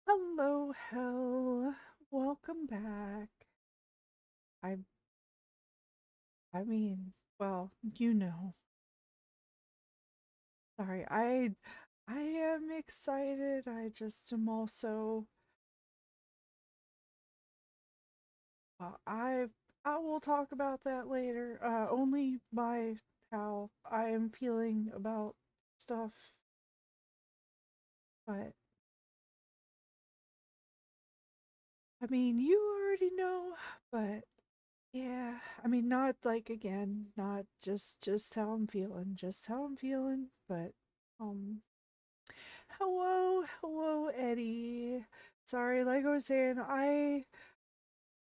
Hello, hell. Welcome back. I I mean, well, you know. Sorry. I am excited. I just am also I will talk about that later. Only by how I am feeling about stuff, but I mean, you already know, but yeah, I mean, not like again, not just how I'm feeling, just how I'm feeling, but um hello, Eddie. Sorry, like I was saying, I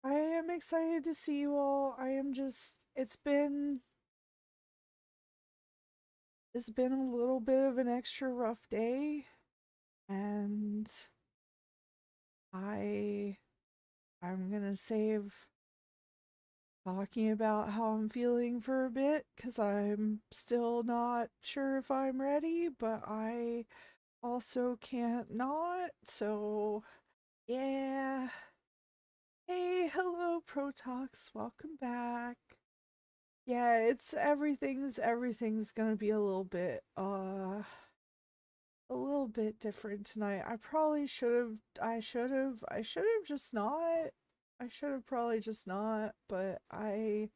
am excited to see you all. I am just it's been a little bit of an extra rough day, and I I'm gonna save talking about how I'm feeling for a bit because I'm still not sure if I'm ready, but I also can't not. So, yeah. Hey, hello, Protox. Welcome back. Yeah, it's everything's gonna be a little bit different tonight. I probably I should have just not. I should have probably just not, but I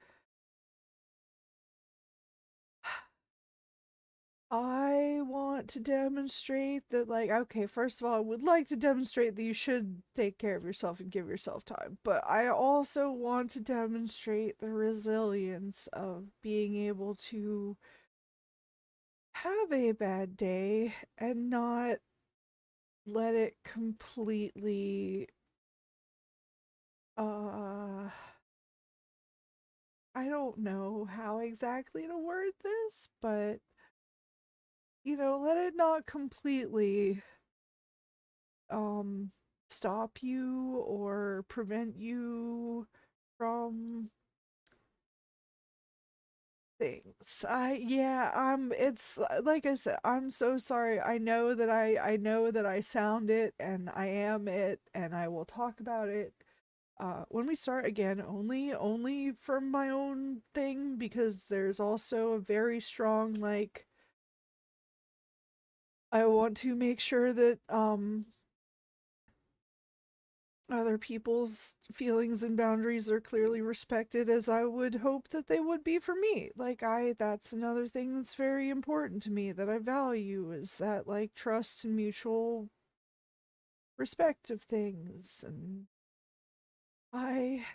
want to demonstrate that, like, okay, first of all, I would like to demonstrate that you should take care of yourself and give yourself time. But I also want to demonstrate the resilience of being able to have a bad day and not let it completely, uh, I don't know how exactly to word this, but, let it not completely um stop you or prevent you from things. It's like I said, I'm so sorry. I know that I sound it and I am it and I will talk about it when we start again, only from my own thing, because there's also a very strong, like, I want to make sure that other people's feelings and boundaries are clearly respected, as I would hope that they would be for me. Like, that's another thing that's very important to me that I value, is that, like, trust and mutual respect of things. And I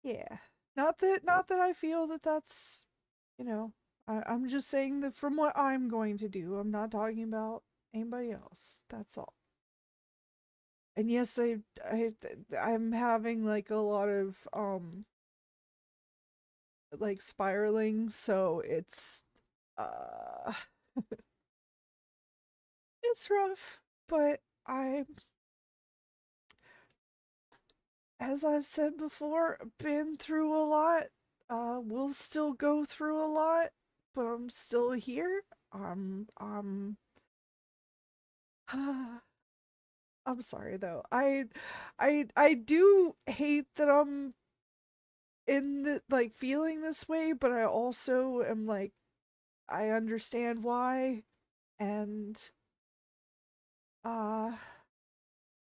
yeah. Not that I feel that that's, you know, I'm just saying that from what I'm going to do. I'm not talking about anybody else. That's all. And yes, I I'm having like a lot of like spiraling, so uh it's rough, but I, as I've said before, been through a lot. We'll still go through a lot, but I'm still here. I'm sorry though. I do hate that I'm in the, like, feeling this way, but I also am like, I understand why. And uh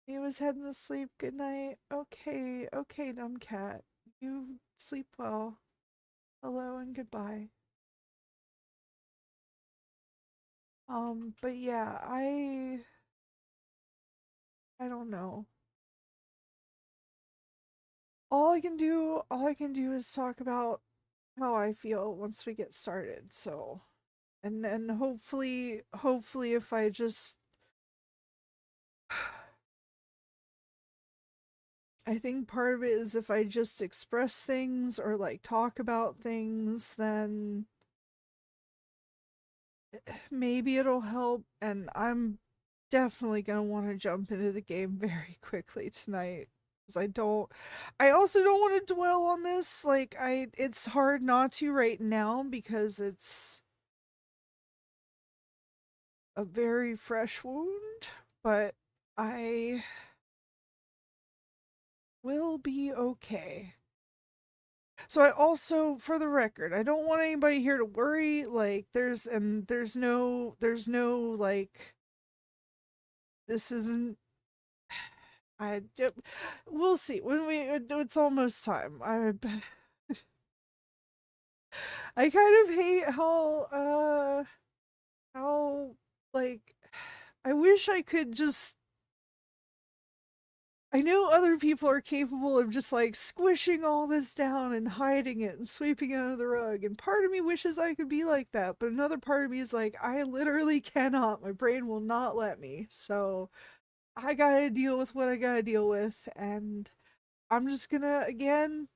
he was heading to sleep. Good night. Okay, dumb cat. You sleep well. Hello and goodbye. But yeah, I don't know. All I can do is talk about how I feel once we get started. So, and then hopefully if I just I think part of it is if I just express things or like talk about things, then maybe it'll help. And I'm definitely gonna want to jump into the game very quickly tonight, because I also don't want to dwell on this. Like, it's hard not to right now because it's a very fresh wound, but I will be okay. So I also, for the record, I don't want anybody here to worry. Like, there's no like, this isn't. I, we'll see when we. It's almost time. I kind of hate how like, I wish I could just. I know other people are capable of just like squishing all this down and hiding it and sweeping it under the rug. And part of me wishes I could be like that, but another part of me is like, I literally cannot. My brain will not let me. So I gotta deal with what I gotta deal with. And I'm just gonna, again,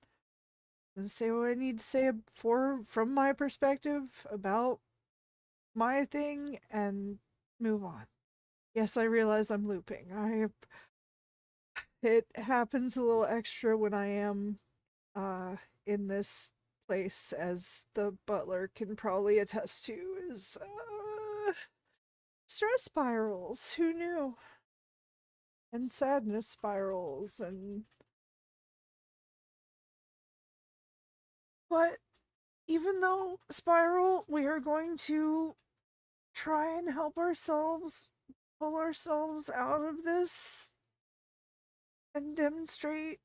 say what I need to say from my perspective about my thing and move on. Yes, I realize I'm looping. It happens a little extra when I am in this place, as the butler can probably attest to, is stress spirals. Who knew? And sadness spirals. And but even though spiral, we are going to try and help ourselves pull ourselves out of this and demonstrate.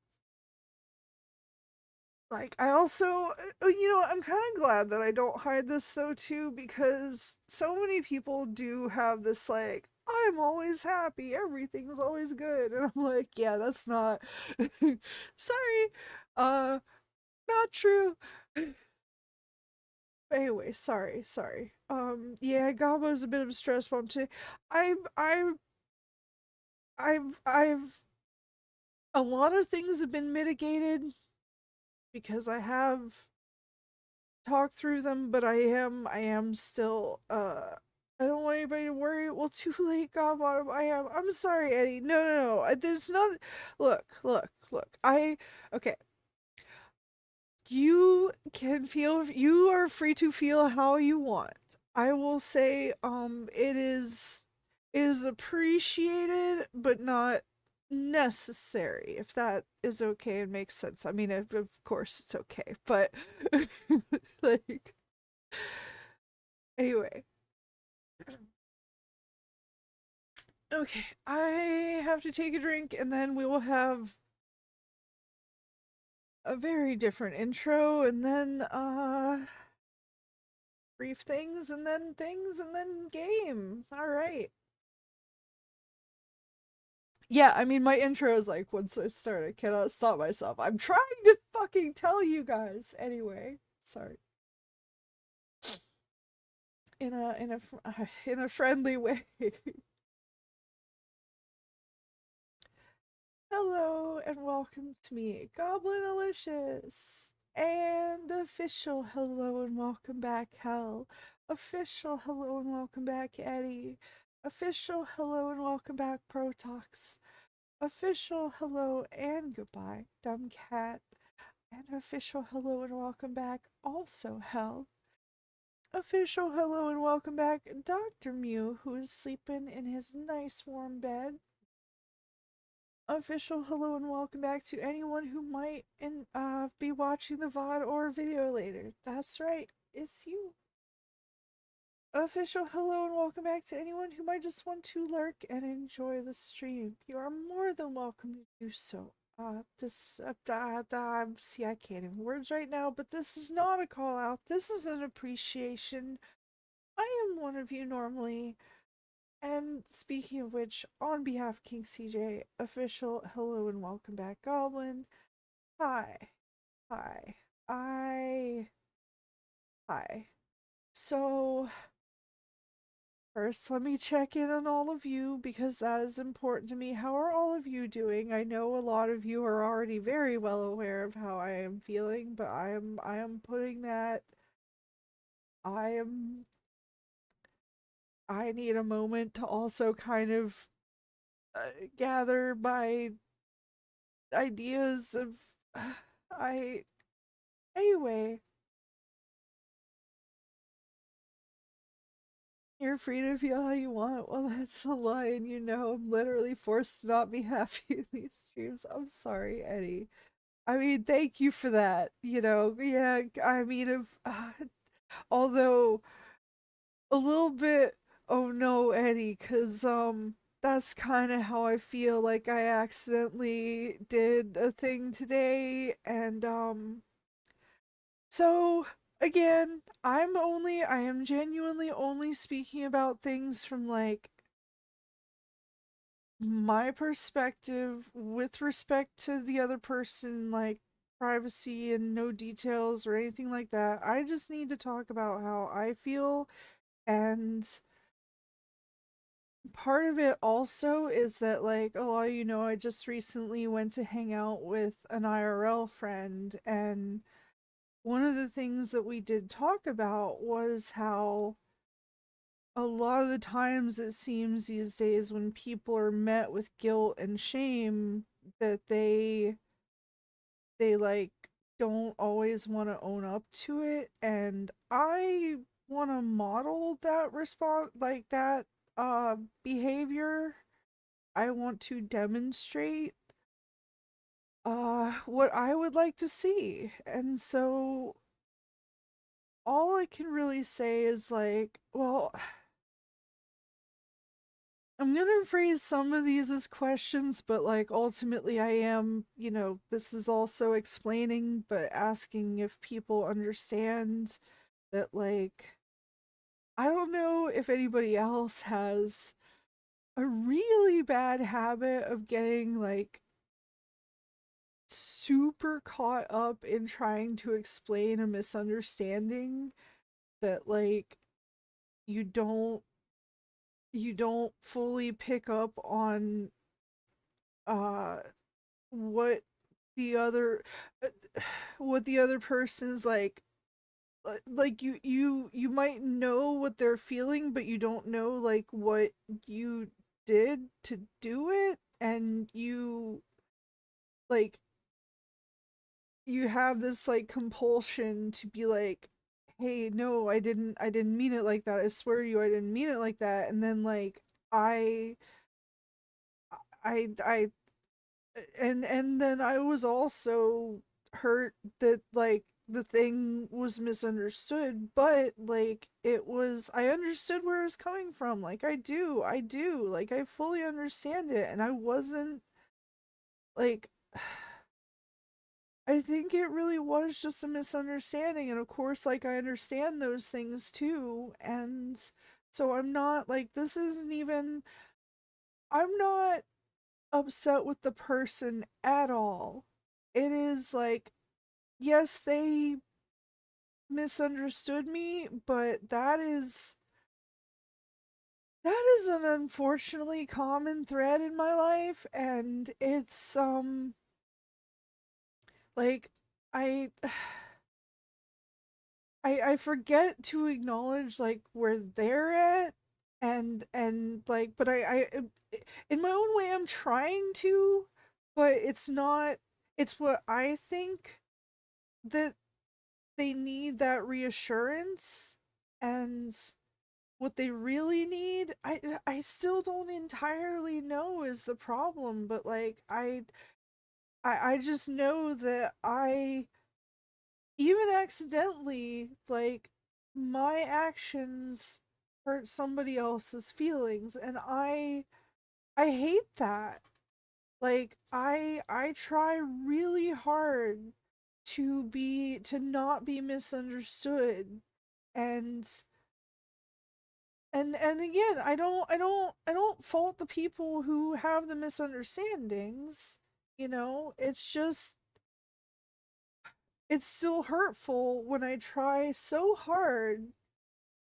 Like, I also, I'm kind of glad that I don't hide this though too, because so many people do have this like, I'm always happy, everything's always good, and I'm like, yeah, that's not. Sorry, uh, not true. Anyway, sorry. Yeah, Gabo's a bit of a stress bomb too. I've, I've, I've. A lot of things have been mitigated because I have talk through them, but I am still I don't want anybody to worry. Well, too late, God bottom. I'm sorry, Eddie. No. There's not. Look. Okay. You can feel. You are free to feel how you want. I will say, it is appreciated, but not necessary. If that is okay and makes sense. I mean, of course it's okay, but like, anyway. Okay, I have to take a drink and then we will have a very different intro and then brief things and then game. All right. Yeah, I mean my intro is like, once I start I cannot stop myself. I'm trying to fucking tell you guys. Anyway, sorry. In a friendly way. Hello and welcome to me, Goblinalicious. And official hello and welcome back, Hell. Official hello and welcome back, Eddie. Official hello and welcome back, Protox. Official hello and goodbye, Dumb Cat. And official hello and welcome back, also Hell. Official hello and welcome back, Dr. Mew, who is sleeping in his nice warm bed. Official hello and welcome back to anyone who might be watching the VOD or video later. That's right, it's you. Official hello and welcome back to anyone who might just want to lurk and enjoy the stream. You are more than welcome to do so. See, I can't even words right now, but this is not a call out. This is an appreciation. I am one of you normally. And speaking of which, on behalf of King CJ, official hello and welcome back, Goblin. Hi. Hi. I. Hi. So, first, let me check in on all of you because that is important to me. How are all of you doing? I know a lot of you are already very well aware of how I am feeling, but I am putting that. I am. I need a moment to also kind of gather my ideas of. I. Anyway, You're free to feel how you want. Well, that's a lie, and you know I'm literally forced to not be happy in these streams. I'm sorry, Eddie. I mean, thank you for that. Yeah. I mean, if although a little bit. Oh no, Eddie, cause that's kind of how I feel. Like I accidentally did a thing today, and so again, I am genuinely only speaking about things from like my perspective with respect to the other person, like privacy and no details or anything like that. I just need to talk about how I feel, and part of it also is that, like, a lot of you know, I just recently went to hang out with an IRL friend, and one of the things that we did talk about was how a lot of the times it seems these days when people are met with guilt and shame that they like don't always want to own up to it, and I want to model that response, like that behavior. I want to demonstrate what I would like to see. And so all I can really say is like, well, I'm gonna phrase some of these as questions, but like ultimately I am, this is also explaining, but asking if people understand that, like, I don't know if anybody else has a really bad habit of getting like super caught up in trying to explain a misunderstanding that like you don't you don't fully pick up on uh what the other uh, what the other person's like you might know what they're feeling, but you don't know like what you did to do it, and like you have this like compulsion to be like, hey, no, I didn't mean it like that, I swear to you I didn't mean it like that. And then like i I and then I was also hurt that like the thing was misunderstood, but like I understood where it was coming from. Like I do like I fully understand it, and I wasn't like I think it really was just a misunderstanding, and of course, like, I understand those things too, and so I'm not like, this isn't even, I'm not upset with the person at all. It is like, yes, they misunderstood me, but that is an unfortunately common thread in my life, and it's like I I forget to acknowledge like where they're at, and like, but in my own way I'm trying to, but it's not, it's what I think that they need, that reassurance, and what they really need I still don't entirely know is the problem, but like I just know that I, even accidentally, like, my actions hurt somebody else's feelings, and I hate that. Like I try really hard to not be misunderstood, and and again, I don't fault the people who have the misunderstandings. It's just, it's still hurtful when I try so hard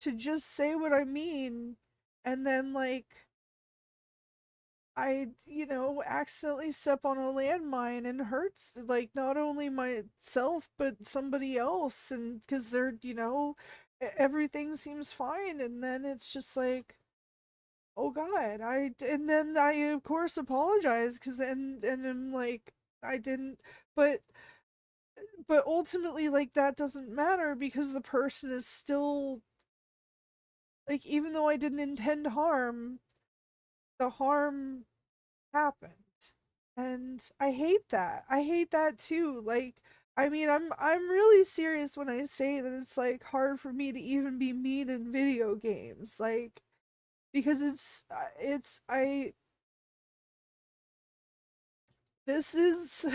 to just say what I mean, and then like accidentally step on a landmine and hurts like not only myself but somebody else, and because everything seems fine, and then it's just like, oh god, and then I of course apologize, because and I'm like, I didn't, but ultimately, like, that doesn't matter because the person is still like, even though I didn't intend harm, the harm happened. And I hate that. I hate that too. Like, I mean, I'm really serious when I say that it's like hard for me to even be mean in video games. Like, because it's I this is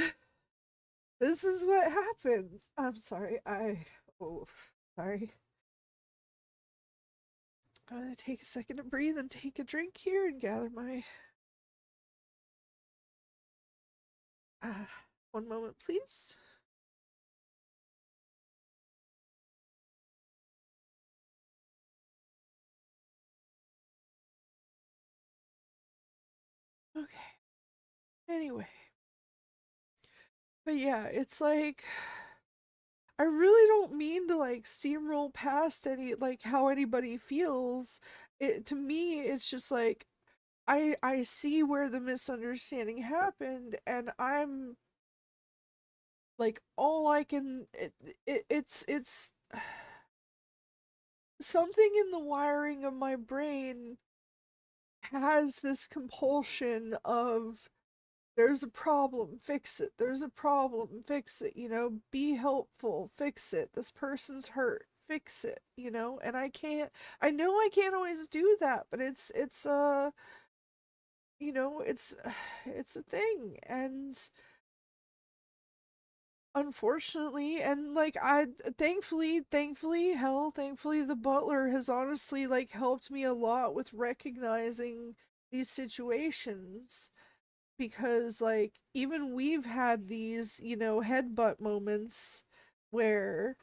this is what happens. I'm sorry. Oh, sorry. I'm gonna take a second to breathe and take a drink here and gather my uh, one moment, please. Okay. Anyway, but yeah, it's like I really don't mean to like steamroll past any like how anybody feels. It to me it's just like I see where the misunderstanding happened and I'm like all I can it's something in the wiring of my brain has this compulsion of there's a problem, fix it. There's a problem, fix it. You know, be helpful, fix it. This person's hurt, fix it. You know, and I can't. I know I can't always do that, but you know, it's a thing, and unfortunately, and like I thankfully the butler has honestly like helped me a lot with recognizing these situations because like even we've had these headbutt moments where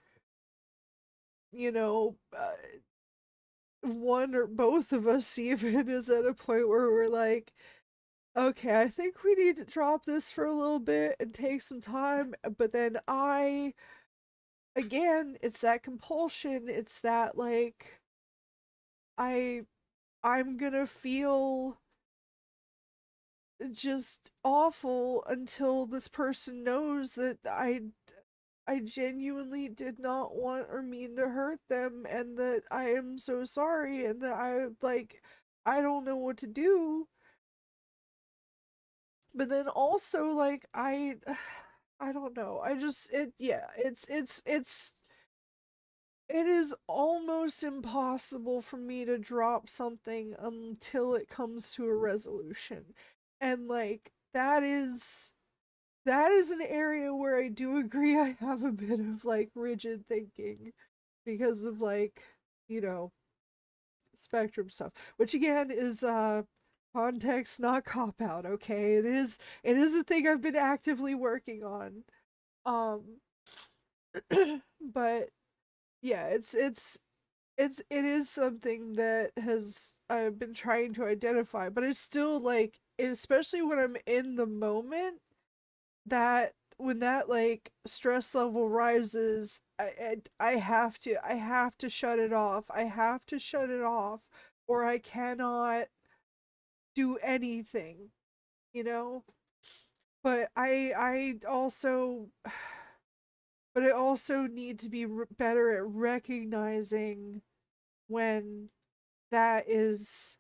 one or both of us even is at a point where we're like, okay, I think we need to drop this for a little bit and take some time. But then again, it's that compulsion, it's that like i I'm gonna feel just awful until this person knows that I genuinely did not want or mean to hurt them and that I am so sorry and that I don't know what to do. But then also like I don't know. I just it yeah, it is almost impossible for me to drop something until it comes to a resolution. And like that is an area where I do agree I have a bit of like rigid thinking because of like, you know, spectrum stuff, which again is context not cop out, okay? It is a thing I've been actively working on. Um but yeah, it is something that has I've been trying to identify, but it's still like especially when I'm in the moment that when that like stress level rises, I have to shut it off. I have to shut it off or I cannot do anything, you know? But I also but I also need to be better at recognizing when that is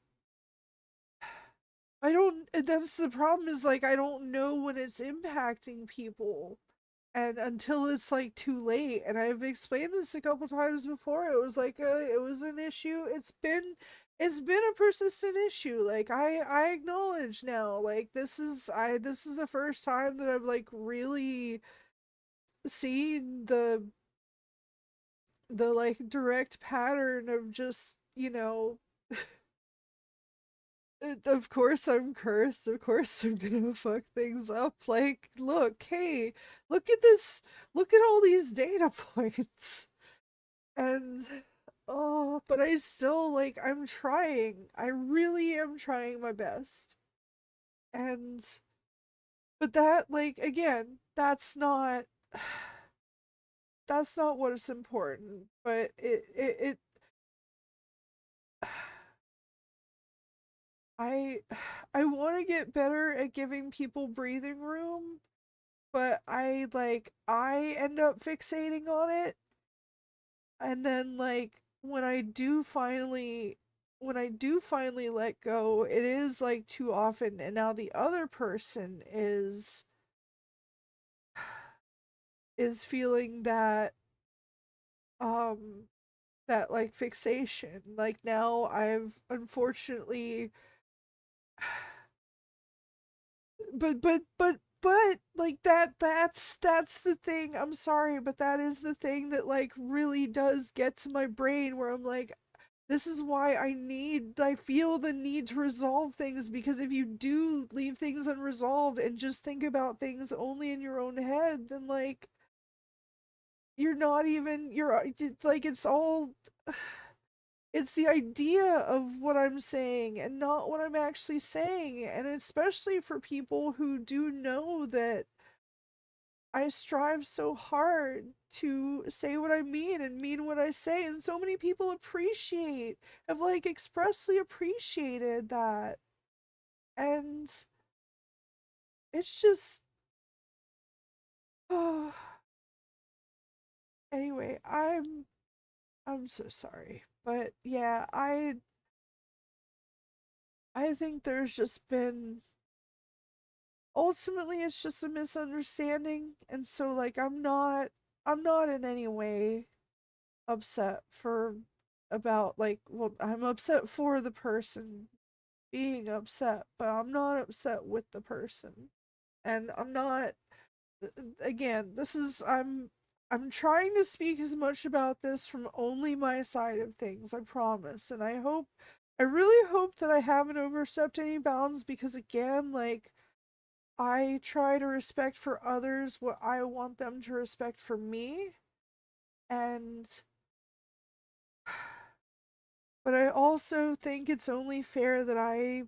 I don't that's the problem is like I don't know when it's impacting people and until it's like too late and I've explained this a couple times before. It was like it was an issue. It's been a persistent issue. Like I acknowledge now like this is the first time that I've like really seen the like direct pattern of just, of course I'm cursed. Of course I'm gonna fuck things up. Like, look, hey, look at this. Look at all these data points. And oh, but I still like I'm trying. I really am trying my best. And but that like again, that's not what is important. But it I I want to get better at giving people breathing room, but I end up fixating on it and then like when I do finally when I do finally let go, it is like too often, and now the other person is feeling um that like fixation. Like now I've unfortunately but like that's the thing. I'm sorry, but that is the thing that like really does get to my brain where I'm like, this is why I feel the need to resolve things, because if you do leave things unresolved and just think about things only in your own head, then like you're not even you're it's like it's all it's the idea of what I'm saying and not what I'm actually saying. And especially for people who do know that I strive so hard to say what I mean and mean what I say, and so many people have like expressly appreciated that. And it's just, oh, anyway, I'm so sorry. But yeah, I think there's just been ultimately it's just a misunderstanding, and so like I'm not in any way upset for about like well I'm upset for the person being upset, but I'm not upset with the person. And I'm not again, this is I'm trying to speak as much about this from only my side of things, I promise. And I really hope that I haven't overstepped any bounds, because again, like I try to respect for others what I want them to respect for me. And but I also think it's only fair that I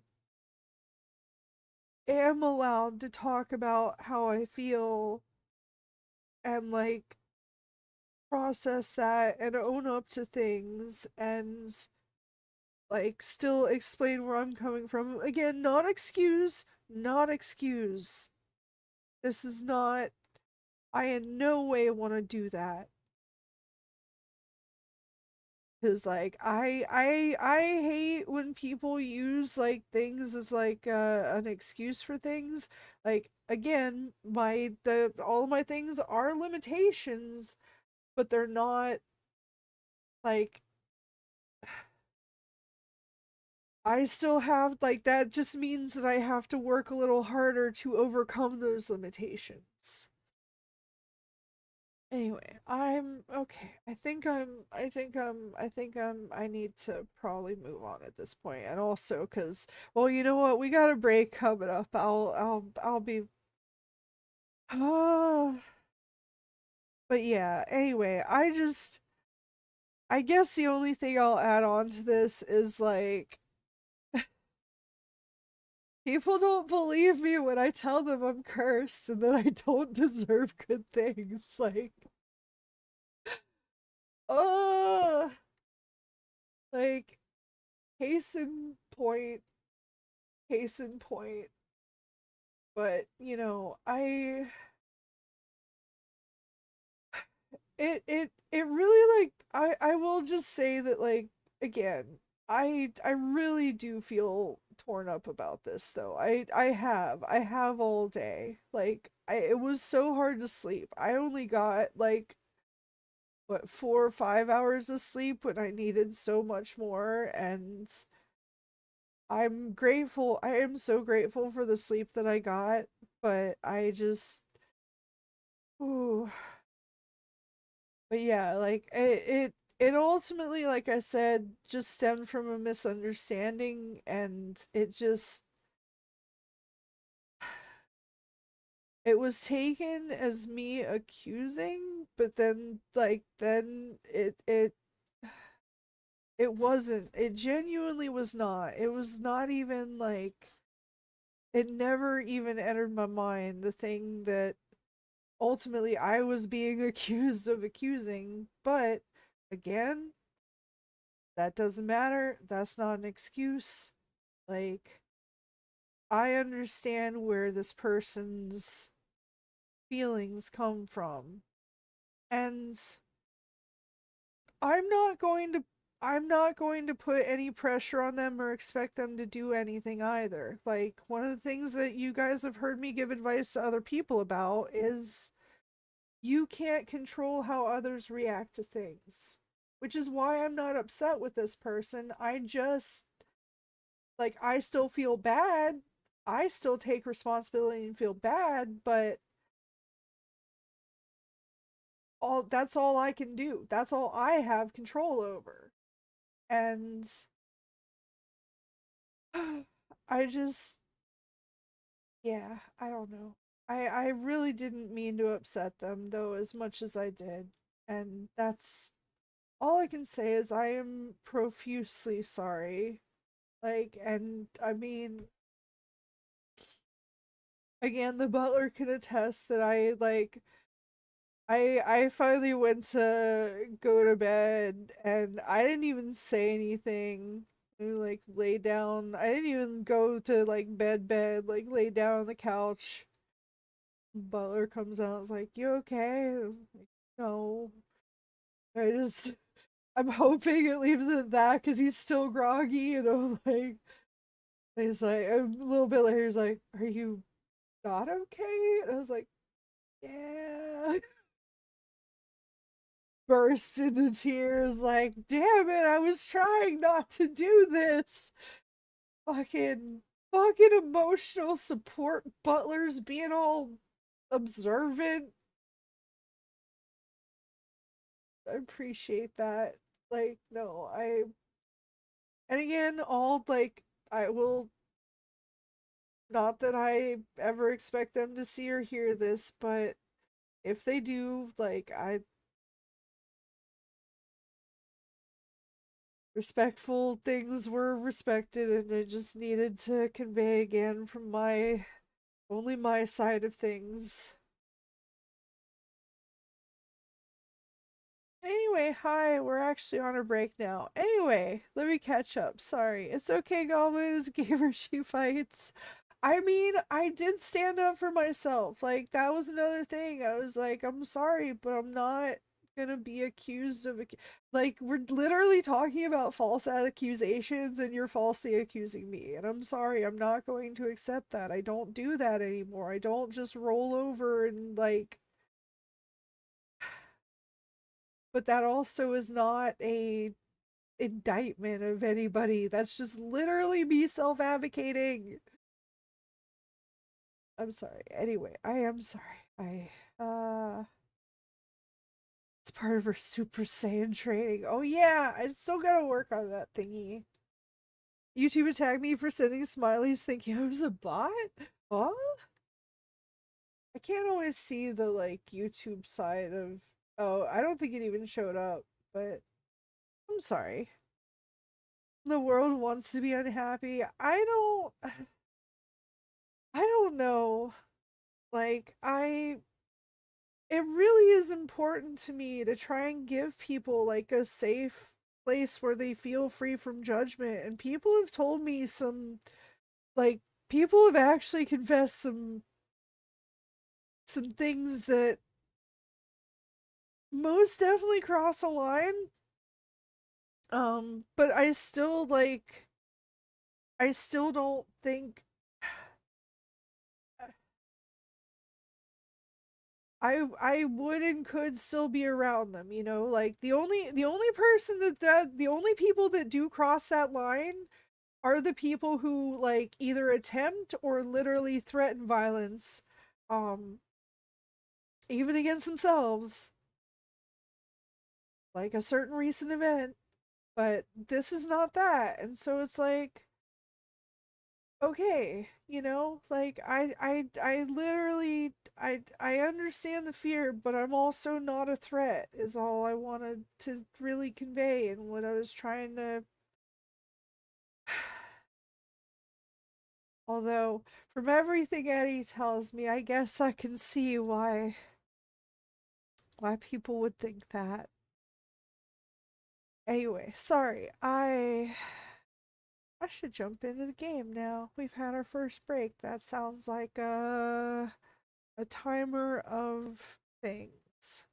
am allowed to talk about how I feel and like process that and own up to things and like still explain where I'm coming from. Again, not excuse, not excuse. This is not, I in no way want to do that. Cause like I hate when people use like things as like an excuse for things. Like again, my the all of my things are limitations, but they're not like I still have like that just means that I have to work a little harder to overcome those limitations. Anyway, I'm okay. I need to probably move on at this point. And also cuz well, you know what? We got a break coming up. I'll be but yeah, anyway, I guess the only thing I'll add on to this is like people don't believe me when I tell them I'm cursed and that I don't deserve good things. Like, oh, like, case in point, case in point. But, you know, it really like, I will just say that, like, again, I really do feel torn up about this though. I have all day. Like, it was so hard to sleep. I only got like what 4 or 5 hours of sleep when I needed so much more, and I'm grateful. I am so grateful for the sleep that I got, but I just ooh. But yeah, like it ultimately, like I said, just stemmed from a misunderstanding, and it was taken as me accusing, but then like then it wasn't. It genuinely was not. It was not even like it never even entered my mind the thing that ultimately I was being accused of accusing. But again, that doesn't matter. That's not an excuse. Like, I understand where this person's feelings come from. And I'm not going to I'm not going to put any pressure on them or expect them to do anything either. Like, one of the things that you guys have heard me give advice to other people about is you can't control how others react to things. Which is why I'm not upset with this person. I just, like, I still feel bad. I still take responsibility and feel bad, but all that's all I can do. That's all I have control over. And I just, yeah, I don't know. I really didn't mean to upset them though as much as I did. And that's all I can say is I am profusely sorry. Like, and I mean, again, the butler can attest that I finally went to go to bed and I didn't even say anything. I like lay down. I didn't even go to like bed, like lay down on the couch. Butler comes out, is like, "You okay?" I was like, "No." I just I'm hoping it leaves it at that because he's still groggy, and I'm like, he's like a little bit later, he's like, "Are you not okay?" And I was like, "Yeah." Burst into tears, like, "Damn it, I was trying not to do this." Fucking fucking emotional support butlers being all observant. I appreciate that. Like, no, I and again, all like I will not that I ever expect them to see or hear this, but if they do, like I respectful things were respected and I just needed to convey again from my only my side of things. Anyway, hi, we're actually on a break now. Anyway, let me catch up. Sorry. It's okay, Goblin is gamer she fights. I mean, I did stand up for myself. Like, that was another thing. I was like, I'm sorry, but I'm not gonna be accused of like we're literally talking about false accusations and you're falsely accusing me, and I'm sorry, I'm not going to accept that. I don't do that anymore. I don't just roll over and like, but that also is not a indictment of anybody. That's just literally me self-advocating. I'm sorry. Anyway, I am sorry. It's part of her Super Saiyan training. Oh yeah, I still gotta work on that thingy. YouTube attacked me for sending smileys thinking I was a bot? What? I can't always see the like YouTube side of, oh, I don't think it even showed up, but I'm sorry. The world wants to be unhappy. I don't know. Like, it really is important to me to try and give people like a safe place where they feel free from judgment. And people have told me some, like, people have actually confessed some things that most definitely cross a line. But I still don't think I would and could still be around them, you know? Like the only person that the only people that do cross that line are the people who like either attempt or literally threaten violence, um even against themselves, like a certain recent event. But this is not that. And so it's like, okay, you know, like I literally I understand the fear, but I'm also not a threat is all I wanted to really convey and what I was trying to. Although from everything Eddie tells me, I guess I can see why people would think that. Anyway, sorry. I should jump into the game now. We've had our first break. That sounds like a timer of things.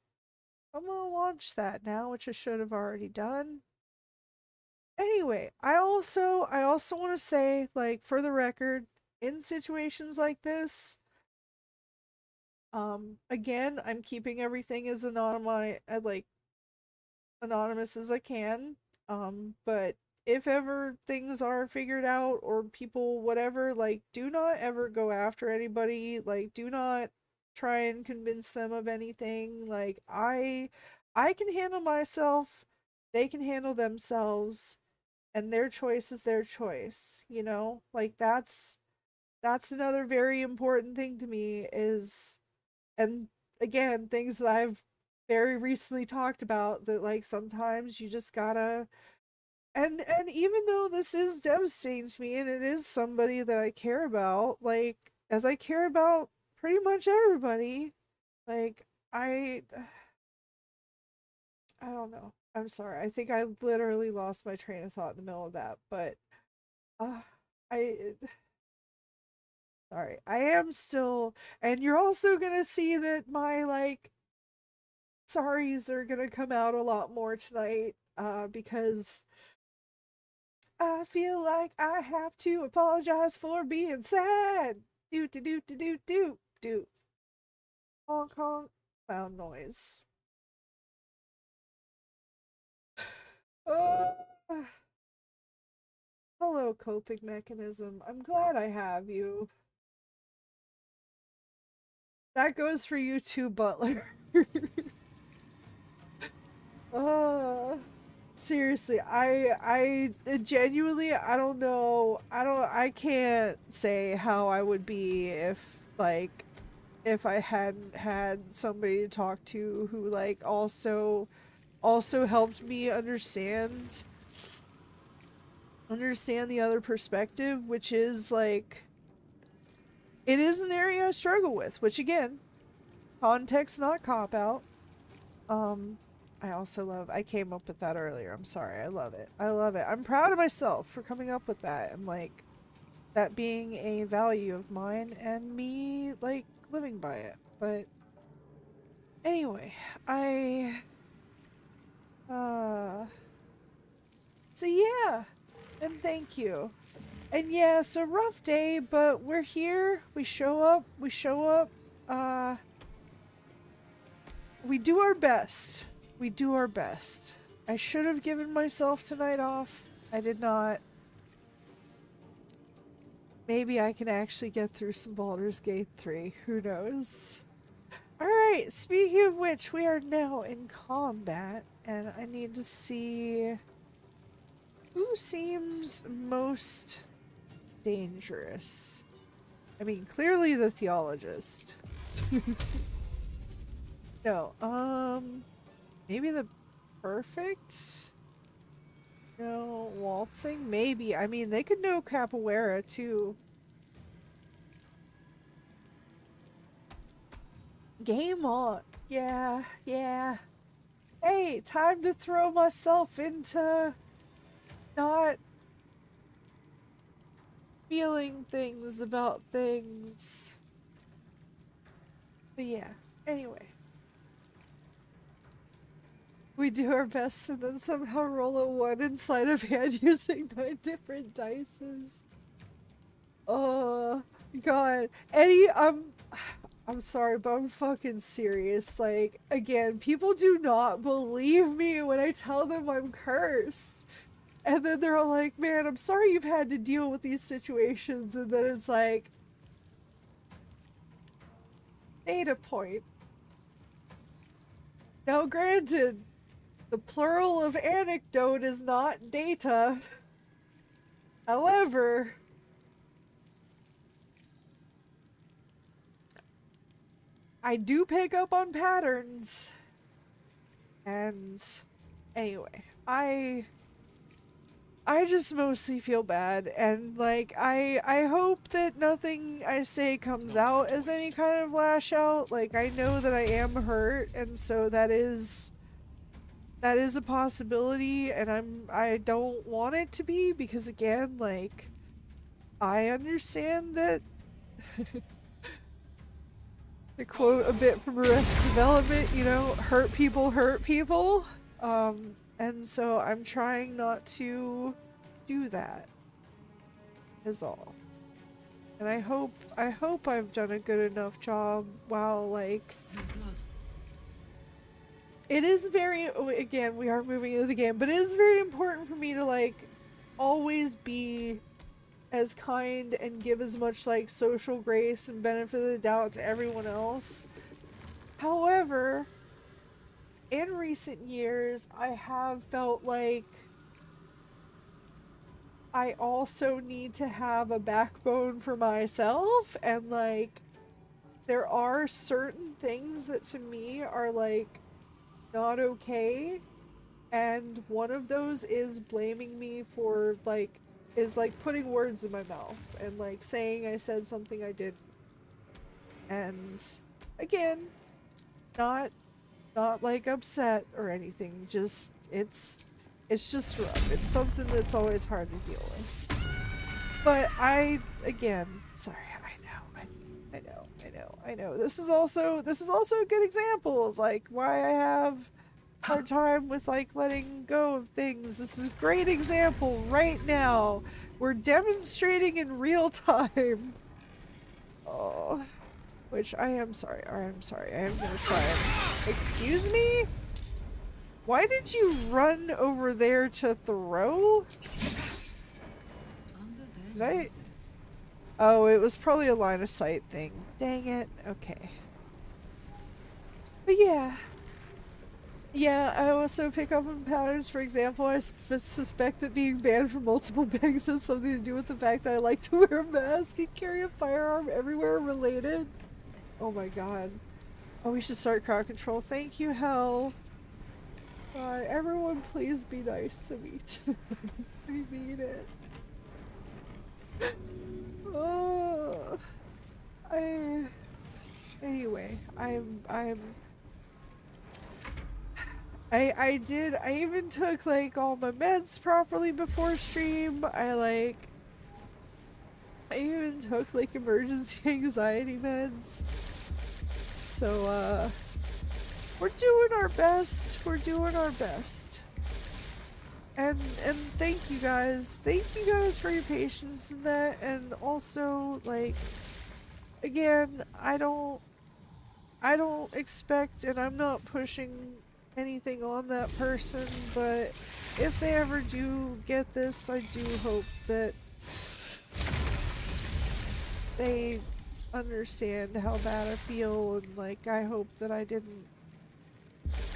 I'm gonna launch that now, which I should have already done. Anyway, I also want to say, like, for the record, in situations like this, again, I'm keeping everything as anonymous as I can. But if ever things are figured out or people whatever, like, do not ever go after anybody. Like, do not try and convince them of anything. Like, I can handle myself, they can handle themselves, and their choice is their choice, you know? Like, that's another very important thing to me is, and again, things that I've very recently talked about, that like sometimes you just gotta, and even though this is devastating to me and it is somebody that I care about, like, as I care about pretty much everybody, like, I don't know. I'm sorry. I think I literally lost my train of thought in the middle of that, but uh I sorry. I am still, and you're also gonna see that my like sorries are gonna come out a lot more tonight, because I feel like I have to apologize for being sad. Do do do do do do do. Honk honk. Loud noise. Uh, hello, coping mechanism. I'm glad I have you. That goes for you too, Butler. uh, seriously, I genuinely, I don't know. I can't say how I would be if like if I hadn't had somebody to talk to who like also helped me understand the other perspective, which is like, it is an area I struggle with, which again, context not cop out. Um I also love, I came up with that earlier. I'm sorry. I love it. I love it. I'm proud of myself for coming up with that and like that being a value of mine and me like living by it. But anyway, I uh so yeah, and thank you. And yeah, it's a rough day, but we're here. We show up. We show up. Uh we do our best. We do our best. I should have given myself tonight off. I did not. Maybe I can actually get through some Baldur's Gate 3. Who knows? Alright, speaking of which, we are now in combat, and I need to see who seems most dangerous. I mean, clearly the theologist. No, maybe the perfect? No, waltzing? Maybe. I mean, they could know capoeira too. Game on. Yeah, yeah. Hey, time to throw myself into not feeling things about things. But yeah, anyway. We do our best and then somehow roll a 1 in sleight of hand using 9 different dices. Oh, God. Eddie, I'm sorry, but I'm fucking serious. Like, again, people do not believe me when I tell them I'm cursed. And then they're all like, man, I'm sorry you've had to deal with these situations. And then it's like, data point. Now, granted, the plural of anecdote is not data. However, I do pick up on patterns. And anyway, I just mostly feel bad, and like I hope that nothing I say comes out as any kind of lash out. Like, I know that I am hurt, and so that is a possibility, and I don't want it to be, because again, like, I understand that to quote a bit from Arrested Development, you know, hurt people hurt people. And so I'm trying not to do that, is all. And I hope I've done a good enough job while, like, it is very, again, we are moving into the game, but it is very important for me to, like, always be as kind and give as much, like, social grace and benefit of the doubt to everyone else. However, in recent years, I have felt like I also need to have a backbone for myself, and, like, there are certain things that to me are, like, not okay, and one of those is blaming me for, like, is, like, putting words in my mouth and, like, saying I said something I didn't. And again, not like upset or anything, just it's just rough. It's something that's always hard to deal with. But again, sorry, I know. This is also a good example of, like, why I have a hard time with, like, letting go of things. This is a great example right now. We're demonstrating in real time. Oh, which I am sorry. I am gonna try and... Excuse me? Why did you run over there to throw? Did I... Oh, it was probably a line of sight thing. Dang it. Okay. But yeah. Yeah, I also pick up on patterns. For example, I suspect that being banned from multiple banks has something to do with the fact that I like to wear a mask and carry a firearm everywhere related. Oh my god. Oh, we should start crowd control. Thank you, Hell. Everyone please be nice to me tonight. I mean it. Oh, anyway, I even took, like, all my meds properly before stream. I even took, like, emergency anxiety meds. So, we're doing our best. We're doing our best. And thank you guys. Thank you guys for your patience in that. And also, like, again, I don't expect, and I'm not pushing anything on that person, but if they ever do get this, I do hope that they understand how bad I feel, and, like, I hope that I didn't...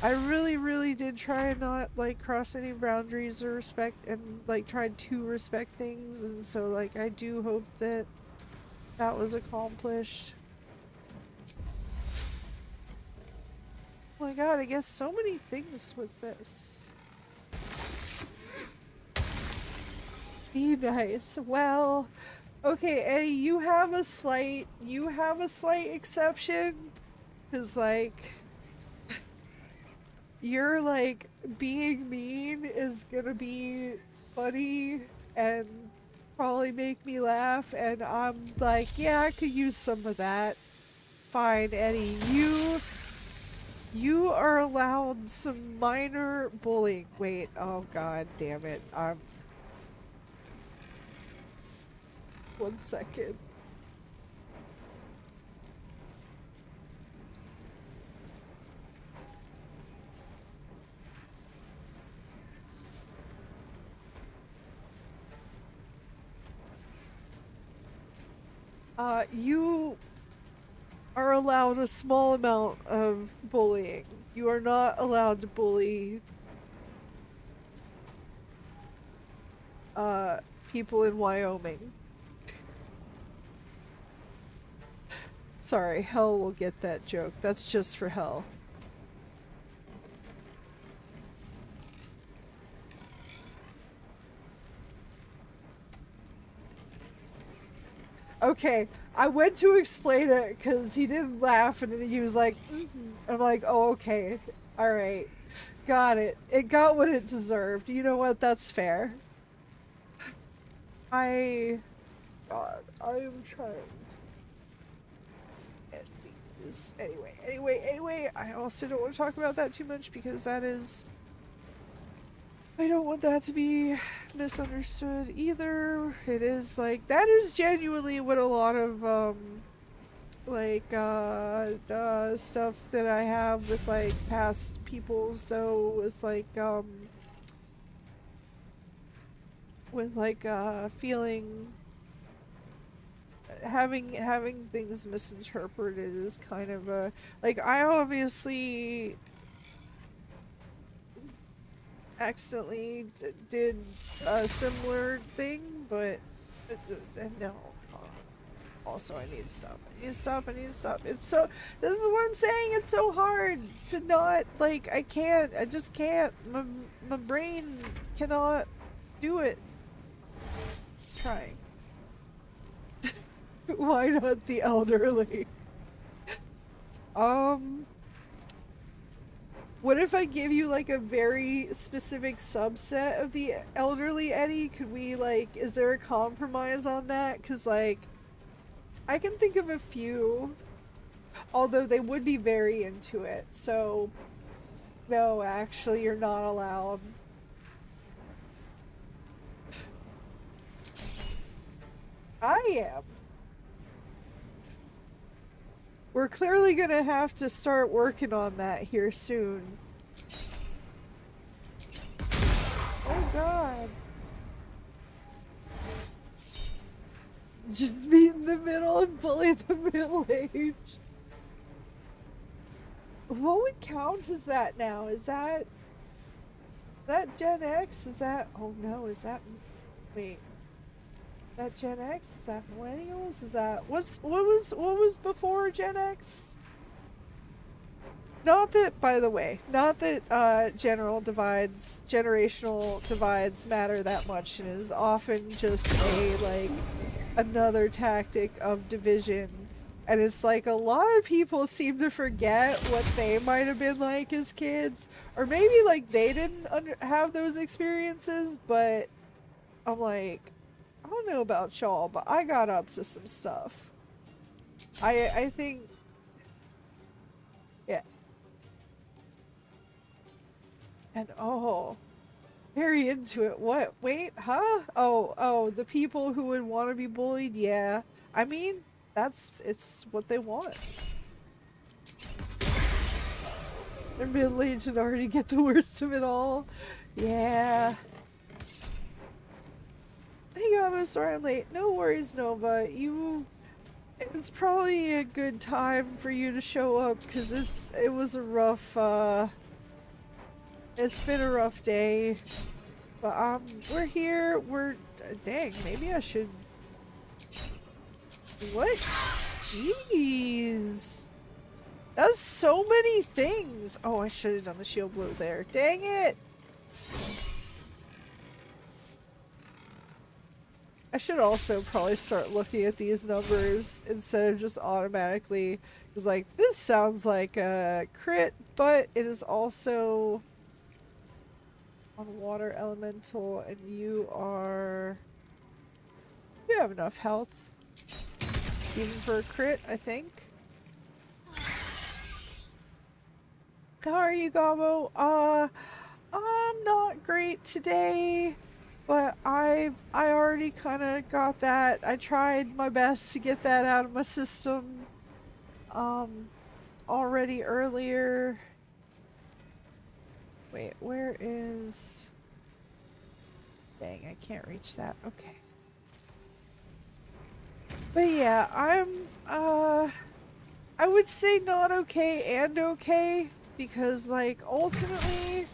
I really did try and not, like, cross any boundaries or respect, and, like, tried to respect things, and so, like, I do hope that that was accomplished. Oh my god, I guess so many things with this. Be nice. Well, okay, Eddie, you have a slight exception, cause, like, you're, like, being mean is gonna be funny and probably make me laugh, and I'm like, yeah, I could use some of that. Fine, Eddie, you are allowed some minor bullying. Wait, oh god damn it. 1 second. You are allowed a small amount of bullying. You are not allowed to bully people in Wyoming. Sorry, Hell will get that joke. That's just for Hell. Okay, I went to explain it because he didn't laugh, and he was like, I'm like, oh, okay. Alright. Got it. It got what it deserved. You know what? That's fair. God, I am trying. Anyway, I also don't want to talk about that too much because that is I don't want that to be misunderstood either. It is like, that is genuinely what a lot of, stuff that I have with, like, past peoples, though, feeling, having things misinterpreted is kind of a, like, I obviously accidentally did a similar thing, but no. Also, I need to stop. I need to stop. I need to stop. It's so. This is what I'm saying. It's so hard to not, like. I can't. I just can't. My brain cannot do it. Trying. Why not the elderly? What if I give you, like, a very specific subset of the elderly, Eddie? Could we, like, is there a compromise on that? Because, like, I can think of a few, although they would be very into it, so no, actually, you're not allowed. I am. We're clearly gonna have to start working on that here soon. Oh god. Just meet in the middle and bully the middle-aged. What would count as that now? Is that Gen X? Is that, oh no, is that, wait. Is that Gen X? Is that millennials? Is that, what was before Gen X? Not that, by the way, not that generational divides matter that much, and is often just a, like, another tactic of division. And it's like a lot of people seem to forget what they might have been like as kids, or maybe, like, they didn't have those experiences, but I'm like, I don't know about y'all, but I got up to some stuff. I think, yeah. And oh, very into it. What? Wait, huh? Oh, the people who would want to be bullied? Yeah. I mean, it's what they want. They're middle-aged and already get the worst of it all. Yeah. Hey, Gobo, sorry I'm late. No worries, Nova. It's probably a good time for you to show up, because it was a rough, it's been a rough day. But, we're here. Dang, maybe I should... What? Jeez. That's so many things. Oh, I should have done the shield blow there. Dang it! I should also probably start looking at these numbers instead of just automatically, because, like, this sounds like a crit, but it is also on water elemental, and you have enough health, even for a crit, I think. How are you, Gobo? I'm not great today. But I already kind of got that. I tried my best to get that out of my system already earlier. Wait, where is... Dang, I can't reach that. Okay. But yeah, I would say not okay and okay, because, like, ultimately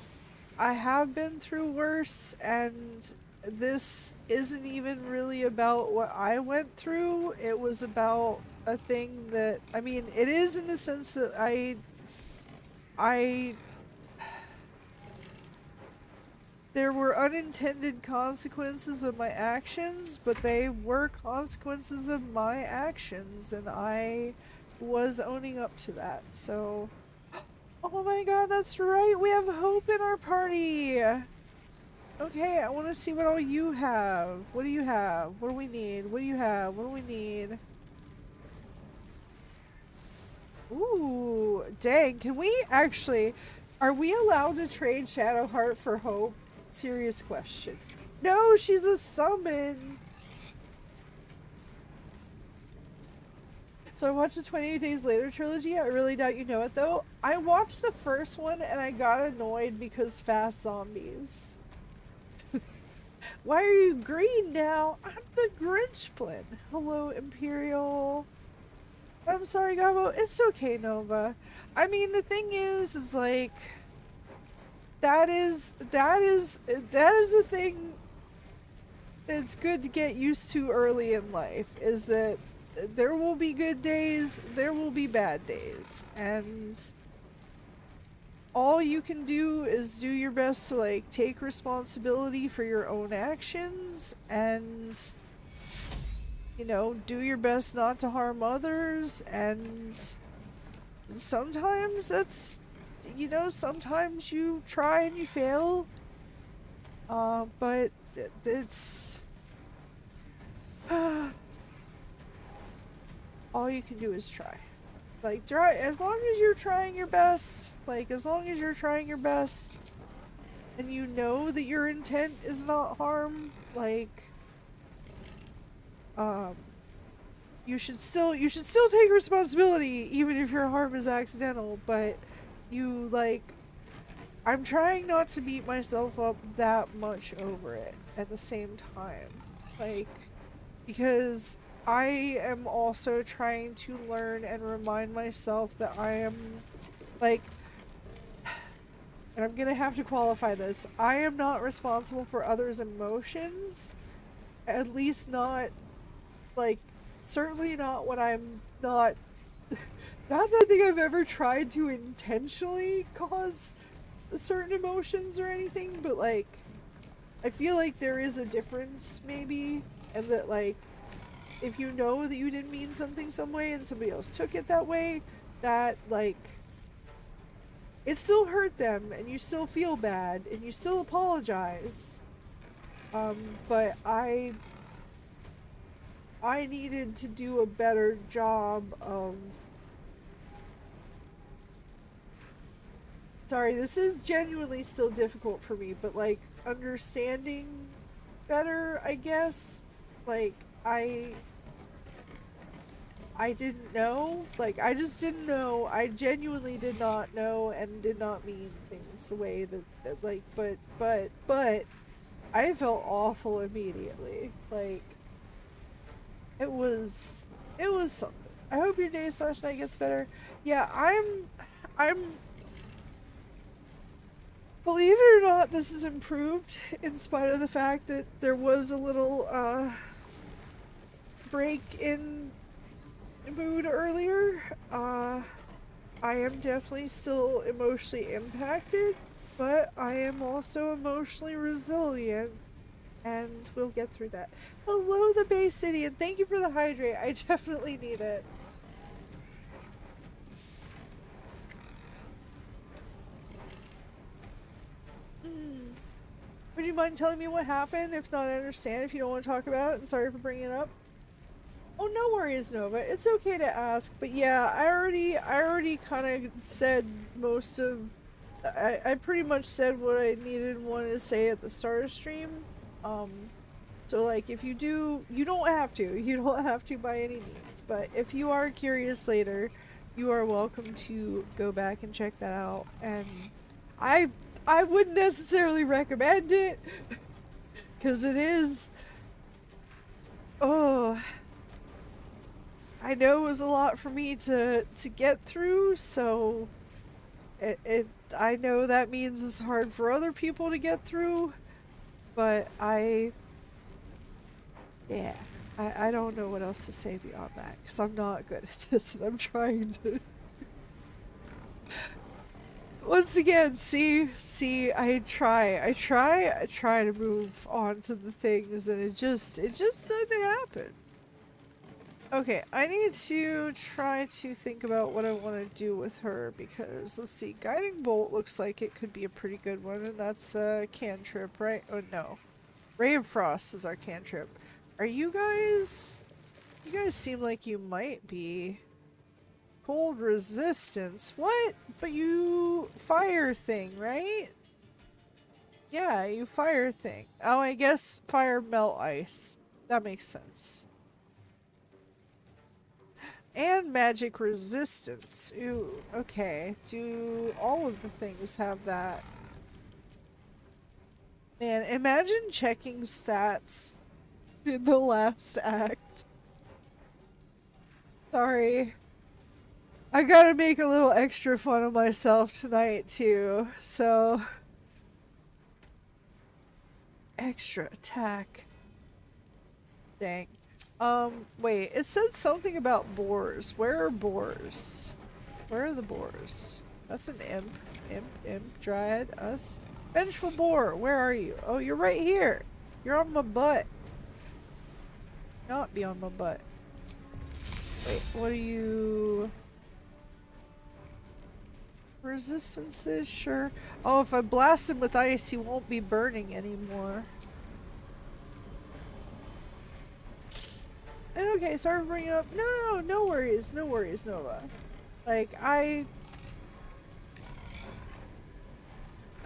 I have been through worse, and this isn't even really about what I went through. It was about a thing that, I mean, it is in the sense that there were unintended consequences of my actions, but they were consequences of my actions, and I was owning up to that, so... Oh my god, that's right! We have Hope in our party! Okay, I want to see what all you have. What do you have? What do we need? What do you have? What do we need? Ooh, dang, can we actually... Are we allowed to trade Shadowheart for Hope? Serious question. No, she's a summon! So I watched the 28 Days Later trilogy. I really doubt you know it though. I watched the first one and I got annoyed because fast zombies. Why are you green now? I'm the Grinchplin. Hello, Imperial. I'm sorry, Gobo. It's okay, Nova. I mean, the thing is like, that is the thing that's good to get used to early in life, is that there will be good days, there will be bad days, and all you can do is do your best to like take responsibility for your own actions and, you know, do your best not to harm others. And sometimes that's, you know, sometimes you try and you fail, but it's all you can do is try. Like, try, as long as you're trying your best, like, as long as you're trying your best, and you know that your intent is not harm, like, you should still take responsibility, even if your harm is accidental, but you, like, I'm trying not to beat myself up that much over it at the same time, like, because I am also trying to learn and remind myself that I am, like, and I'm gonna have to qualify this, I am not responsible for others' emotions, at least not, like, certainly not when I'm not, not that I think I've ever tried to intentionally cause certain emotions or anything, but, like, I feel like there is a difference, maybe, and that, like, if you know that you didn't mean something some way and somebody else took it that way, that, like, it still hurt them and you still feel bad and you still apologize. But I needed to do a better job of... Sorry, this is genuinely still difficult for me, but, like, understanding better, I guess. Like, I didn't know. Like, I just didn't know. I genuinely did not know and did not mean things the way that like, but I felt awful immediately. Like, it was something. I hope your day/night gets better. Yeah, I'm believe it or not, this has improved in spite of the fact that there was a little break in mood earlier. I am definitely still emotionally impacted, but I am also emotionally resilient, and we'll get through that. Hello, the Bay City, and thank you for the hydrate. I definitely need it. Would you mind telling me what happened? If not, I understand if you don't want to talk about it. I'm sorry for bringing it up. Oh, no worries, Nova. It's okay to ask, but yeah, I already kind of said most of... I pretty much said what I needed and wanted to say at the start of stream. So, like, if you do... You don't have to. You don't have to by any means. But if you are curious later, you are welcome to go back and check that out. And I wouldn't necessarily recommend it, because it is... Oh... I know it was a lot for me to get through, so I know that means it's hard for other people to get through, but I don't know what else to say beyond that, because I'm not good at this, and I'm trying to... Once again, see, I try to move on to the things, and it just doesn't happen. Okay, I need to try to think about what I want to do with her, because, let's see, Guiding Bolt looks like it could be a pretty good one, and that's the cantrip, right? Oh, no. Ray of Frost is our cantrip. Are you guys... You guys seem like you might be... Cold resistance? What? But you... Fire thing, right? Yeah, you fire thing. Oh, I guess fire melt ice. That makes sense. And magic resistance. Ooh, okay. Do all of the things have that? Man, imagine checking stats in the last act. Sorry. I gotta make a little extra fun of myself tonight, too. So... extra attack. Dang. Wait, it said something about boars. Where are boars? Where are the boars? That's an imp. Imp, dryad, us. Vengeful boar, where are you? Oh, you're right here. You're on my butt. Not be on my butt. Wait, what are you... resistances? Sure. Oh, if I blast him with ice, he won't be burning anymore. And okay, sorry for bringing up. No worries, Nova. Like,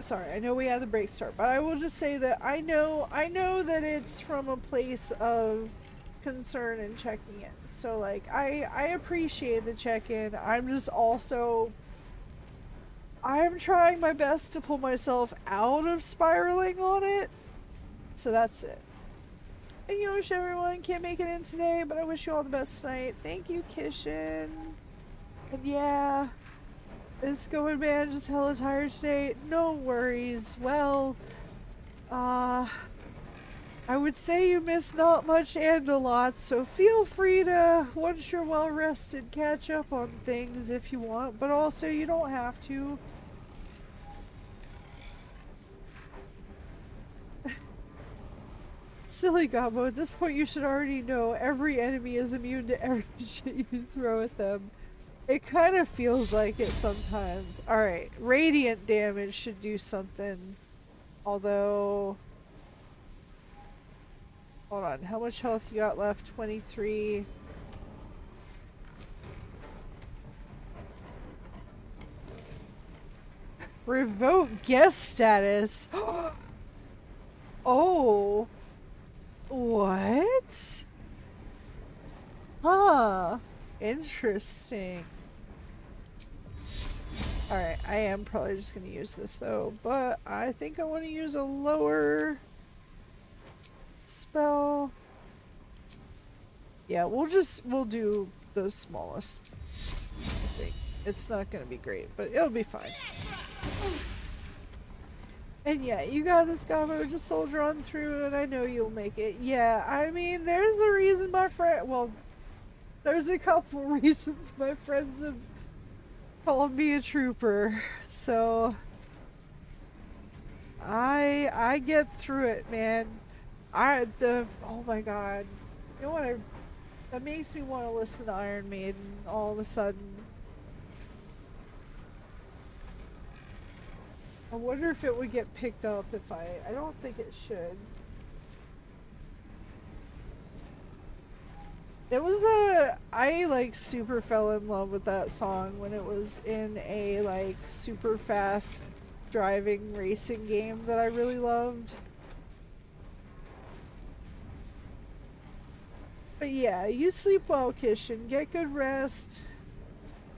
sorry, I know we had the break start, but I will just say that I know that it's from a place of concern and checking in. So, like, I appreciate the check-in. I'm just also... I'm trying my best to pull myself out of spiraling on it. So that's it. And Yosh, everyone, can't make it in today, but I wish you all the best tonight. Thank you, Kishin. And yeah, it's going, man, just hella tired today. No worries. Well, I would say you missed not much and a lot, so feel free to, once you're well rested, catch up on things if you want, but also you don't have to. Silly Gobo, at this point you should already know every enemy is immune to every shit you throw at them. It kind of feels like it sometimes. Alright, radiant damage should do something. Although... hold on, how much health you got left? 23. Revoke guest status? Oh! What? Huh. Interesting. Alright, I am probably just gonna use this though, but I think I want to use a lower spell. Yeah, we'll do the smallest. I think. It's not gonna be great, but it'll be fine. And yeah, you got this, Gobo. Just soldier on through, and I know you'll make it. Yeah, I mean, there's a reason my friend. Well, there's a couple reasons my friends have called me a trooper. So I get through it, man. Oh my god, you know what? That makes me want to listen to Iron Maiden all of a sudden. I wonder if it would get picked up if I don't think it should. It was I like super fell in love with that song when it was in a like super fast driving racing game that I really loved. But yeah, you sleep well, Kishin. Get good rest.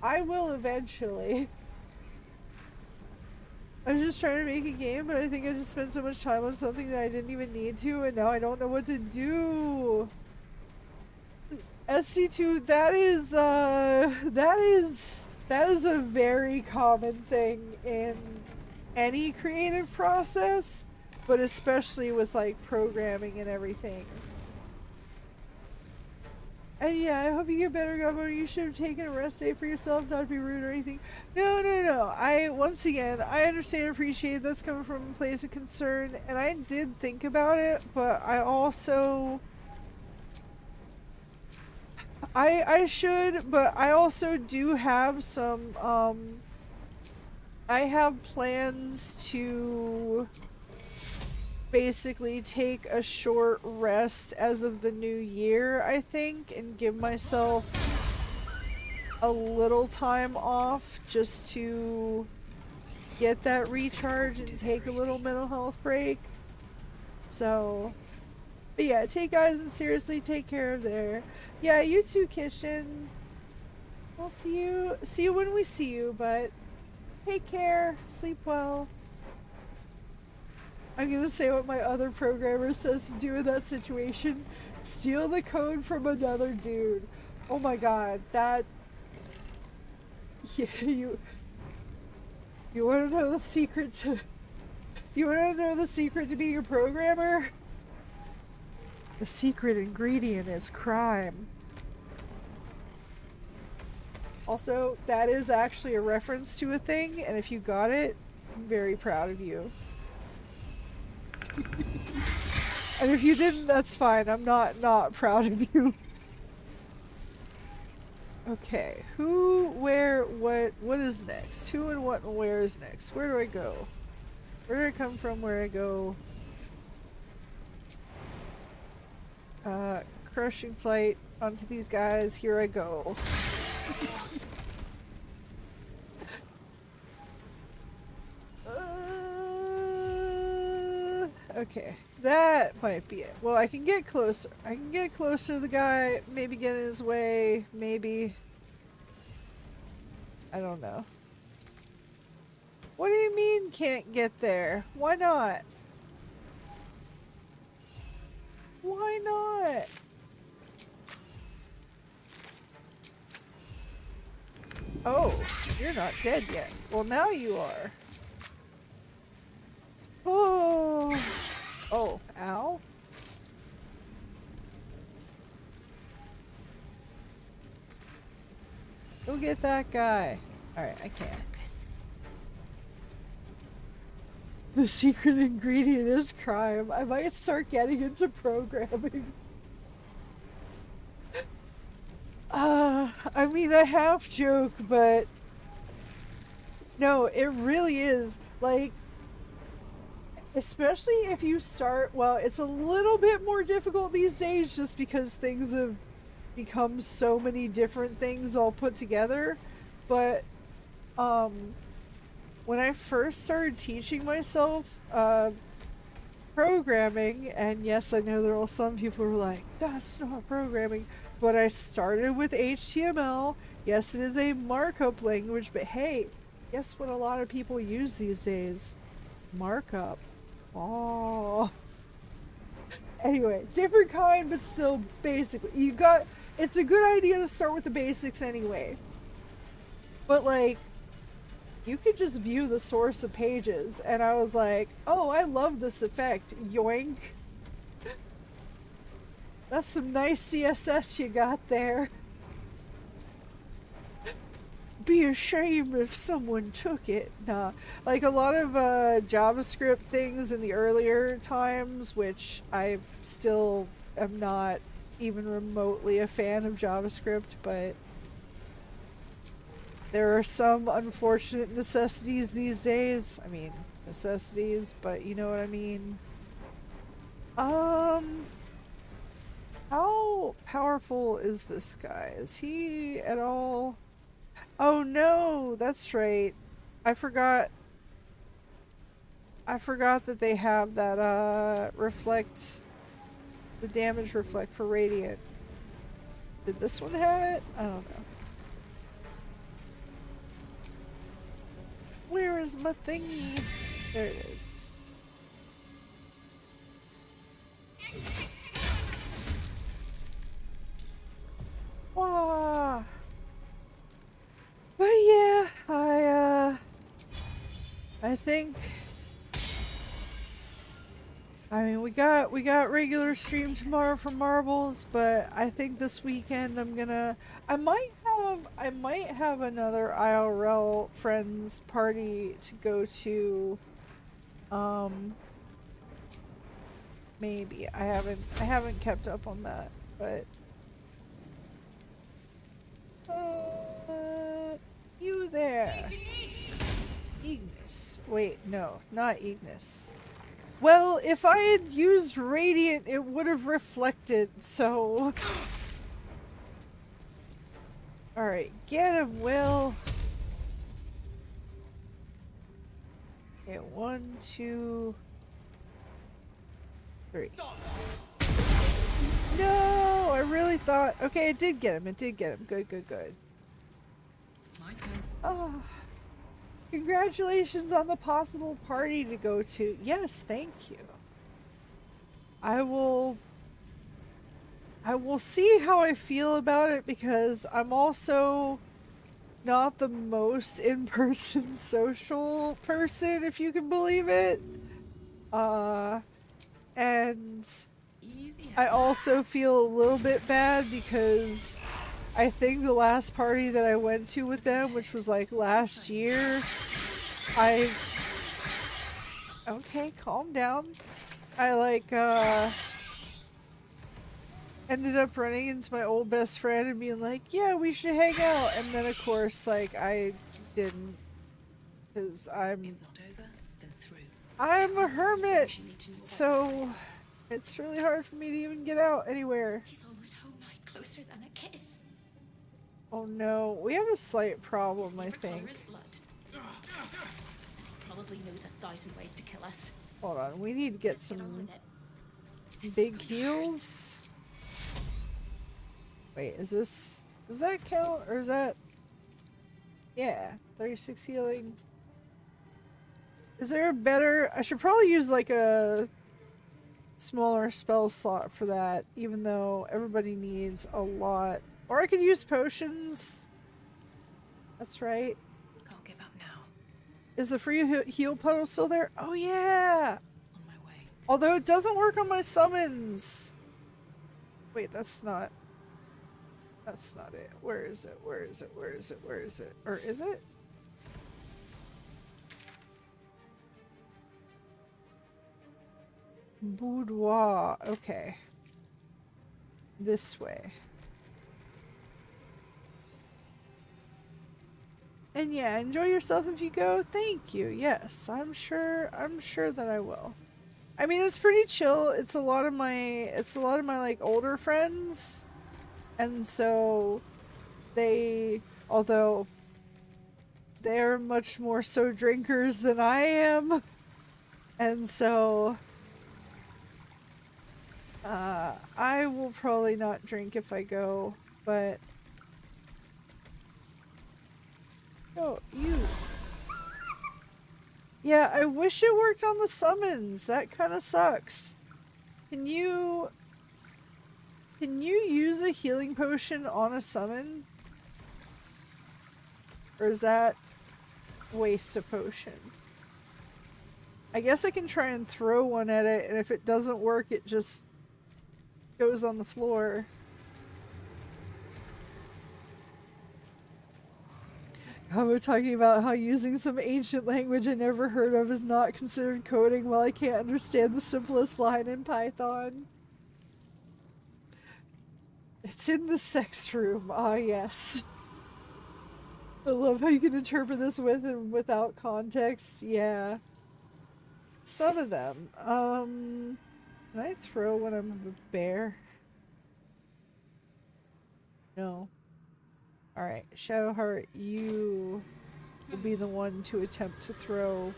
I will eventually. I was just trying to make a game, but I think I just spent so much time on something that I didn't even need to, and now I don't know what to do. SC2, that is a very common thing in any creative process, but especially with like programming and everything. And yeah, I hope you get better, Gobo. You should have taken a rest day for yourself, not to be rude or anything. No. Once again, I understand and appreciate that's coming from a place of concern, and I did think about it, but I also... I should, but I also do have some, I have plans to basically take a short rest as of the new year, I think, and give myself a little time off just to get that recharge and take a little mental health break. So, but yeah, take Eisen seriously, take care of there. Yeah, you too, Kishin. We'll see you when we see you, but take care, sleep well. I'm gonna say what my other programmer says to do in that situation. Steal the code from another dude. Oh my god, that... Yeah, you wanna know the secret to... You wanna know the secret to being a programmer? The secret ingredient is crime. Also, that is actually a reference to a thing, and if you got it, I'm very proud of you. And if you didn't, that's fine. I'm not proud of you. Okay, who, where, what is next? Who and what and where is next? Where do I go? Where do I come from? Where I go? Crushing flight onto these guys. Here I go. Okay, that might be it. Well, I can get closer. I can get closer to the guy, maybe get in his way, maybe. I don't know. What do you mean can't get there? Why not? Why not? Oh, you're not dead yet. Well, now you are. Oh. Oh, ow. Go get that guy. Alright, I can't. The secret ingredient is crime. I might start getting into programming. I mean, I half joke, but no, it really is. Like, especially if you start, well, it's a little bit more difficult these days just because things have become so many different things all put together. But, when I first started teaching myself, programming, and yes, I know there are some people who are like, that's not programming, but I started with HTML. Yes, it is a markup language, but hey, guess what a lot of people use these days? Markup. Oh. Anyway, different kind, but still basically. It's a good idea to start with the basics anyway. But like, you could just view the source of pages, and I was like, oh, I love this effect. Yoink. That's some nice CSS you got there. Be ashamed if someone took it. Nah, like a lot of JavaScript things in the earlier times, which I still am not even remotely a fan of JavaScript, but there are some unfortunate necessities these days. I mean, necessities, but you know what I mean. How powerful is this guy? Is he at all? Oh no, that's right. I forgot that they have that reflect, the damage reflect for radiant. Did this one have it? I don't know. Where is my thingy? There it is. Wow. But yeah, I think, I mean, we got regular stream tomorrow for marbles, but I think this weekend I might have another IRL friends party to go to. Maybe I haven't kept up on that, but you there, Ignis. Wait, no, not Ignis. Well, if I had used Radiant, it would have reflected, so... Alright, get him, Will. Okay, 1, 2, 3. No, I really thought. Okay, it did get him. It did get him. Good, good, good. My turn. Oh, congratulations on the possible party to go to. Yes, thank you. I will see how I feel about it because I'm also not the most in-person social person, if you can believe it. And Easy. I also feel a little bit bad because I think the last party that I went to with them, which was like last year, okay, calm down. I like, ended up running into my old best friend and being like, yeah, we should hang out. And then, of course, like, I didn't. Because If not over, then through. I'm a hermit. So it's really hard for me to even get out anywhere. He's almost home now, closer than a kiss. Oh no, we have a slight problem, I think. Is blood. And he probably knows 1,000 ways to kill us. Hold on, we need to get some big heals. Wait, is this... does that count? Or is that... yeah, 36 healing. Is there a better... I should probably use like a smaller spell slot for that, even though everybody needs a lot. Or I could use potions. That's right. Can't give up now. Is the free heal puddle still there? Oh yeah! On my way. Although it doesn't work on my summons. Wait, that's not... that's not it. Where is it? Where is it? Where is it? Where is it? Or is it? Boudoir. Okay. This way. And yeah, enjoy yourself if you go. Thank you. Yes, I'm sure that I will. I mean, it's pretty chill. It's a lot of my like older friends. And so they, although they're much more so drinkers than I am. And so I will probably not drink if I go, but oh, use. Yeah, I wish it worked on the summons. That kind of sucks. Can you use a healing potion on a summon? Or is that waste a potion? I guess I can try and throw one at it, and if it doesn't work, it just goes on the floor. Gobo talking about how using some ancient language I never heard of is not considered coding while I can't understand the simplest line in Python. It's in the sex room. Ah, yes. I love how you can interpret this with and without context. Yeah. Some of them. Can I throw when I'm a bear? No. Alright, Shadowheart, you will be the one to attempt to throw.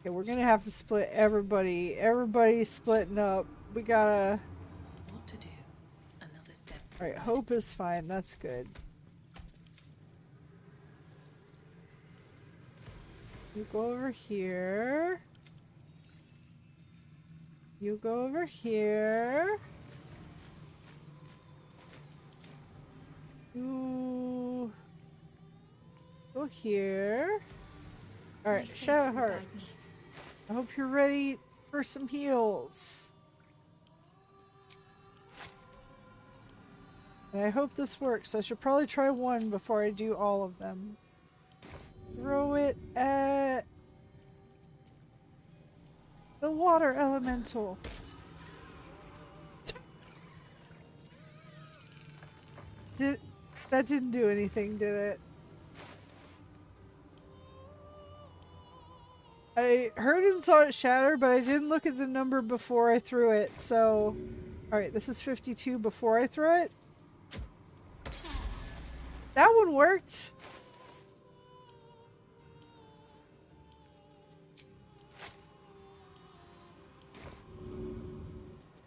Okay, we're gonna have to split everybody. Everybody's splitting up. We gotta... What to do? Another step. Alright, Hope is fine. That's good. You go over here. You go over here. You go here. Alright, Shadowheart. I hope you're ready for some heals. And I hope this works. I should probably try one before I do all of them. Throw it at the water elemental. That didn't do anything, did it? I heard and saw it shatter, but I didn't look at the number before I threw it, so... Alright, this is 52 before I throw it. That one worked!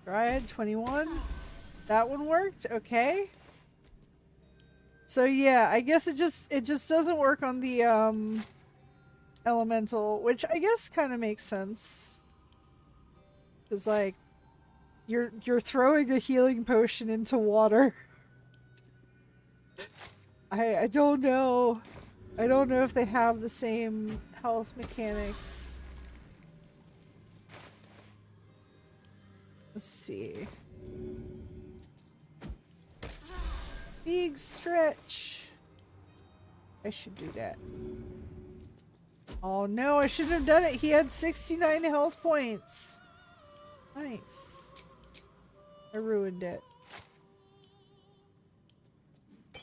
Dryad 21. That one worked. Okay. So yeah, I guess it just doesn't work on the elemental, which I guess kind of makes sense. Cuz like you're throwing a healing potion into water. I don't know. I don't know if they have the same health mechanics. Let's see. Big stretch. I should do that. Oh no, I shouldn't have done it. He had 69 health points. Nice. I ruined it.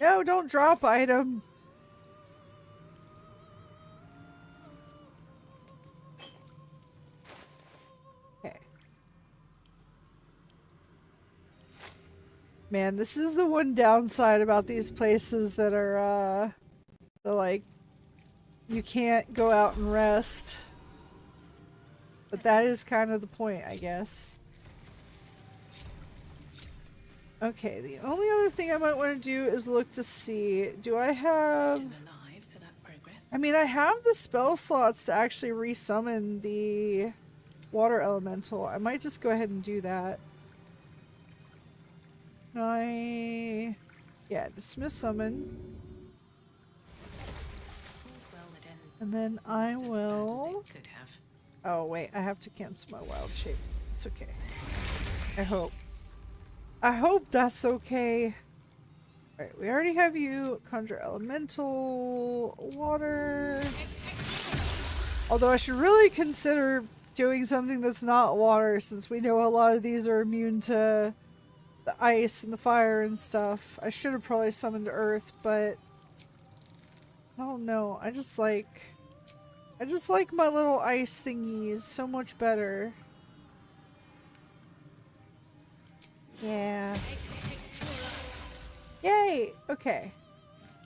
No, don't drop item. Okay. Man, this is the one downside about these places that are, like, you can't go out and rest. But that is kind of the point, I guess. Okay, the only other thing I might want to do is look to see, do I have... Alive, so that's progress. I mean, I have the spell slots to actually resummon the water elemental. I might just go ahead and do that. Yeah, dismiss summon. And then I will... Oh wait, I have to cancel my wild shape. It's okay. I hope. I hope that's okay. Alright, we already have you. Conjure elemental water. Although I should really consider doing something that's not water, since we know a lot of these are immune to the ice and the fire and stuff. I should have probably summoned earth, but I don't know. I just like my little ice thingies so much better. Yeah. Yay! Okay.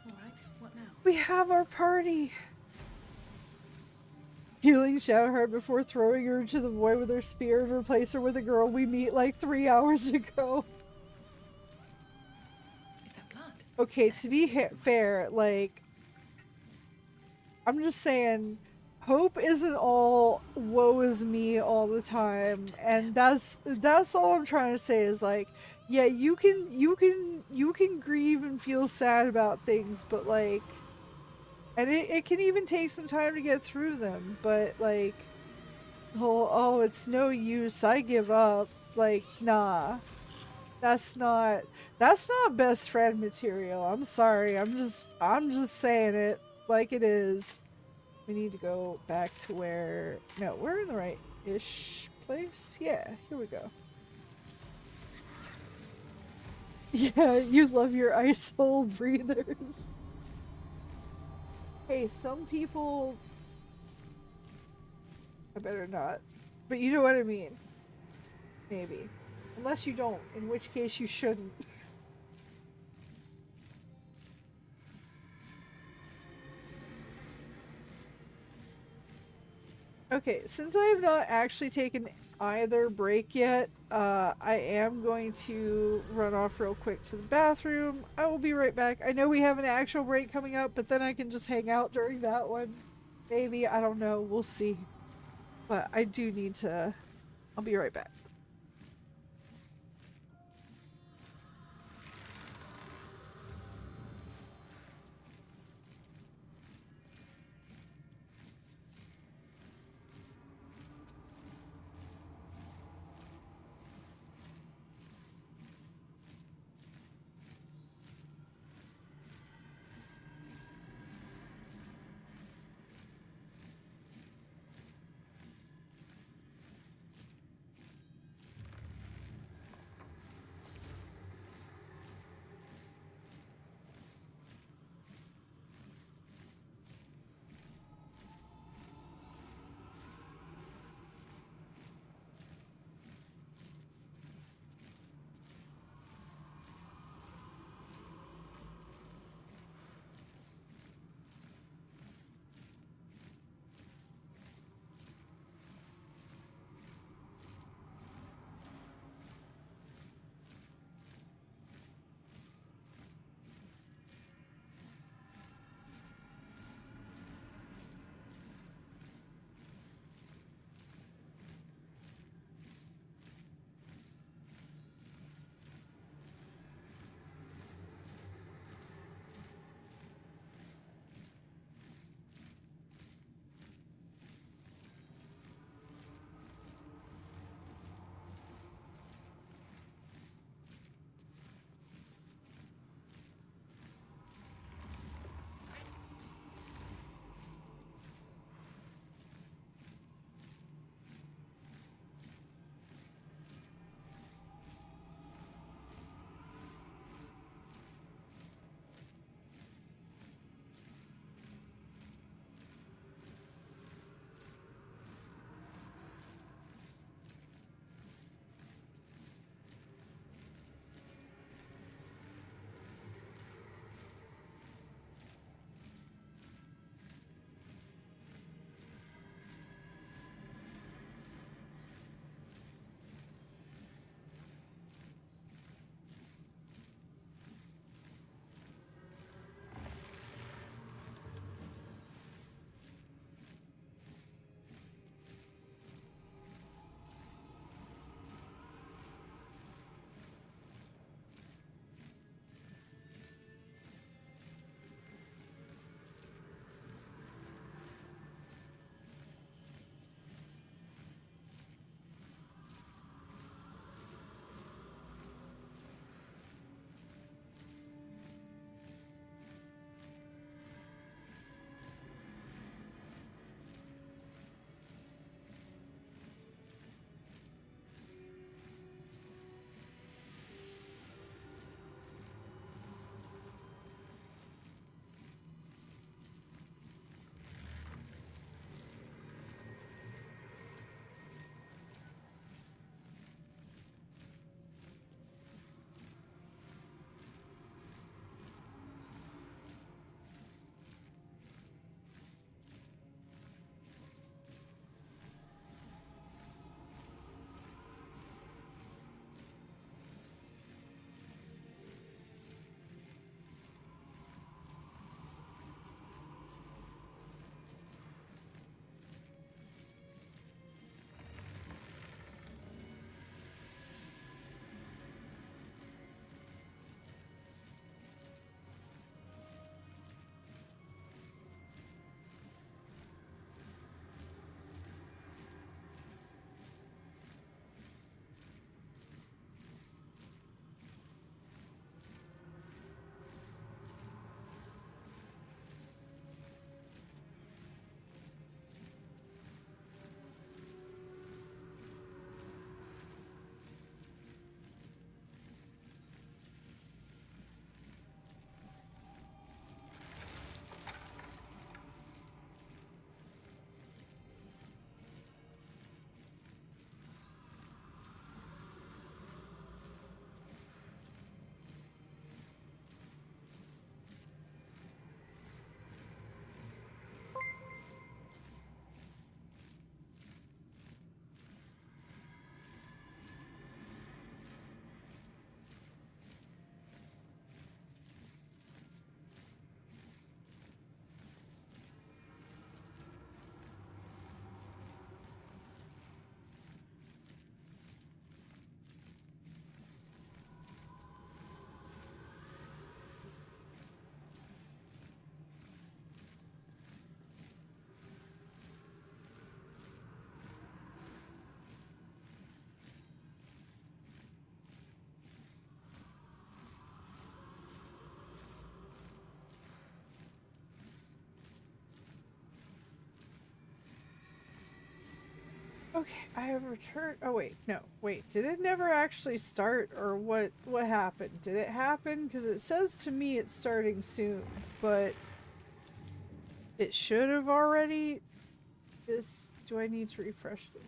Alright, what now? We have our party! Healing Shadowheart before throwing her into the void with her spear and replace her with a girl we meet like 3 hours ago. Is that blood? Okay, to be fair, like... I'm just saying... Hope isn't all woe is me all the time, and that's all I'm trying to say is like, yeah, you can grieve and feel sad about things, but like, and it can even take some time to get through them, but like, oh it's no use, I give up, like, nah, that's not best friend material. I'm sorry, I'm just saying it like it is. We need to go back to where... No, we're in the right-ish place. Yeah, here we go. Yeah, you love your ice hole breathers. Hey, some people... I better not. But you know what I mean. Maybe. Unless you don't, in which case you shouldn't. Okay, since I have not actually taken either break yet, I am going to run off real quick to the bathroom. I will be right back. I know we have an actual break coming up, but then I can just hang out during that one. Maybe, I don't know, we'll see. But I do need to... I'll be right back. Okay, I have returned. Oh wait, no, wait. Did it never actually start, or what? What happened? Did it happen? Because it says to me it's starting soon, but it should have already. This. Do I need to refresh this?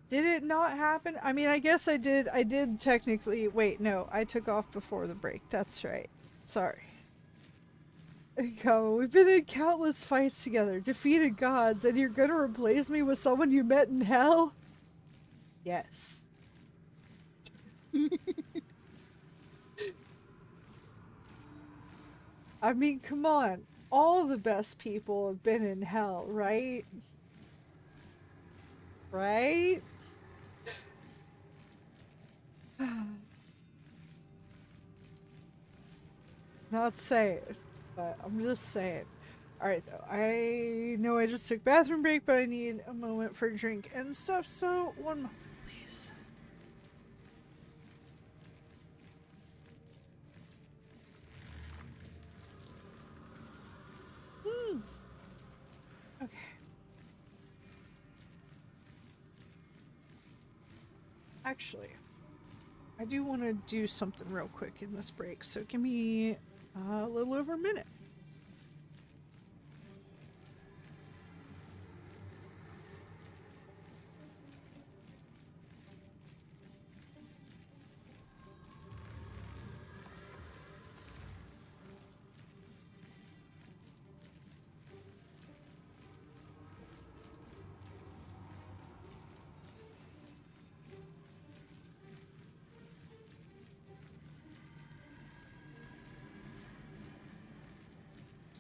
Did it not happen? I mean, I guess I did. I did technically. Wait, no, I took off before the break. That's right. Sorry. Go. We've been in countless fights together, defeated gods, and you're gonna replace me with someone you met in hell? Yes. I mean, come on. All the best people have been in hell, right? Right? Not saying, but I'm just saying. Alright, though. I know I just took bathroom break, but I need a moment for a drink and stuff, so one moment, please. Okay. Actually, I do want to do something real quick in this break, so give me a little over a minute.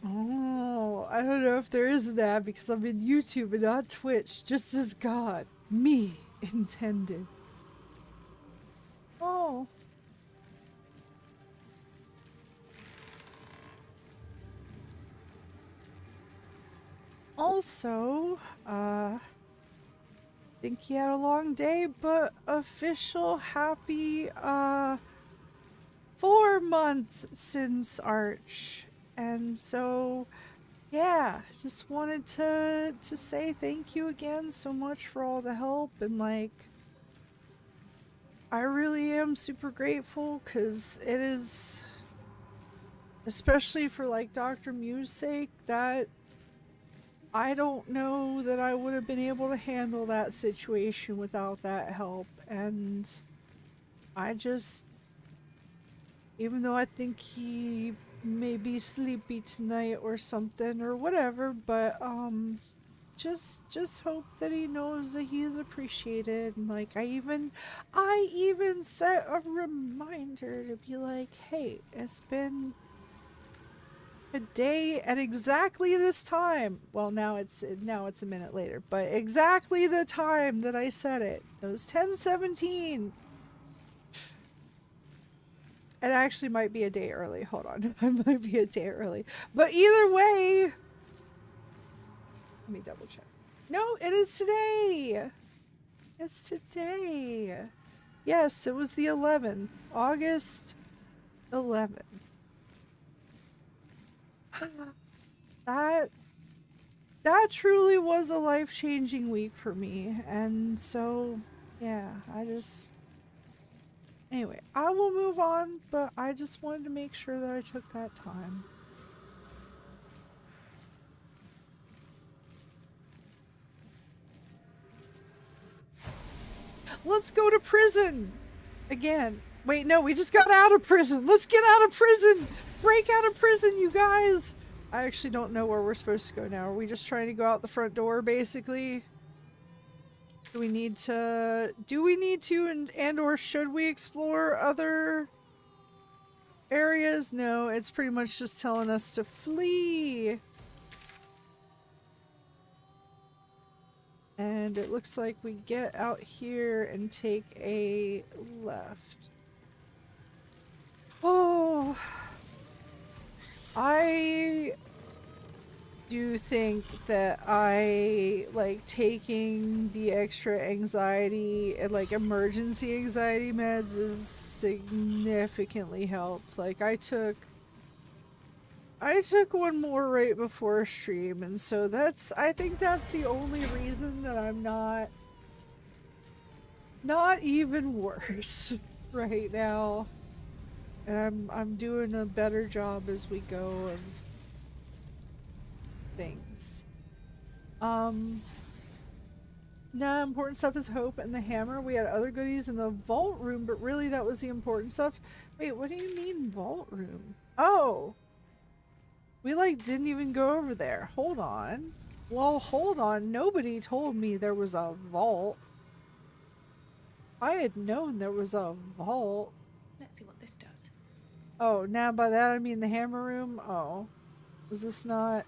Oh, I don't know if there is an ad because I'm in YouTube and not Twitch, just as God, me, intended. Oh. Also, think he had a long day, but official happy, 4 months since Arch. And so, yeah, just wanted to say thank you again so much for all the help, and like, I really am super grateful because it is, especially for like Dr. Mew's sake, that I don't know that I would have been able to handle that situation without that help. And I just, even though I think he may be sleepy tonight or something or whatever, but just hope that he knows that he is appreciated. And like, I even set a reminder to be like, hey, it's been a day at exactly this time. Well, now it's a minute later, but exactly the time that I said it. It was 10:17. It actually might be a day early. Hold on. It might be a day early. But either way, let me double check. No, it is today. It's today. Yes, it was the 11th. August 11th. That truly was a life-changing week for me. And so, yeah, anyway, I will move on, but I just wanted to make sure that I took that time. Let's go to prison! Again. Wait, no, we just got out of prison! Let's get out of prison! Break out of prison, you guys! I actually don't know where we're supposed to go now. Are we just trying to go out the front door, basically? Do we need to and or should we explore other areas? No, it's pretty much just telling us to flee. And it looks like we get out here and take a left. Oh, I do think that I like taking the extra anxiety and like emergency anxiety meds is significantly helps. Like I took I took one more right before stream, and so I think that's the only reason that I'm not even worse right now. And I'm doing a better job as we go of things. Nah, important stuff is hope and the hammer. We had other goodies in the vault room, but really that was the important stuff. Wait, what do you mean vault room? Oh! We like didn't even go over there. Hold on. Well, hold on. Nobody told me there was a vault. I had known there was a vault. Let's see what this does. Oh, now by that I mean the hammer room? Oh. Was this not...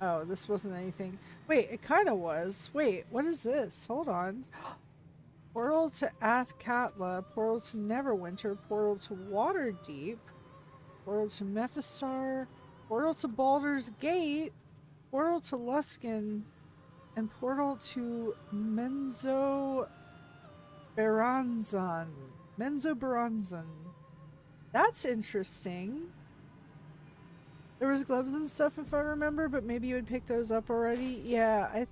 Oh, this wasn't anything. Wait, it kind of was. Wait, what is this? Hold on. Portal to Athkatla, portal to Neverwinter, portal to Waterdeep, portal to Mephistar, portal to Baldur's Gate, portal to Luskan, and portal to Menzo Baranzan. Menzo Baranzan. That's interesting. There was gloves and stuff if I remember, but maybe you would pick those up already. Yeah,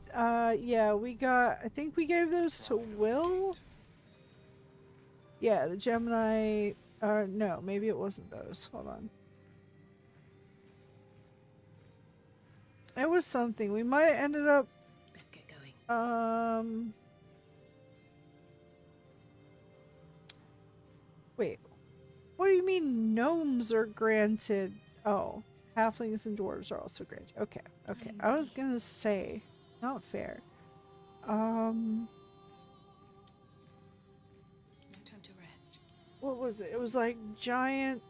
yeah, I think we gave those to Will. Yeah, the Gemini, no, maybe it wasn't those. Hold on. It was something. We might have ended up, Let's get going. Wait. What do you mean gnomes are granted? Oh. Halflings and dwarves are also granted. Okay, okay. I was gonna say, not fair. No time to rest. What was it? It was like giant.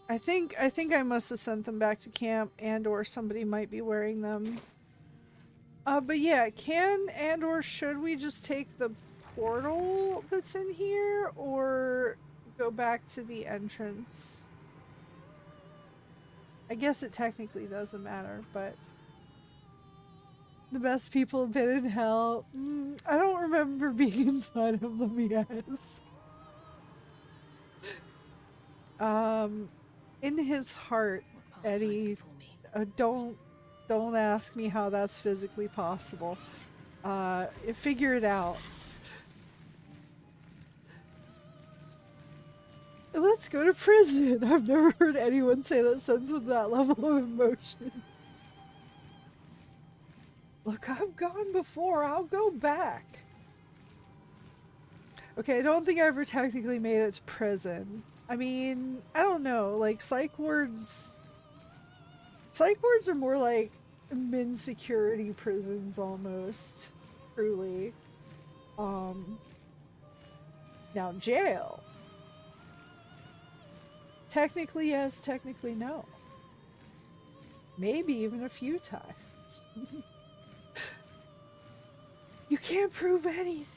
I think I must have sent them back to camp, and or somebody might be wearing them. But yeah, can and or should we just take the portal that's in here, or go back to the entrance? I guess it technically doesn't matter, but the best people have been in hell. I don't remember being inside of them, yes. In his heart, Eddie, don't ask me how that's physically possible. Figure it out. Let's go to prison. I've never heard anyone say that sentence with that level of emotion. Look, I've gone before. I'll go back. Okay, I don't think I ever technically made it to prison. I mean, I don't know. Like, psych wards are more like min security prisons almost. Truly. Now jail. Technically yes, technically no. Maybe even a few times. You can't prove anything.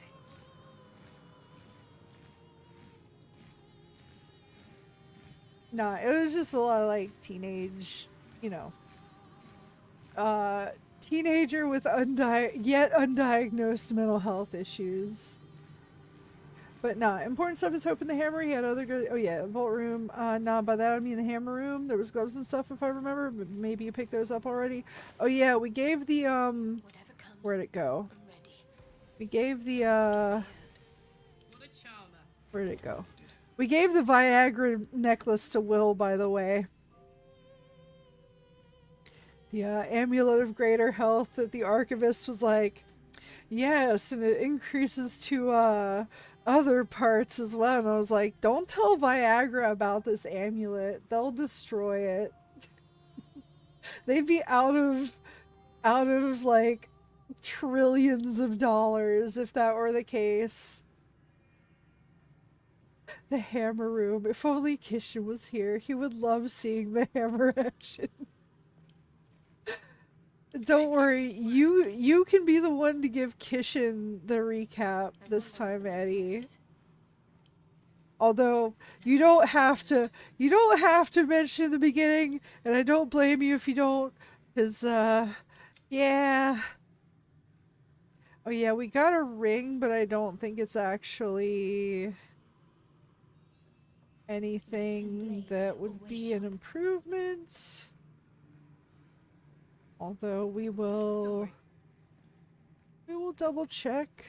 Nah, it was just a lot of like teenage, you know, teenager with yet undiagnosed mental health issues. But nah, important stuff is Hope in the Hammer. He had other good. Oh yeah, vault room. Nah, by that I mean the hammer room. There was gloves and stuff if I remember. But maybe you picked those up already. Oh yeah, we gave the Where'd it go? We gave the Where'd it go? We gave the Viagra necklace to Will, by the way. The amulet of greater health that the archivist was like, yes, and it increases to other parts as well. And I was like, don't tell Viagra about this amulet. They'll destroy it. They'd be out of like trillions of dollars if that were the case. The hammer room. If only Kishin was here, he would love seeing the hammer action. Don't worry, you can be the one to give Kishin the recap this time, Eddie. Although you don't have to mention the beginning, and I don't blame you if you don't, because yeah. Oh yeah, we got a ring, but I don't think it's actually anything that would be an improvement. Although we will double check.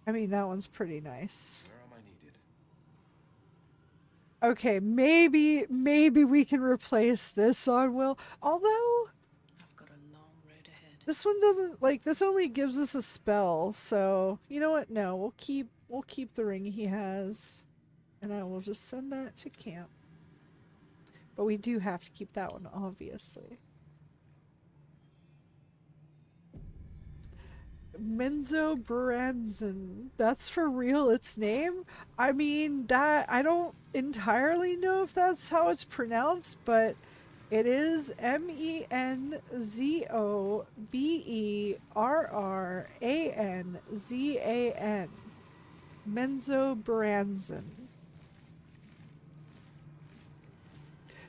I mean, that one's pretty nice. Where am I needed? Okay, maybe we can replace this on Will. Although I've got a long road ahead. this one doesn't, like, this only gives us a spell, so you know what? No, we'll keep the ring he has. And I will just send that to camp. But we do have to keep that one, obviously. Menzo Branson. That's for real its name? I mean, that I don't entirely know if that's how it's pronounced, but it is Menzoberranzan. Menzo Branson.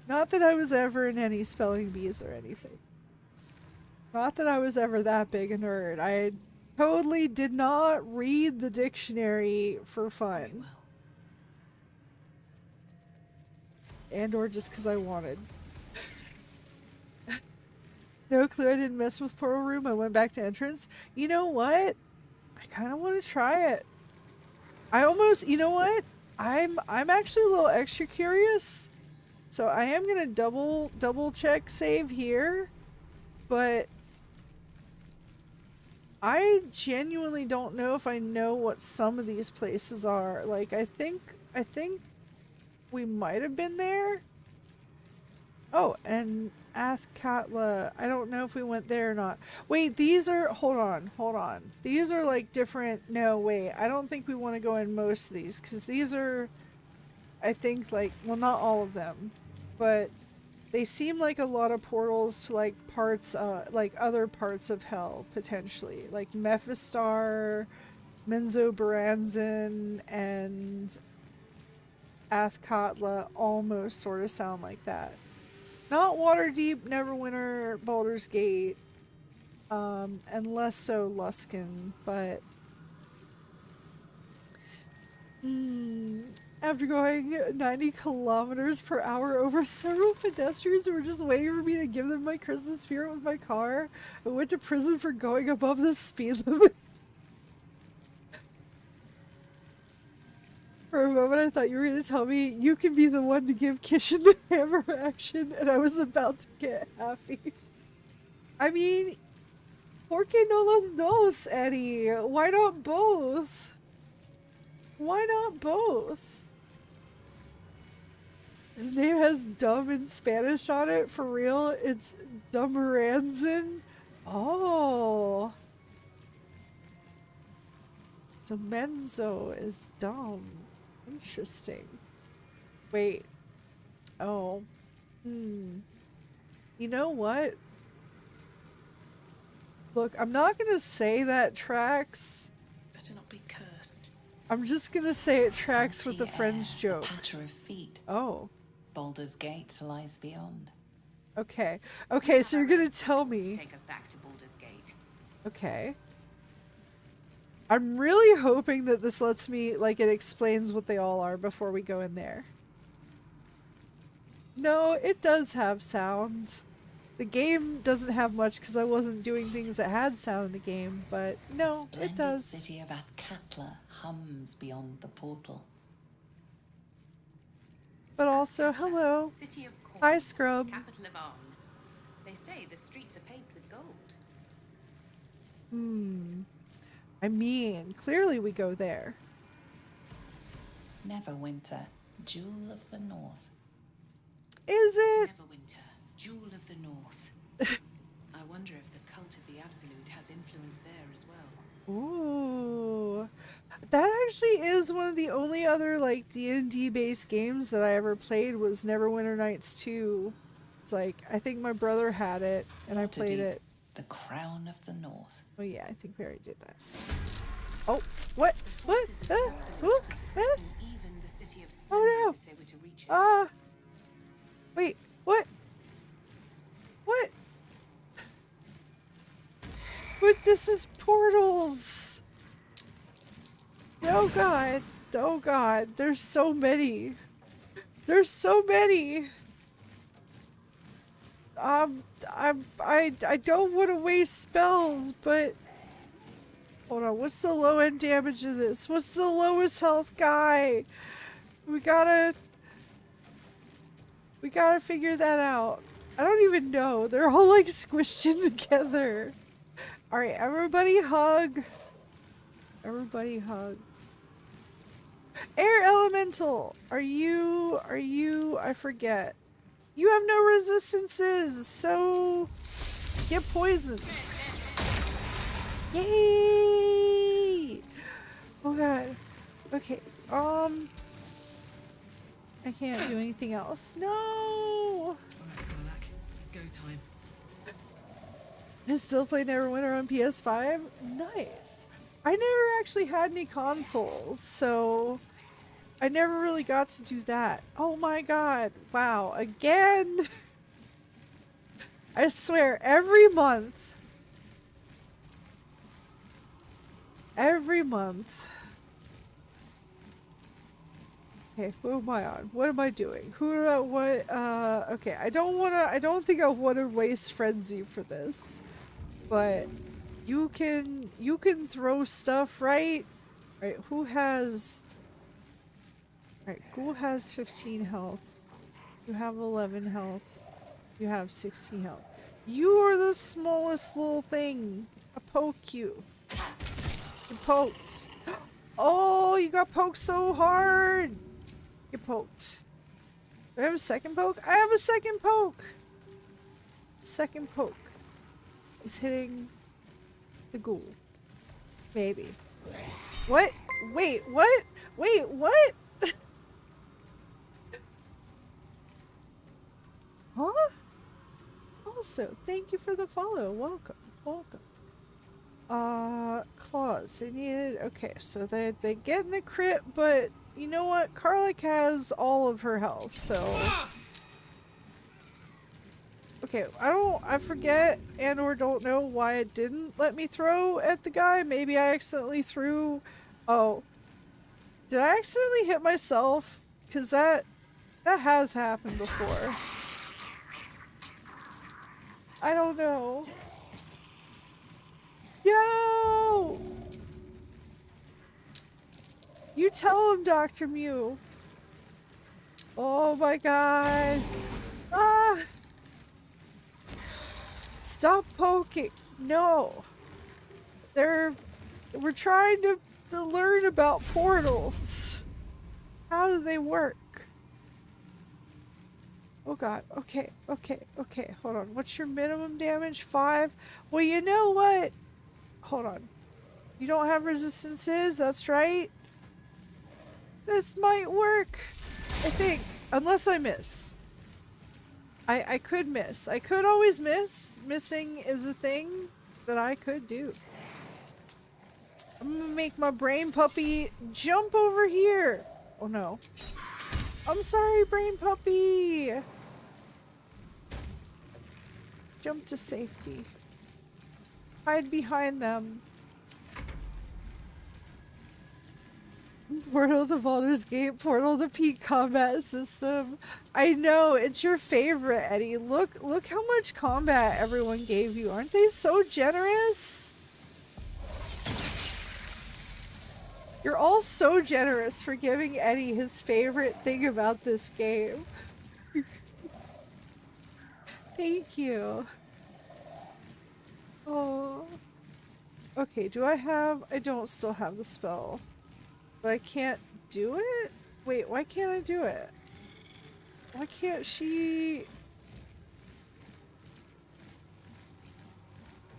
Not that I was ever in any spelling bees or anything. Not that I was ever that big a nerd. I totally did not read the dictionary for fun. And or just because I wanted. No clue I didn't mess with Portal Room. I went back to entrance. You know what? I kind of want to try it. I almost, you know what? I'm actually a little extra curious. So I am going to double check save here. But I genuinely don't know if I know what some of these places are. Like, I think we might have been there. Oh, and Athkatla. I don't know if we went there or not. Wait, these are... Hold on. These are, like, different... No, wait. I don't think we want to go in most of these. Because these are... I think, like... Well, not all of them. But they seem like a lot of portals to, like, parts... like, other parts of hell, potentially. Like, Mephistar, Menzoberranzan, and Athkatla almost sort of sound like that. Not Waterdeep, Neverwinter, Baldur's Gate, and less so Luskan, but... After going 90 kilometers per hour over several pedestrians who were just waiting for me to give them my Christmas spirit with my car, I went to prison for going above the speed limit. For a moment I thought you were going to tell me you can be the one to give Kishin the hammer action, and I was about to get happy. I mean, ¿por qué no los dos, Eddie? Why not both? Why not both? His name has dumb in Spanish on it, for real. It's Dumberanzan. Oh. So Menzo is dumb. Interesting. Wait. Oh. You know what? Look, I'm not gonna say that tracks. Better not be cursed. I'm just gonna say it tracks with the friend's joke. The patter of feet. Oh. Baldur's Gate lies beyond. Okay. Okay, so you're gonna tell me. Take us back to Baldur's Gate. Okay. I'm really hoping that this lets me, like, it explains what they all are before we go in there. No, it does have sound. The game doesn't have much because I wasn't doing things that had sound in the game, but no, it does. The city of Athkatla hums beyond the portal. But also, hello. City of Corn, Hi, Scrub. capital of Arn. They say the streets are paved with gold. I mean, clearly we go there. Neverwinter, Jewel of the North. Is it? Neverwinter, Jewel of the North. I wonder if the cult of the Absolute has influence there as well. Ooh. That actually is one of the only other, like, D&D based games that I ever played was Neverwinter Nights 2. It's like, I think my brother had it, and I played it. The Crown of the North. Oh yeah, I think we already did that. Oh, what? What? Forces of the Absolute threaten even the city of Oh, Splendors no. if they were to reach it. Wait, what? What? But this is portals! Oh god. Oh god. There's so many. There's so many. I don't want to waste spells, but hold on. What's the low end damage of this? What's the lowest health guy? We gotta figure that out. I don't even know. They're all like squished in together. All right, everybody hug. Everybody hug. Air elemental. Are you? I forget. You have no resistances, so get poisoned. Yay! Oh god. Okay. I can't do anything else. No. Alright, Karlak. It's go time. I still play Neverwinter on PS5. Nice. I never actually had any consoles, so I never really got to do that. Oh my god. Wow. Again. I swear, every month. Every month. Okay, who am I on? What am I doing? Who do I what okay, I don't think I wanna waste frenzy for this. But you can throw stuff, right? Right, who has Alright, Ghoul has 15 health. You have 11 health. You have 16 health. You are the smallest little thing. I poke you. You poked. Oh, you got poked so hard. You poked. Do I have a second poke? I have a second poke. Second poke is hitting the ghoul. Maybe. What? Wait, what? Wait, what? Huh? Also, thank you for the follow. Welcome. Welcome. Claws. They needed... Okay, so they get in the crit, but you know what? Karlak has all of her health, so... Okay, I forget and or don't know why it didn't let me throw at the guy. Maybe I accidentally threw... Oh. Did I accidentally hit myself? Because that has happened before. I don't know. Yo! You tell him, Dr. Mew. Oh my god. Ah! Stop poking. No. We're trying to learn about portals. How do they work? Oh god. Okay. Hold on. What's your minimum damage? 5? Well, you know what? Hold on. You don't have resistances? That's right. This might work. I think. Unless I miss. I could miss. I could always miss. Missing is a thing that I could do. I'm gonna make my brain puppy jump over here. Oh no. I'm sorry, brain puppy. Jump to safety. Hide behind them. Portal to Baldur's Gate, Portal to Peak combat system. I know, it's your favorite, Eddie. Look how much combat everyone gave you. Aren't they so generous? You're all so generous for giving Eddie his favorite thing about this game. Thank you. Oh. Okay, I don't still have the spell. But I can't do it? Wait, why can't I do it? Why can't she...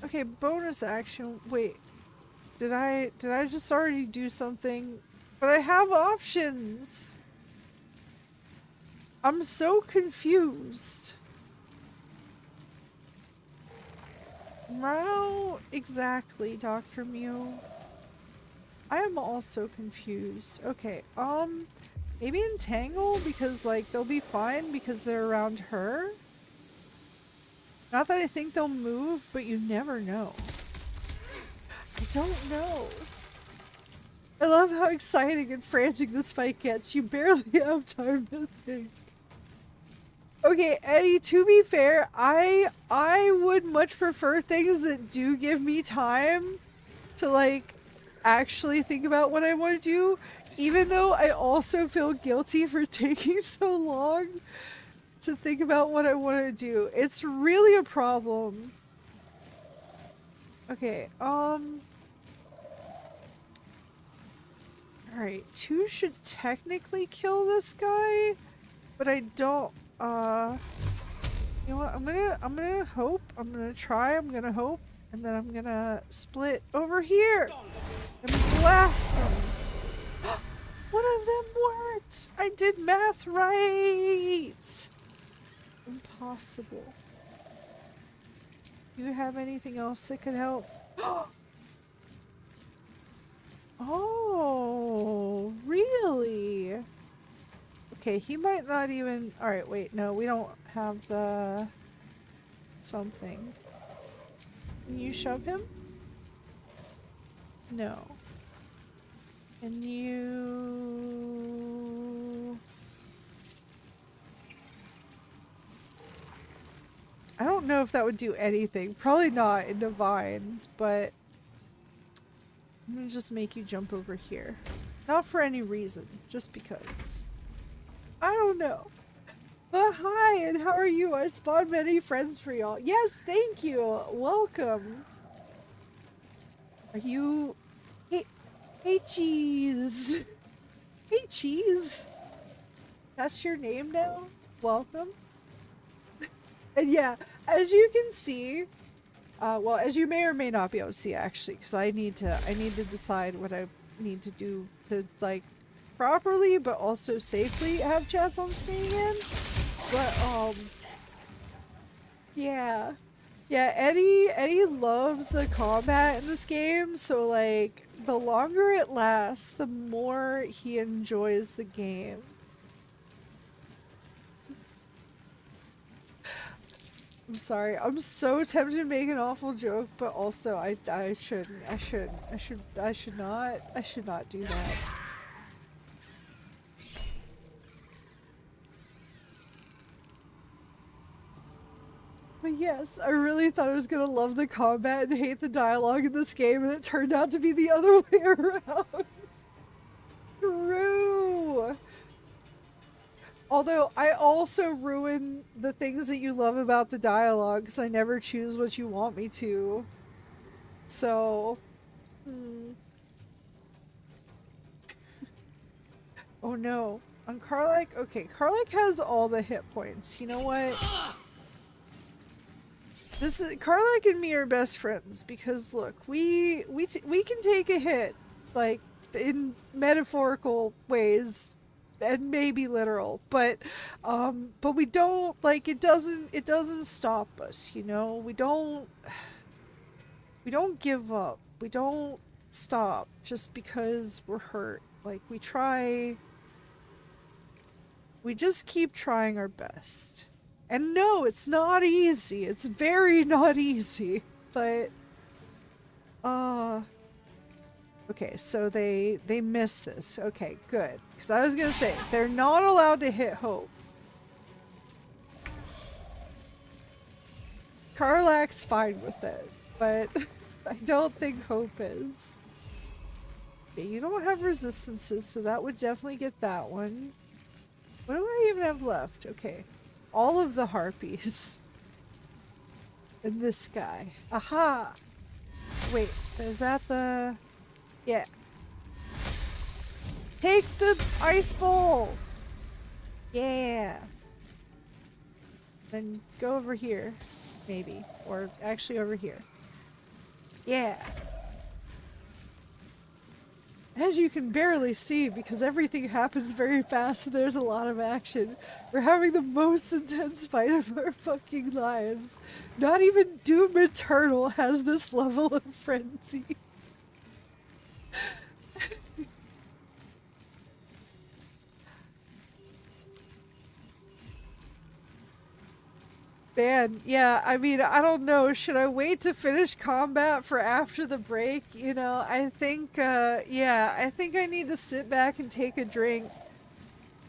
Okay, bonus action. Wait. Did I just already do something? But I have options. I'm so confused. How exactly, Dr. Mew? I am also confused. Okay, maybe entangle because like they'll be fine because they're around her. Not that I think they'll move, but you never know. I don't know. I love how exciting and frantic this fight gets. You barely have time to think. Okay, Eddie, to be fair, I would much prefer things that do give me time to like actually think about what I want to do, even though I also feel guilty for taking so long to think about what I want to do. It's really a problem. Okay, alright, 2 should technically kill this guy, but I don't, you know what, I'm gonna hope, I'm gonna try, I'm gonna hope, and then I'm gonna split over here and blast them. One of them worked! I did math right! Impossible. Do you have anything else that could help? Oh, really? Okay, he might not even... Alright, wait, no, we don't have the... something. Can you shove him? No. Can you... I don't know if that would do anything. Probably not in Divines, but... I'm gonna just make you jump over here. Not for any reason, just because. I don't know. But hi, and how are you? I spawned many friends for y'all. Yes, thank you. Welcome. Are you... Hey, Cheese. Hey, Cheese. That's your name now? Welcome. And yeah, as you can see, well, as you may or may not be able to see, actually, because I need to decide what I need to do to, like, properly, but also safely have chats on screen again. But, yeah. Yeah, Eddie loves the combat in this game, so, like, the longer it lasts, the more he enjoys the game. I'm sorry. I'm so tempted to make an awful joke, but also I shouldn't. I should not do that. But yes, I really thought I was gonna love the combat and hate the dialogue in this game, and it turned out to be the other way around. True. Although, I also ruin the things that you love about the dialogue, because I never choose what you want me to. So... Oh no. On Karlach? Okay, Karlach has all the hit points. You know what? This is... Karlach and me are best friends, because look, we can take a hit, like, in metaphorical ways, and maybe literal, but we don't, like, it doesn't stop us, you know? We don't give up. We don't stop just because we're hurt. Like, we just keep trying our best. And no, it's not easy. It's very not easy, but okay, so they missed this. Okay, good. Because I was gonna say, they're not allowed to hit Hope. Karlach's fine with it, but I don't think Hope is. Okay, you don't have resistances, so that would definitely get that one. What do I even have left? Okay, all of the harpies. And this guy. Aha! Wait, is that the... Yeah. Take the ice bowl! Yeah! Then go over here. Maybe. Or actually over here. Yeah! As you can barely see, because everything happens very fast and there's a lot of action, we're having the most intense fight of our fucking lives. Not even Doom Eternal has this level of frenzy. Man, yeah, I mean, I don't know. Should I wait to finish combat for after the break? You know, I think, yeah, I think I need to sit back and take a drink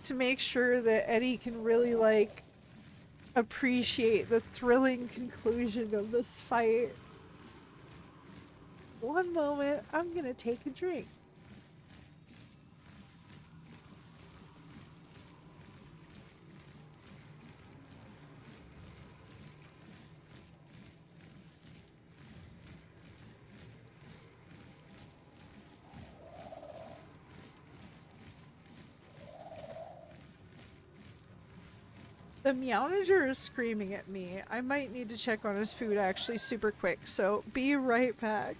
to make sure that Eddie can really, like, appreciate the thrilling conclusion of this fight. One moment, I'm gonna take a drink. The Meownager is screaming at me. I might need to check on his food actually super quick, so be right back.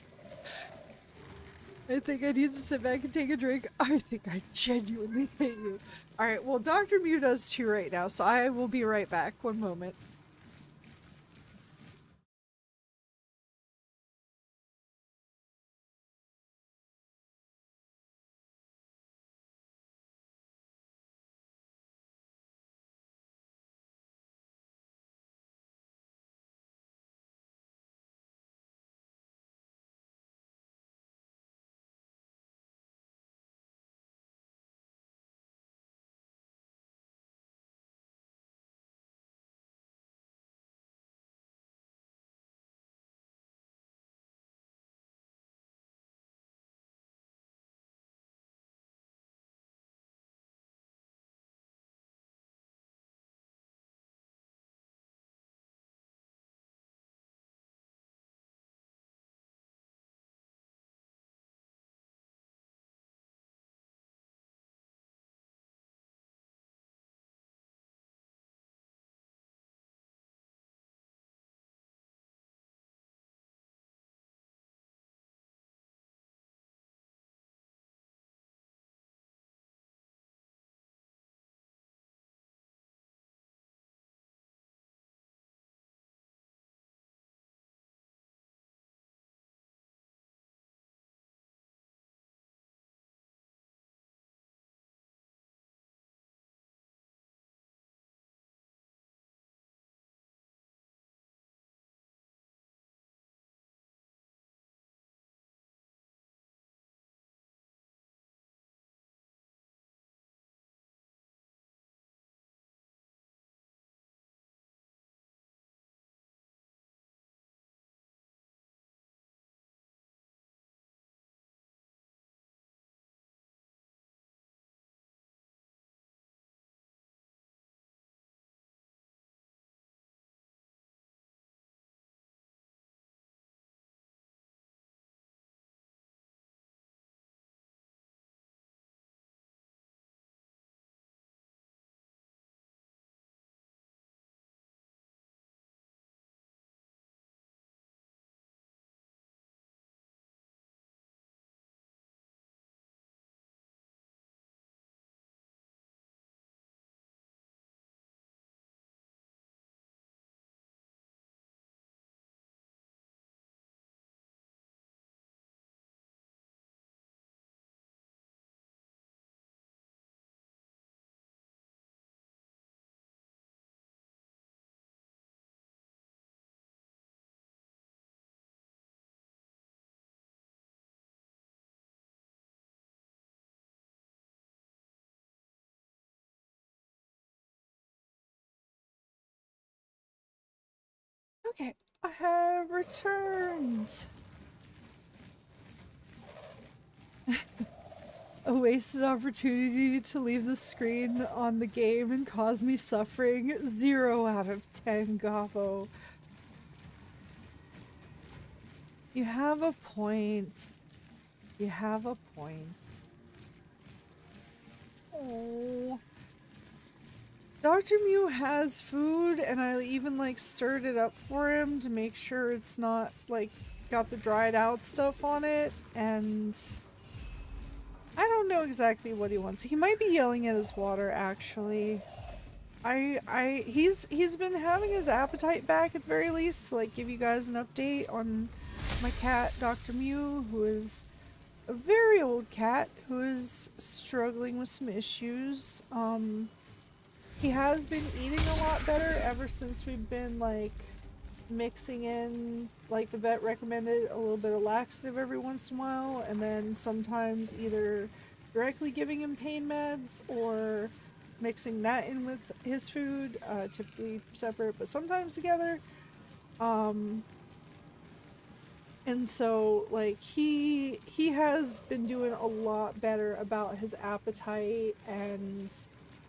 I think I need to sit back and take a drink. I think I genuinely hate you. Alright, well Dr. Mew does too right now, so I will be right back. One moment. Okay, I have returned. A wasted opportunity to leave the screen on the game and cause me suffering. 0 out of 10, Gobo. You have a point. You have a point. Oh. Dr. Mew has food, and I even like stirred it up for him to make sure it's not like got the dried out stuff on it, and I don't know exactly what he wants. He might be yelling at his water actually. He's been having his appetite back at the very least, to like give you guys an update on my cat, Dr. Mew, who is a very old cat who is struggling with some issues. He has been eating a lot better ever since we've been like mixing in, like the vet recommended, a little bit of laxative every once in a while, and then sometimes either directly giving him pain meds or mixing that in with his food, typically separate, but sometimes together. And so like he has been doing a lot better about his appetite and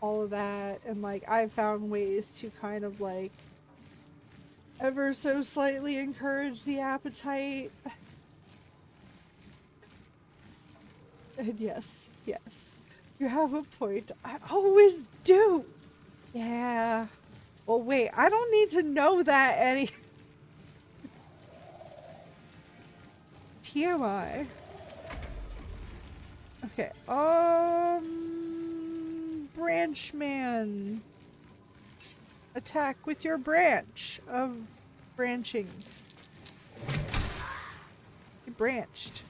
all of that, and like I've found ways to kind of like ever so slightly encourage the appetite. And yes, you have a point. I always do. Yeah. Well, wait, I don't need to know that any TMI. Okay, branch man. Attack with your branch of branching. You branched.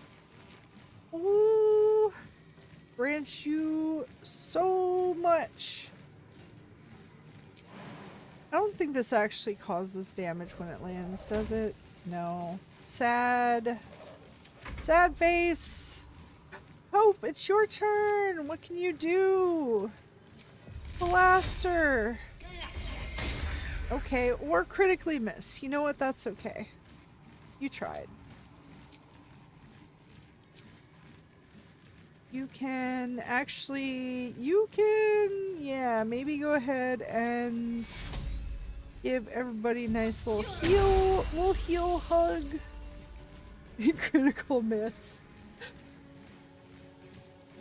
Ooh. Branch you so much. I don't think this actually causes damage when it lands, does it? No. Sad. Sad face. Hope, it's your turn. What can you do? Blaster. Okay, or critically miss. You know what? That's okay. You tried. You can actually, yeah, maybe go ahead and give everybody a nice little heal hug. Critical miss.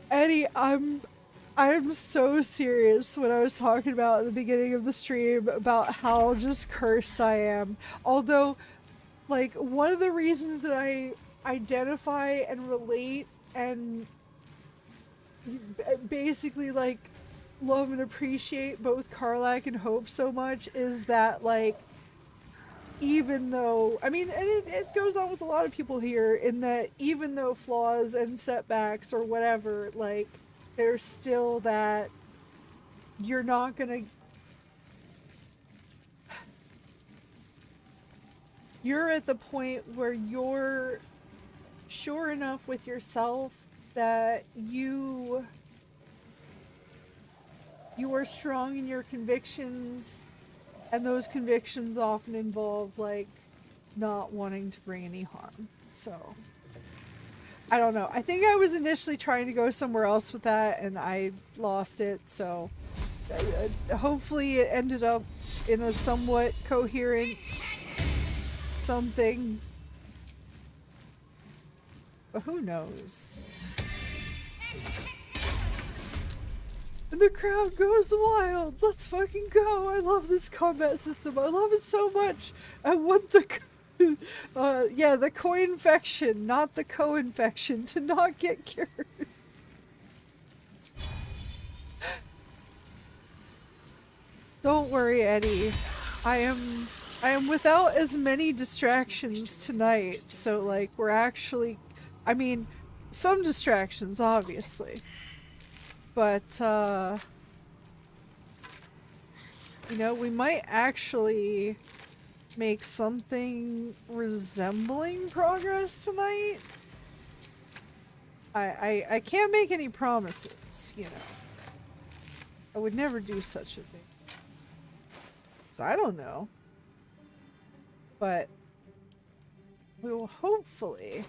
Eddie, I'm so serious when I was talking about at the beginning of the stream about how just cursed I am. Although, like, one of the reasons that I identify and relate and basically like love and appreciate both Karlach and Hope so much is that, like, even though, I mean, and it goes on with a lot of people here, in that even though flaws and setbacks or whatever, like, there's still that you're not gonna, you're at the point where you're sure enough with yourself that you are strong in your convictions, and those convictions often involve like not wanting to bring any harm. So I don't know. I think I was initially trying to go somewhere else with that and I lost it, so hopefully it ended up in a somewhat coherent something. But who knows? And the crowd goes wild. Let's fucking go. I love this combat system. I love it so much. I want the yeah, the co-infection, not the co-infection, to not get cured. Don't worry, Eddie. I am without as many distractions tonight. So like we're actually, I mean, some distractions obviously. But, you know, we might actually make something resembling progress tonight. I can't make any promises, you know. I would never do such a thing. 'Cause I don't know. But we will hopefully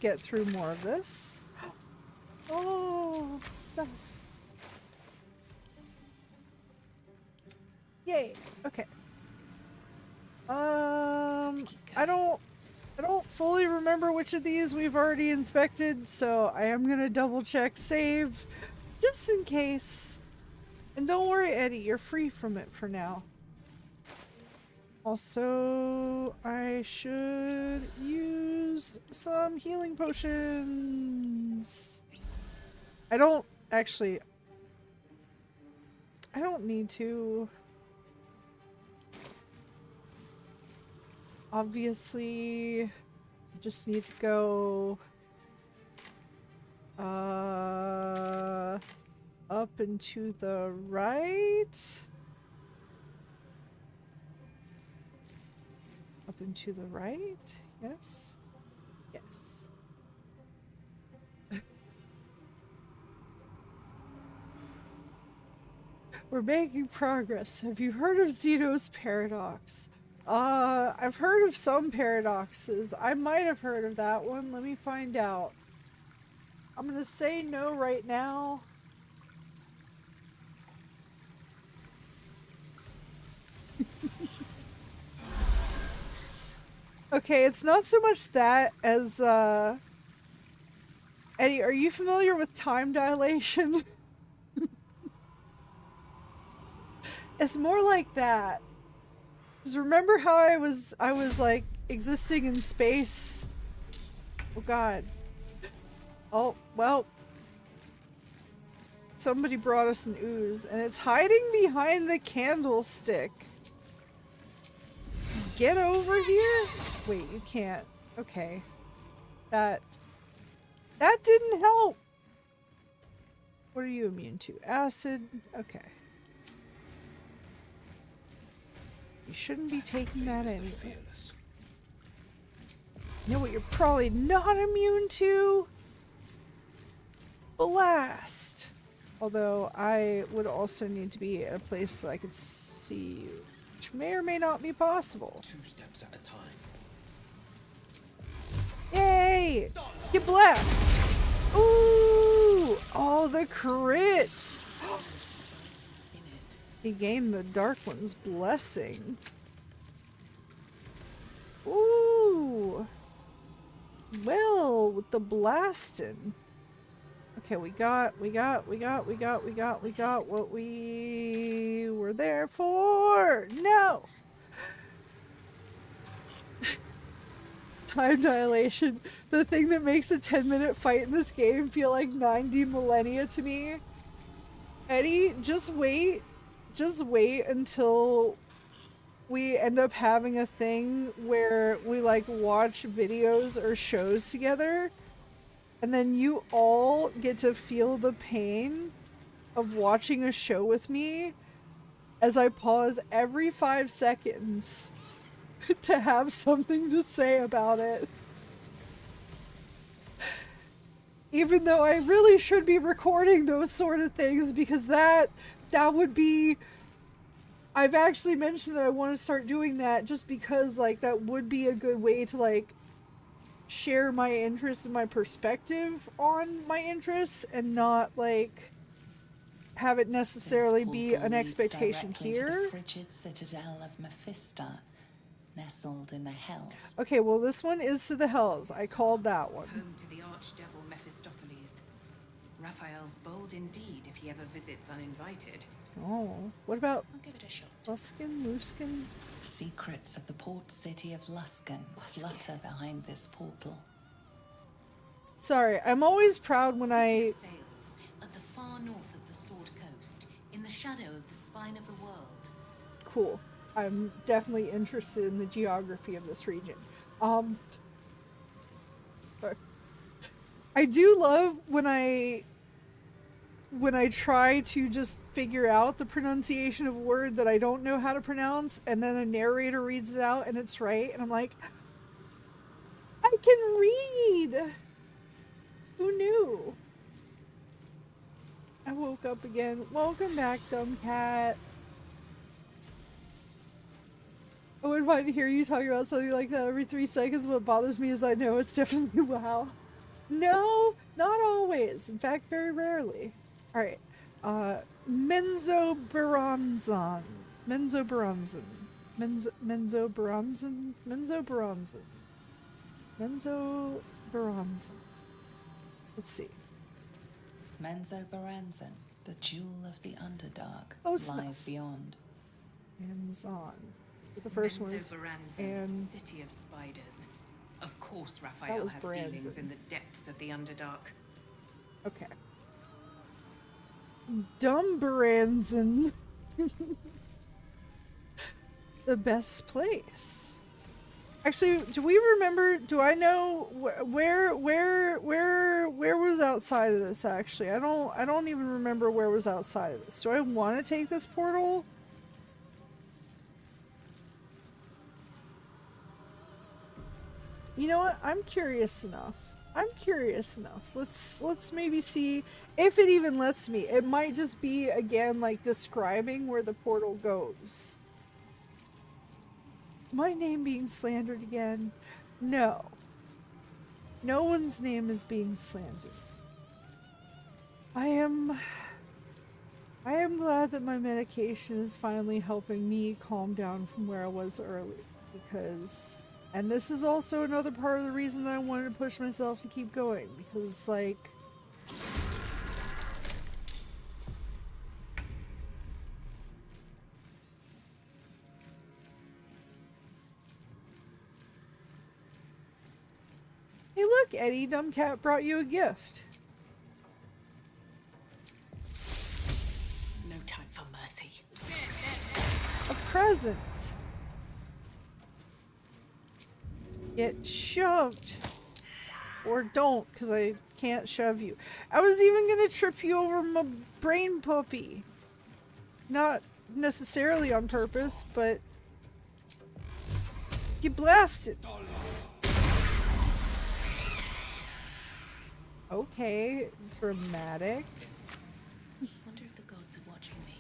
get through more of this. Oh, stuff. Yay. Okay. I don't fully remember which of these we've already inspected, so I am gonna double check save just in case. And don't worry, Eddie, you're free from it for now. Also, I should use some healing potions. I don't need to. Obviously, just need to go up and to the right. Up and to the right. Yes. Yes. We're making progress. Have you heard of Zeno's paradox? I've heard of some paradoxes. I might have heard of that one. Let me find out. I'm gonna say no right now. Okay, it's not so much that as, Eddie, are you familiar with time dilation? It's more like that. Because remember how I was like existing in space? Oh god. Oh, well. Somebody brought us an ooze, and it's hiding behind the candlestick. Get over here? Wait, you can't. Okay. That didn't help. What are you immune to? Acid? Okay. You shouldn't be taking that anyway. You know what you're probably not immune to? Blast. Although I would also need to be at a place that I could see you, which may or may not be possible. 2 steps at a time. Yay! Get blessed! Ooh! Oh, the crits! In it. He gained the Dark One's blessing. Ooh! Well, with the blasting. Okay, we got what we were there for. No! Time dilation. The thing that makes a 10-minute fight in this game feel like 90 millennia to me. Eddie, just wait. Just wait until we end up having a thing where we like watch videos or shows together, and then you all get to feel the pain of watching a show with me as I pause every 5 seconds to have something to say about it. Even though I really should be recording those sort of things, because that would be... I've actually mentioned that I want to start doing that just because, like, that would be a good way to, like, share my interests and my perspective on my interests and not, like, have it necessarily be an expectation here. To the frigid citadel of Mephisto, nestled in the Hells. Okay, well, this one is to the Hells. I called that one. Home to the archdevil Mephistopheles. Raphael's bold indeed if he ever visits uninvited. Oh, what about I'll give it a shot. Luskin? Secrets of the port city of Luskan flutter behind this portal. Sorry, I'm always proud when City I... of sails at the far north of the Sword Coast, in the shadow of the spine of the world. Cool. I'm definitely interested in the geography of this region. Sorry. I do love when I try to just figure out the pronunciation of a word that I don't know how to pronounce, and then a narrator reads it out and it's right, and I'm like, I can read! Who knew? I woke up again. Welcome back, dumb cat. I wouldn't mind to hear you talking about something like that every 3 seconds. What bothers me is I know it's definitely WoW. No, not always. In fact, very rarely. Alright. Menzoberranzan. Let's see. Menzoberranzan, the jewel of the Underdark, Oh, lies snuff. beyond. Menzon. The first one is Menzoberranzan, and city of spiders. Of course That Raphael was has dealings Branson. in the depths of the Underdark. okay. Dumberanzan. The best place. Actually, do we remember? Do I know where was outside of this? Actually, I don't even remember where was outside of this. Do I want to take this portal? You know what? I'm curious enough. I'm curious enough. Let's maybe see if it even lets me. It might just be again like describing where the portal goes. Is my name being slandered again? No. No one's name is being slandered. I am glad that my medication is finally helping me calm down from where I was earlier, because, and this is also another part of the reason that I wanted to push myself to keep going, because like hey look, Eddie, dumb cat brought you a gift. No time for mercy. A present. Get shoved. Or don't, because I can't shove you. I was even gonna trip you over my brain puppy. Not necessarily on purpose, but you blasted. Okay, dramatic. Wonder if the gods are watching me.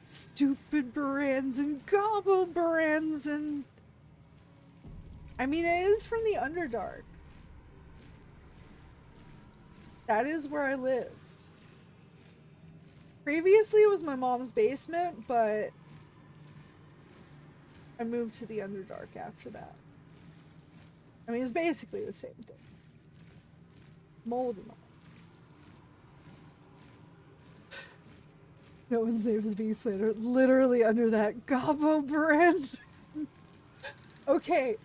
Stupid Baranzan, Gobo Baranzan. I mean, it is from the Underdark. That is where I live. Previously, it was my mom's basement, but I moved to the Underdark after that. I mean, it's basically the same thing. Mold and all. No one's name is being slandered. Literally under that Gobo brand. Okay.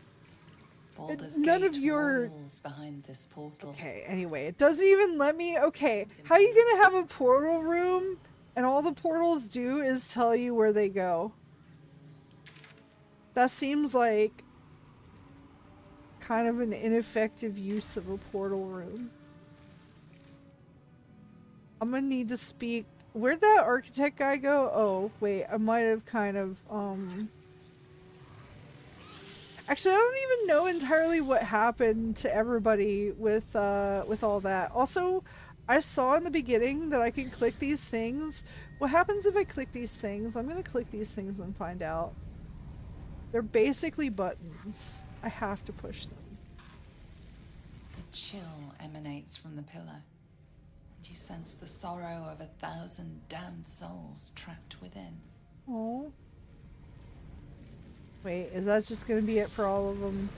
Baldur's None Gate of your walls behind this portal. Okay, anyway, it doesn't even let me. Okay, how are you gonna have a portal room and all the portals do is tell you where they go? That seems like kind of an ineffective use of a portal room. I'm gonna need to speak. Where'd that architect guy go? Oh, wait, I might have kind of, actually, I don't even know entirely what happened to everybody with all that. Also, I saw in the beginning that I can click these things. What happens if I click these things? I'm gonna click these things and find out. They're basically buttons. I have to push them. The chill emanates from the pillar, and you sense the sorrow of 1,000 damned souls trapped within. Oh. Wait, is that just gonna be it for all of them?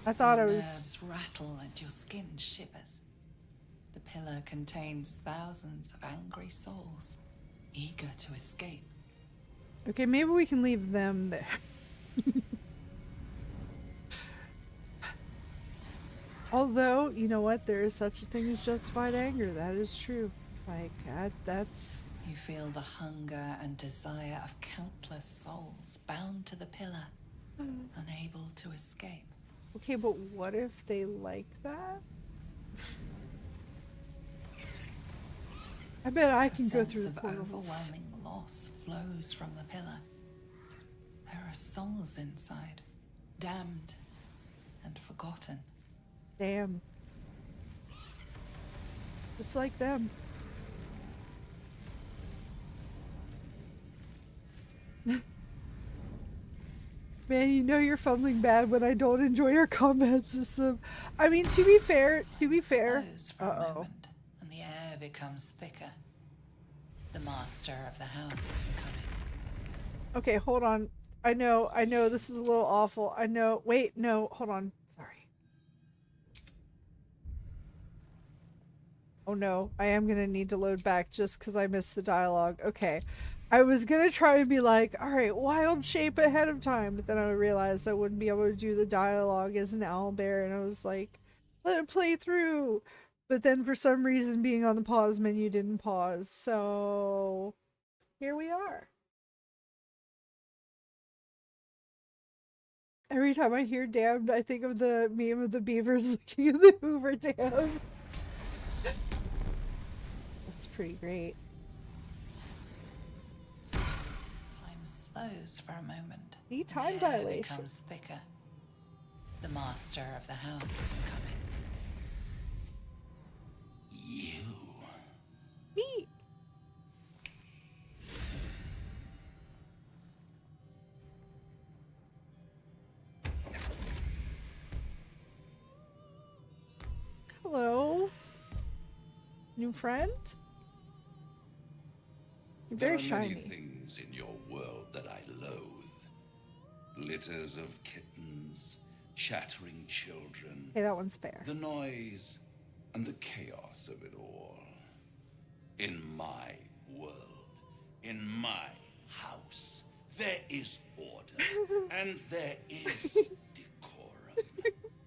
I thought Your I was... nerves rattle and your skin shivers. The pillar contains thousands of angry souls, eager to escape. Okay, maybe we can leave them there. Although, you know what? There is such a thing as justified anger. That is true. Like, that's... You feel the hunger and desire of countless souls bound to the pillar, unable to escape. Okay, but what if they like that? I bet I can go through the A sense of portals. overwhelming loss flows from the pillar. There are souls inside, damned and forgotten. Damn. Just like them. Man, you know you're fumbling bad when I don't enjoy your combat system. I mean, to be fair, Slows for a uh-oh. moment, and the air becomes thicker. The master of the house is coming. Okay, hold on. I know, this is a little awful. I know. Wait, no, hold on. Sorry. Oh no, I am gonna need to load back just because I missed the dialogue. Okay. I was gonna try and be like, alright, wild shape ahead of time, but then I realized I wouldn't be able to do the dialogue as an owlbear, and I was like, let it play through. But then for some reason being on the pause menu didn't pause, so here we are. Every time I hear damned, I think of the meme of the beavers looking at the Hoover Dam. That's pretty great. Time slows for a moment. The time the air dilation. becomes thicker. The master of the house is coming. You. Me. Hello. New friend? You're very There are many shiny. things in your world that I loathe. Litters of kittens, chattering children, Okay, that one's fair. the noise, and the chaos of it all. In my world, in my house, there is order, and there is decorum.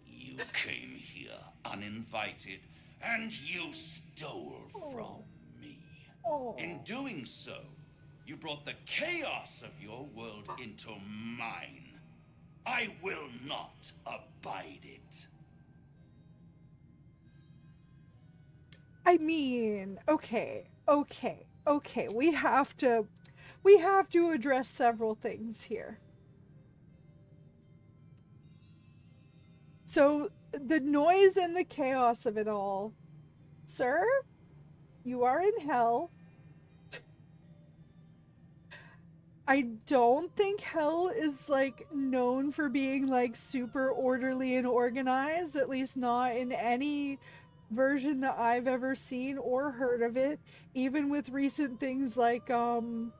You came here uninvited, and you stole from me. Oh. In doing so, you brought the chaos of your world into mine. I will not abide it. I mean, okay. We have to address several things here. So, the noise and the chaos of it all. Sir, you are in hell. I don't think hell is like known for being like super orderly and organized, at least not in any version that I've ever seen or heard of it, even with recent things like oh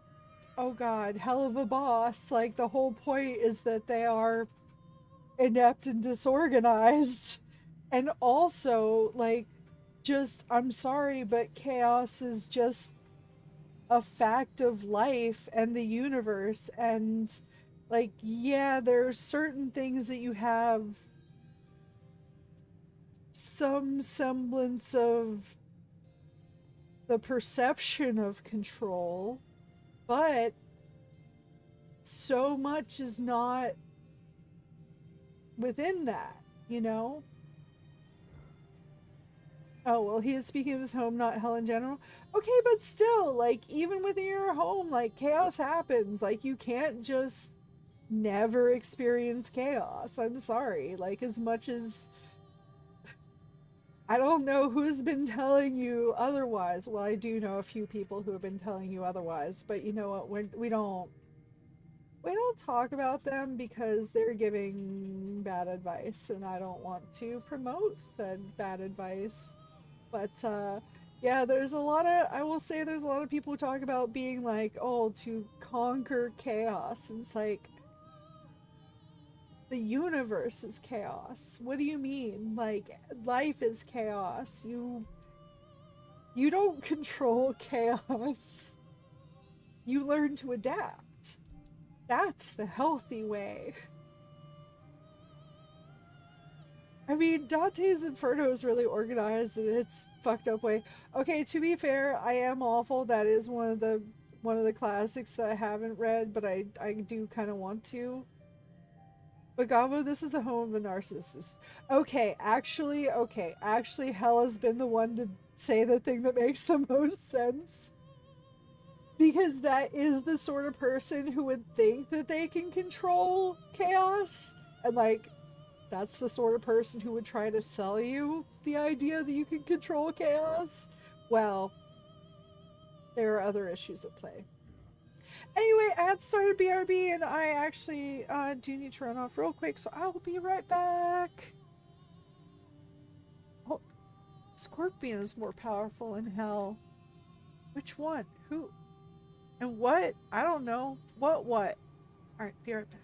god, Hell of a Boss. Like the whole point is that they are inept and disorganized. And also like just I'm sorry, but chaos is just a fact of life and the universe. And like yeah, there are certain things that you have some semblance of the perception of control, but so much is not within that, you know? Oh, well, he is speaking of his home, not hell in general. Okay, but still, like, even within your home, like, chaos happens. Like, you can't just never experience chaos. I'm sorry. Like, as much as I don't know who's been telling you otherwise. Well, I do know a few people who have been telling you otherwise, but you know what? We don't talk about them because they're giving bad advice, and I don't want to promote said bad advice. But yeah, there's a lot of I will say there's a lot of people who talk about being like, oh, to conquer chaos. And it's like the universe is chaos. What do you mean? Like life is chaos. You don't control chaos. You learn to adapt. That's the healthy way. I mean, Dante's Inferno is really organized in its fucked up way. Okay, to be fair, I am awful. That is one of the classics that I haven't read, but I do kind of want to. But Gobo, this is the home of a narcissist. Okay, actually, Hell has been the one to say the thing that makes the most sense. Because that is the sort of person who would think that they can control chaos. And like, that's the sort of person who would try to sell you the idea that you can control chaos. Well, there are other issues at play. Anyway, I had started BRB and I actually do need to run off real quick, so I will be right back. Oh, Scorpion is more powerful in hell. Which one? Who? And what? I don't know. What? Alright, be right back.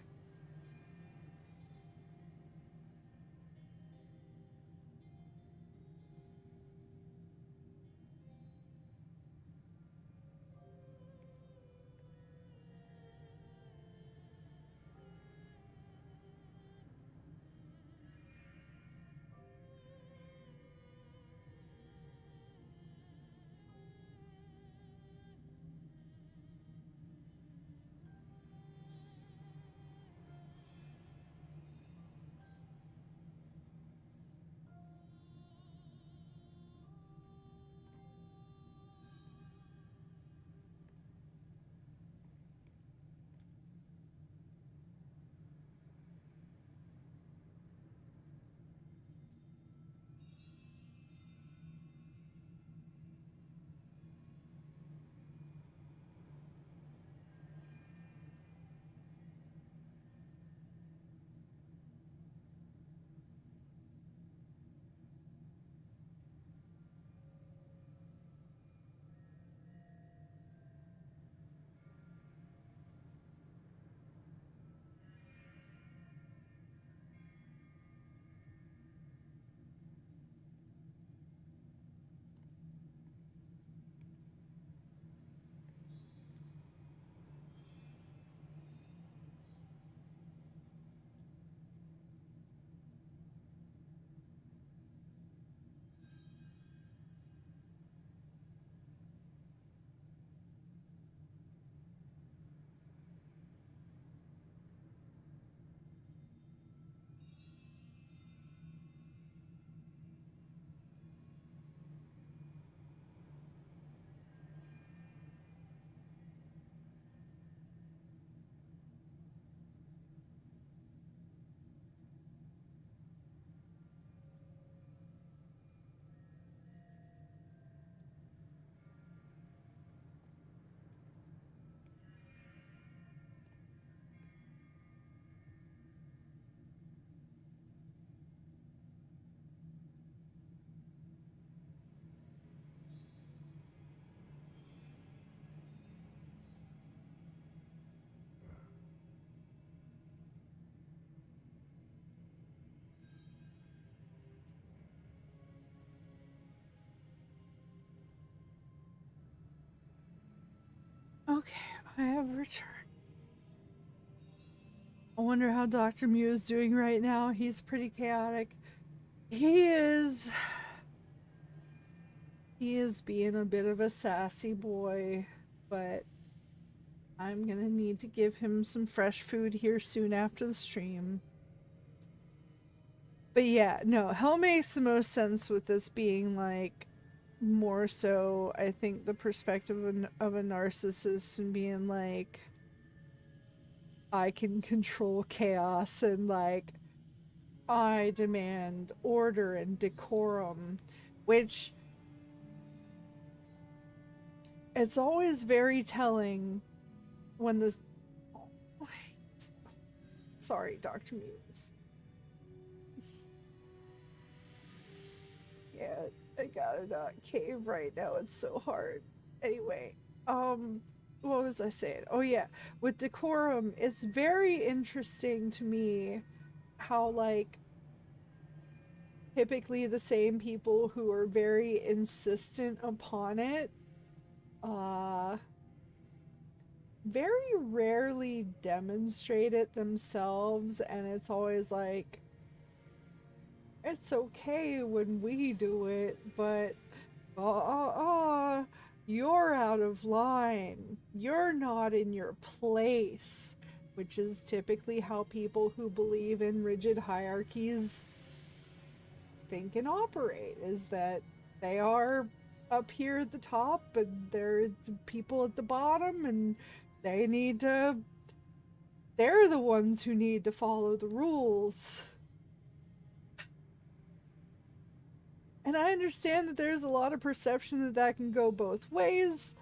Okay, I have returned. I wonder how Dr. Mew is doing right now. He's pretty chaotic. He is being a bit of a sassy boy, but I'm gonna need to give him some fresh food here soon after the stream. But yeah, no, Hell makes the most sense with this being like more so, I think, the perspective of a narcissist and being like, I can control chaos and like, I demand order and decorum, which it's always very telling when this. Oh, sorry, Dr. Muse. Yeah, I gotta not cave right now. It's so hard. Anyway, what was I saying? Oh yeah, with decorum, it's very interesting to me how like typically the same people who are very insistent upon it, uh, very rarely demonstrate it themselves, and it's always like, it's okay when we do it, but you're out of line. You're not in your place, which is typically how people who believe in rigid hierarchies think and operate, is that they are up here at the top and they're the people at the bottom, and they're the ones who need to follow the rules. And I understand that there's a lot of perception that that can go both ways,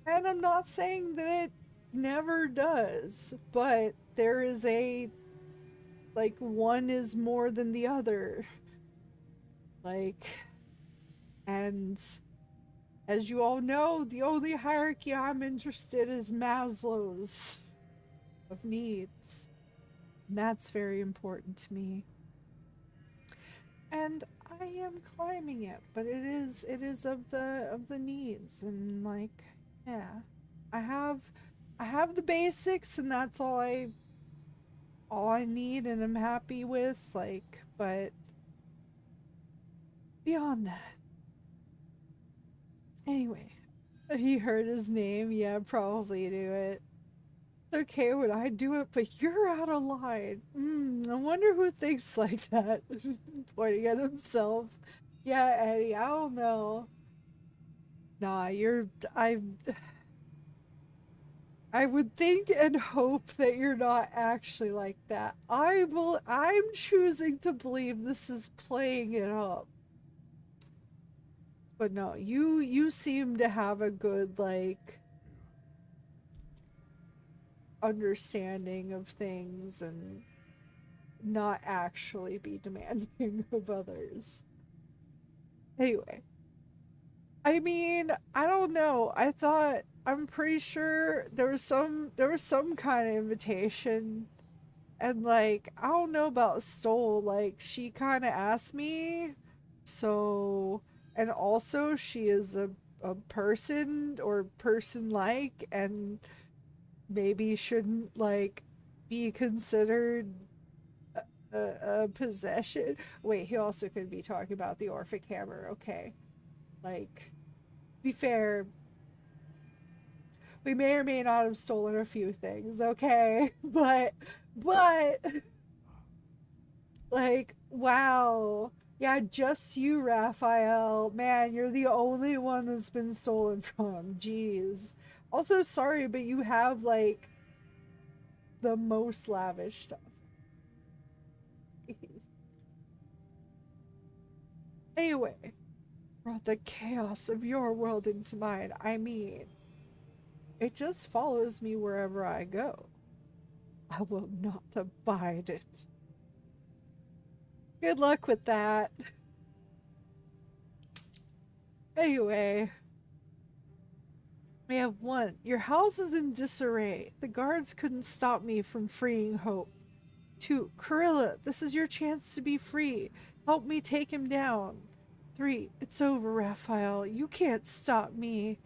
and I'm not saying that it never does, but there is a, like, one is more than the other. Like, and as you all know, the only hierarchy I'm interested in is Maslow's of needs. And that's very important to me. And I am climbing it, but it is of the needs, and like, yeah. I have the basics, and that's all I need and I'm happy with, like, but beyond that. Anyway, he heard his name. Yeah, probably do it. Okay, would I do it? But you're out of line. I wonder who thinks like that. Pointing at himself. Yeah, Eddie, I don't know. Nah, I would think and hope that you're not actually like that. I'm choosing to believe this is playing it up. But no, you seem to have a good, like, understanding of things and not actually be demanding of others. Anyway, I mean, I don't know. I'm pretty sure there was some kind of invitation, and like, I don't know about Stoll, like, she kind of asked me. So, and also she is a person, or person like, and maybe shouldn't like be considered a possession. Wait, he also could be talking about the Orphic Hammer. Okay, like, be fair, we may or may not have stolen a few things, okay? But like, wow. Yeah, just you, Raphael. Man, you're the only one that's been stolen from. Jeez. Also, sorry, but you have like the most lavish stuff. Jeez. Anyway, brought the chaos of your world into mine. I mean, it just follows me wherever I go. I will not abide it. Good luck with that. Anyway, we have one. Your house is in disarray. The guards couldn't stop me from freeing Hope. 2. Corilla, this is your chance to be free. Help me take him down. 3. It's over, Raphael. You can't stop me.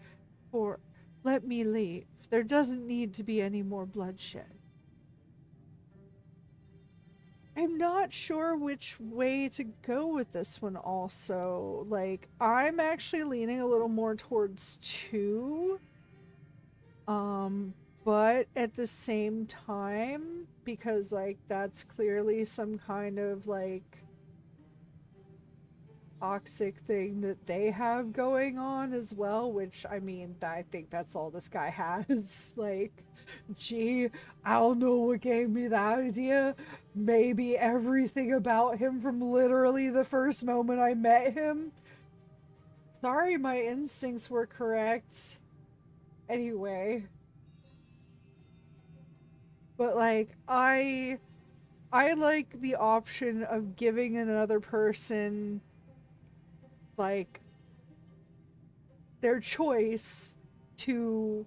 4. let me leave. There doesn't need to be any more bloodshed. I'm not sure which way to go with this one also. Like, I'm actually leaning a little more towards 2. But at the same time, because like that's clearly some kind of like toxic thing that they have going on as well, which I mean, I think that's all this guy has. Like, gee, I don't know what gave me that idea. Maybe everything about him from literally the first moment I met him. Sorry, my instincts were correct. Anyway. But like, I like the option of giving another person like their choice to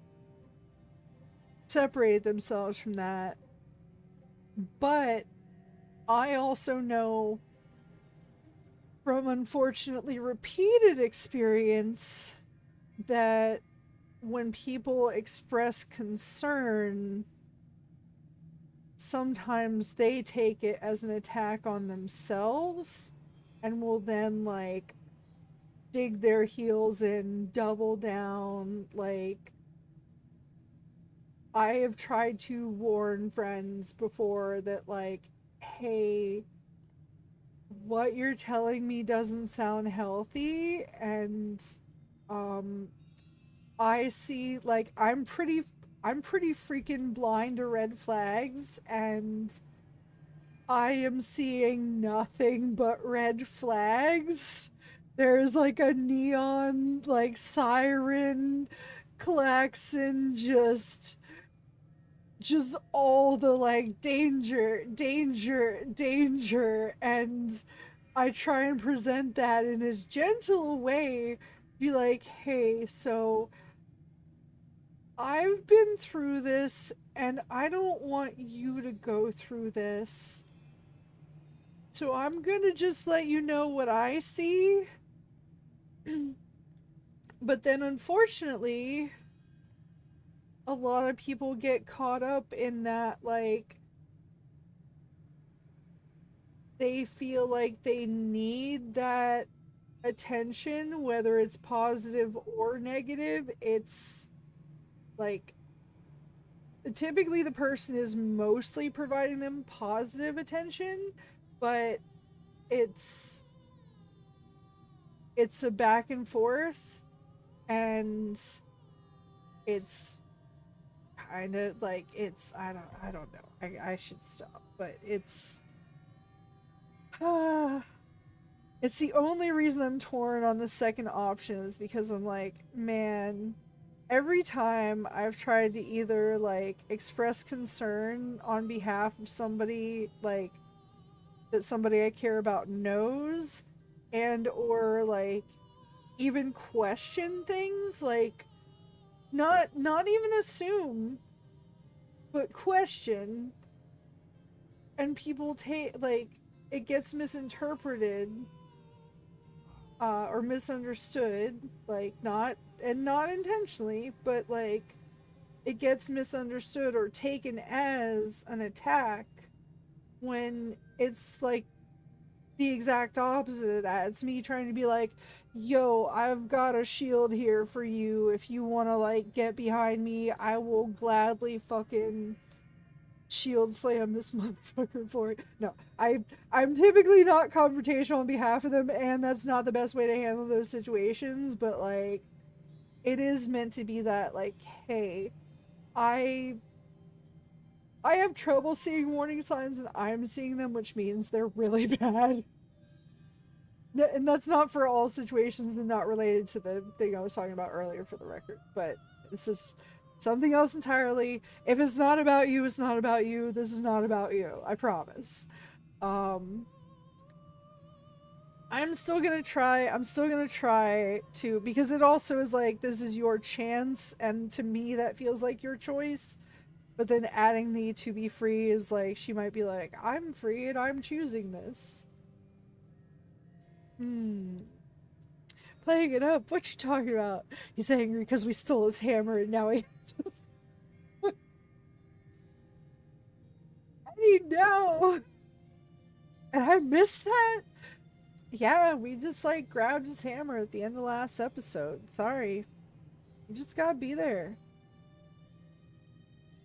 separate themselves from that. But I also know from unfortunately repeated experience that when people express concern, sometimes they take it as an attack on themselves and will then like dig their heels in, double down. Like, I have tried to warn friends before that, like, hey, what you're telling me doesn't sound healthy. And, um, I see, like, I'm pretty freaking blind to red flags, and I am seeing nothing but red flags. There's like a neon, like, siren, klaxon, just all the like danger, danger, danger. And I try and present that in as gentle a way, be like, hey, so I've been through this and I don't want you to go through this. So I'm gonna just let you know what I see. But then unfortunately, a lot of people get caught up in that, like, they feel like they need that attention, whether it's positive or negative. It's like typically the person is mostly providing them positive attention, but it's it's a back and forth, and it's kind of like, it's I don't know. I should stop, but it's it's the only reason I'm torn on the second option is because I'm like, man, every time I've tried to either like express concern on behalf of somebody, like, that somebody I care about knows, and or like even question things, like, not even assume, but question, and people take, like, it gets misinterpreted, or misunderstood, like, not intentionally, but like it gets misunderstood or taken as an attack, when it's like the exact opposite of that. It's me trying to be like, yo, I've got a shield here for you. If you want to like get behind me, I will gladly fucking shield slam this motherfucker for it. No, I'm typically not confrontational on behalf of them, and that's not the best way to handle those situations, but like, it is meant to be that, like, hey, I I have trouble seeing warning signs and I'm seeing them, which means they're really bad. And that's not for all situations and not related to the thing I was talking about earlier, for the record. But this is something else entirely. If it's not about you, it's not about you. This is not about you. I promise. I'm still gonna try. I'm still gonna try to, because it also is like, this is your chance, and to me that feels like your choice. But then adding the to be free is like, she might be like, I'm free and I'm choosing this. Playing it up. What you talking about? He's angry because we stole his hammer and now he I didn't know. And I missed that? Yeah, we just like grabbed his hammer at the end of last episode. Sorry. You just gotta be there.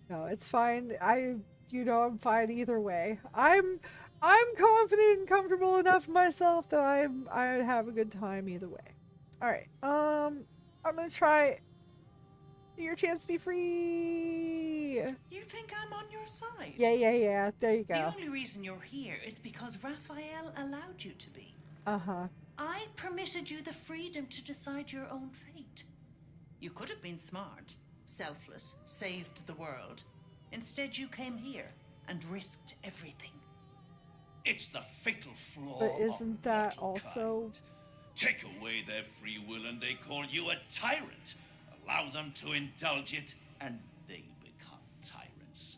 No, it's fine. I'm fine either way. I'm confident and comfortable enough in myself that I'd have a good time either way. Alright, I'm gonna try your chance to be free. You think I'm on your side? Yeah. There you The go. only reason you're here is because Raphael allowed you to be. Uh-huh. I permitted you the freedom to decide your own fate. You could have been smart, selfless, saved the world. Instead, you came here and risked everything. It's the fatal flaw. But isn't of that mortal also... kind. Take away their free will and they call you a tyrant. Allow them to indulge it and they become tyrants.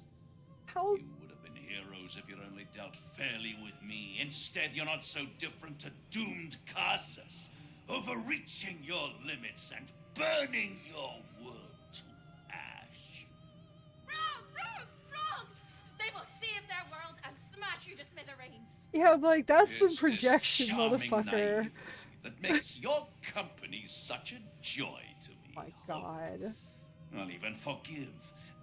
How... You would have been heroes if you'd only dealt fairly with me. Instead, you're not so different to doomed Casas, overreaching your limits and burning your world to ash. Wrong! They will save their world and smash you to smithereens. Yeah, I'm like, that's some It's this projection, charming motherfucker. naivety that makes your company such a joy to me. My god. I'll even forgive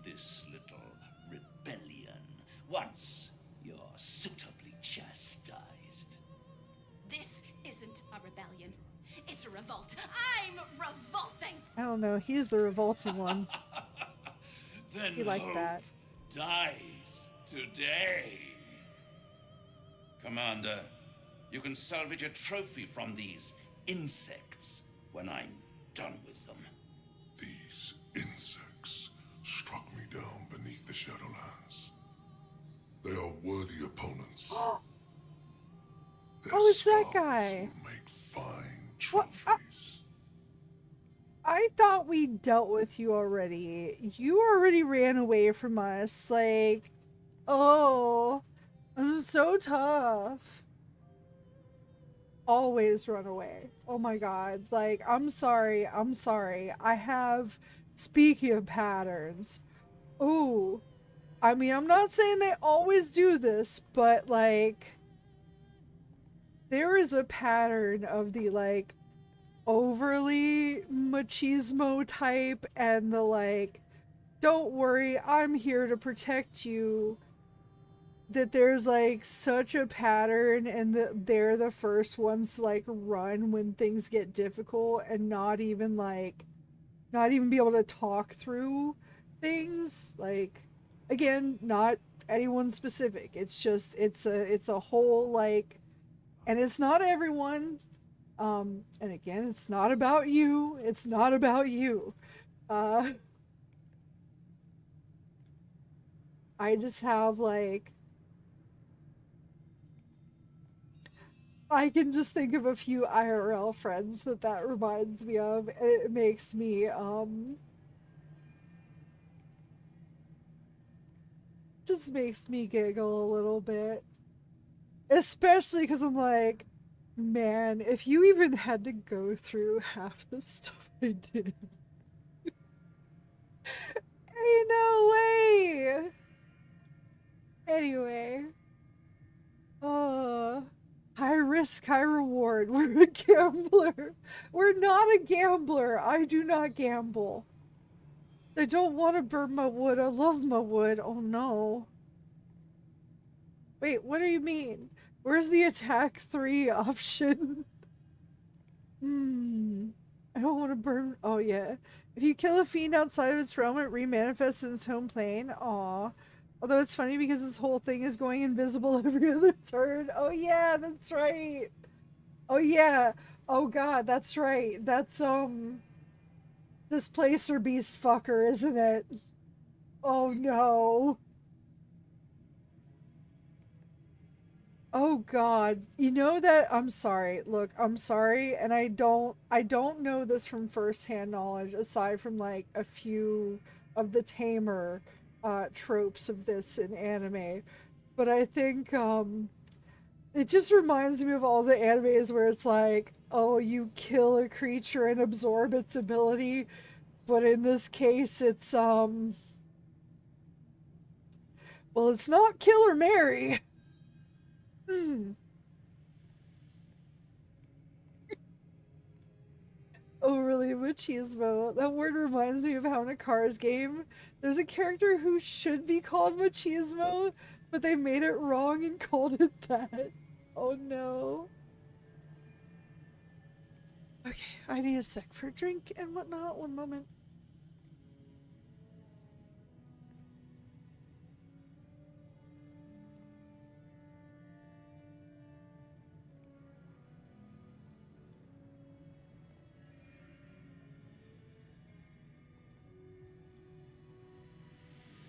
this little rebellion once you're suitably chastised. This isn't a rebellion. It's a revolt. I'm revolting. I don't know, he's the revolting one. Then He liked hope that. dies today. Commander, you can salvage a trophy from these insects when I'm done with them. These insects struck me down beneath the Shadowlands. They are worthy opponents. Their Oh, it's that skulls guy. will make fine What? trophies. I thought we dealt with you already. You already ran away from us. Like, oh, I'm so tough. Always run away. Oh my god. Like, I'm sorry. I have, speaking of patterns. Ooh. I mean, I'm not saying they always do this, but like, there is a pattern of the like, overly machismo type and the like, don't worry, I'm here to protect you. That there's like such a pattern and that they're the first ones to like run when things get difficult and not even be able to talk through things. Like, again, not anyone specific. It's just it's a whole like, and it's not everyone. And again, it's not about you. It's not about you. I just have like, I can just think of a few IRL friends that reminds me of, and it makes me just makes me giggle a little bit, especially because I'm like, man, if you even had to go through half the stuff I did, ain't no way. Anyway, high risk, high reward. We're a gambler. We're not a gambler. I do not gamble. I don't want to burn my wood. I love my wood. Oh no. Wait, what do you mean? Where's the attack 3 option? I don't want to burn. Oh yeah. If you kill a fiend outside of its realm, it remanifests in its home plane. Aw. Although it's funny because this whole thing is going invisible every other turn. Oh yeah, that's right. Oh yeah. Oh god, that's right. That's Displacer beast fucker, isn't it? Oh no. Oh god. You know that, I'm sorry. Look, I'm sorry, and I don't know this from firsthand knowledge aside from like a few of the tamer tropes of this in anime. But I think It just reminds me of all the animes where it's like, oh, you kill a creature and absorb its ability, but in this case it's well, it's not kill or marry. Overly machismo. That word reminds me of how in a Cars game, there's a character who should be called machismo, but they made it wrong and called it that. Oh no. Okay, I need a sec for a drink and whatnot. One moment.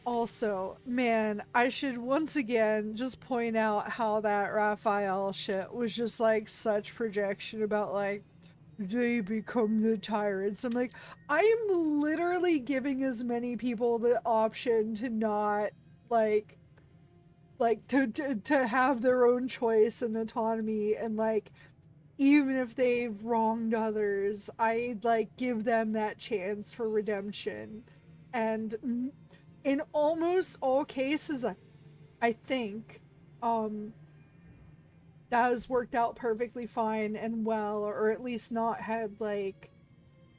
Also, man, I should once again just point out how that Raphael shit was just like such projection about like they become the tyrants. I'm like, I am literally giving as many people the option to not like to have their own choice and autonomy, and like even if they've wronged others, I like give them that chance for redemption. And in almost all cases, I think that has worked out perfectly fine and well, or at least not had like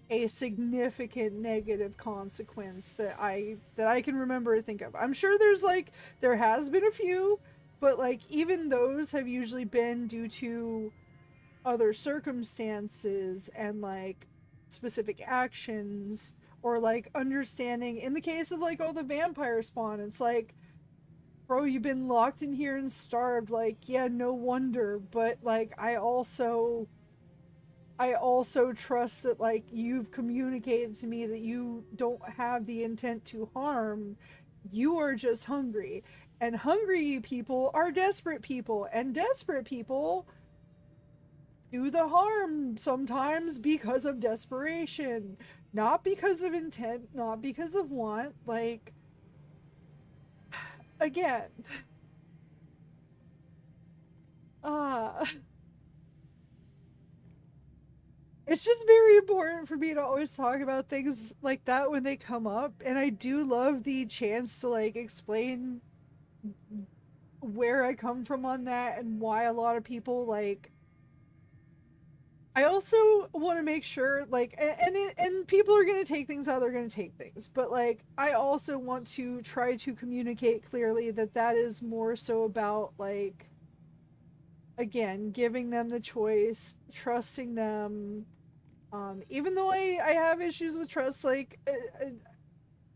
a significant negative consequence that I can remember or think of. I'm sure there has been a few, but like even those have usually been due to other circumstances and like specific actions, or like understanding. In the case of like, oh, the vampire spawn, it's like, bro, you've been locked in here and starved, like, yeah, no wonder. But like I also trust that like you've communicated to me that you don't have the intent to harm. You are just hungry, and hungry people are desperate people, and desperate people do the harm sometimes because of desperation, not because of intent, not because of want. Like, again, uh it's just very important for me to always talk about things like that when they come up, and I do love the chance to like explain where I come from on that and why a lot of people like. I also want to make sure, like, and people are going to take things how they're going to take things, but like, I also want to try to communicate clearly that that is more so about like, again, giving them the choice, trusting them. Even though I have issues with trust, like,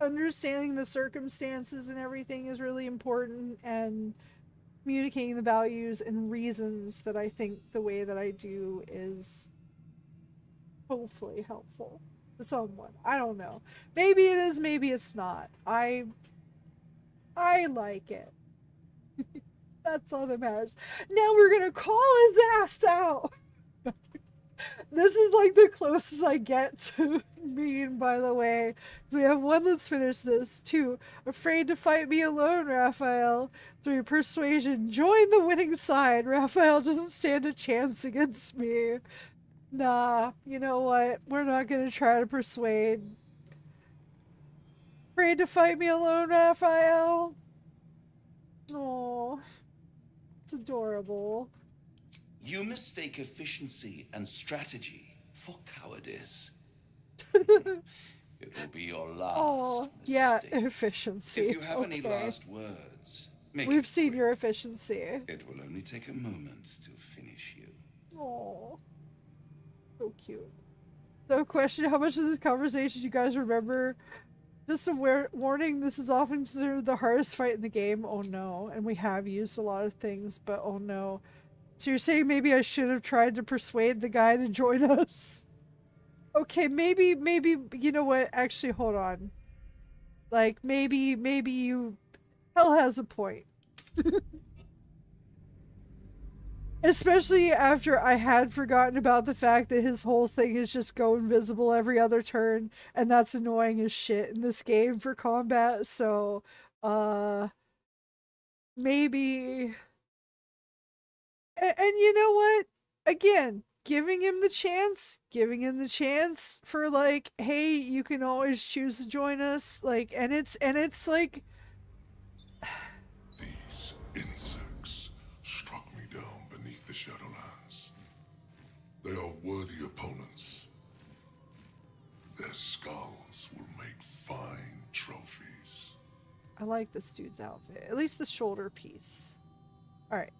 understanding the circumstances and everything is really important, and communicating the values and reasons that I think the way that I do is hopefully helpful to someone. I don't know. Maybe it is, maybe it's not. I like it. That's all that matters. Now we're gonna call his ass out. This is like the closest I get to mean, by the way. So we have 1, let's finish this. 2, afraid to fight me alone, Raphael. 3, persuasion, join the winning side. Raphael doesn't stand a chance against me. Nah, you know what? We're not gonna try to persuade. Afraid to fight me alone, Raphael? Oh, it's adorable. You mistake efficiency and strategy for cowardice. It will be your last Oh, mistake. yeah, efficiency. If you have any Okay. last words, make We've it seen quick. your efficiency. It will only take a moment to finish you. Oh, so cute. So, question: how much of this conversation you guys remember? Just a warning: this is often considered the hardest fight in the game. Oh no! And we have used a lot of things, but oh no. So you're saying maybe I should have tried to persuade the guy to join us? Okay, maybe, you know what? Actually, hold on. Like, maybe you... Hell has a point. Especially after I had forgotten about the fact that his whole thing is just go invisible every other turn, and that's annoying as shit in this game for combat, so, maybe... And you know what? Again, giving him the chance for like, hey, you can always choose to join us. Like, and it's like, These insects struck me down beneath the Shadowlands. They are worthy opponents. Their skulls will make fine trophies. I like this dude's outfit. At least the shoulder piece. All right.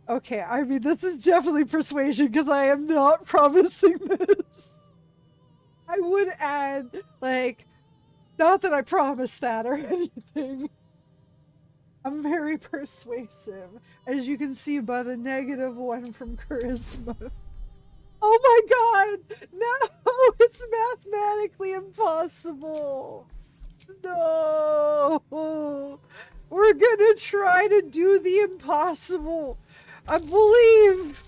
Okay, I mean, this is definitely persuasion because I am not promising this. I would add, like, not that I promised that or anything. I'm very persuasive, as you can see by the -1 from charisma. Oh my god! No! It's mathematically impossible! No! We're gonna try to do the impossible! I believe!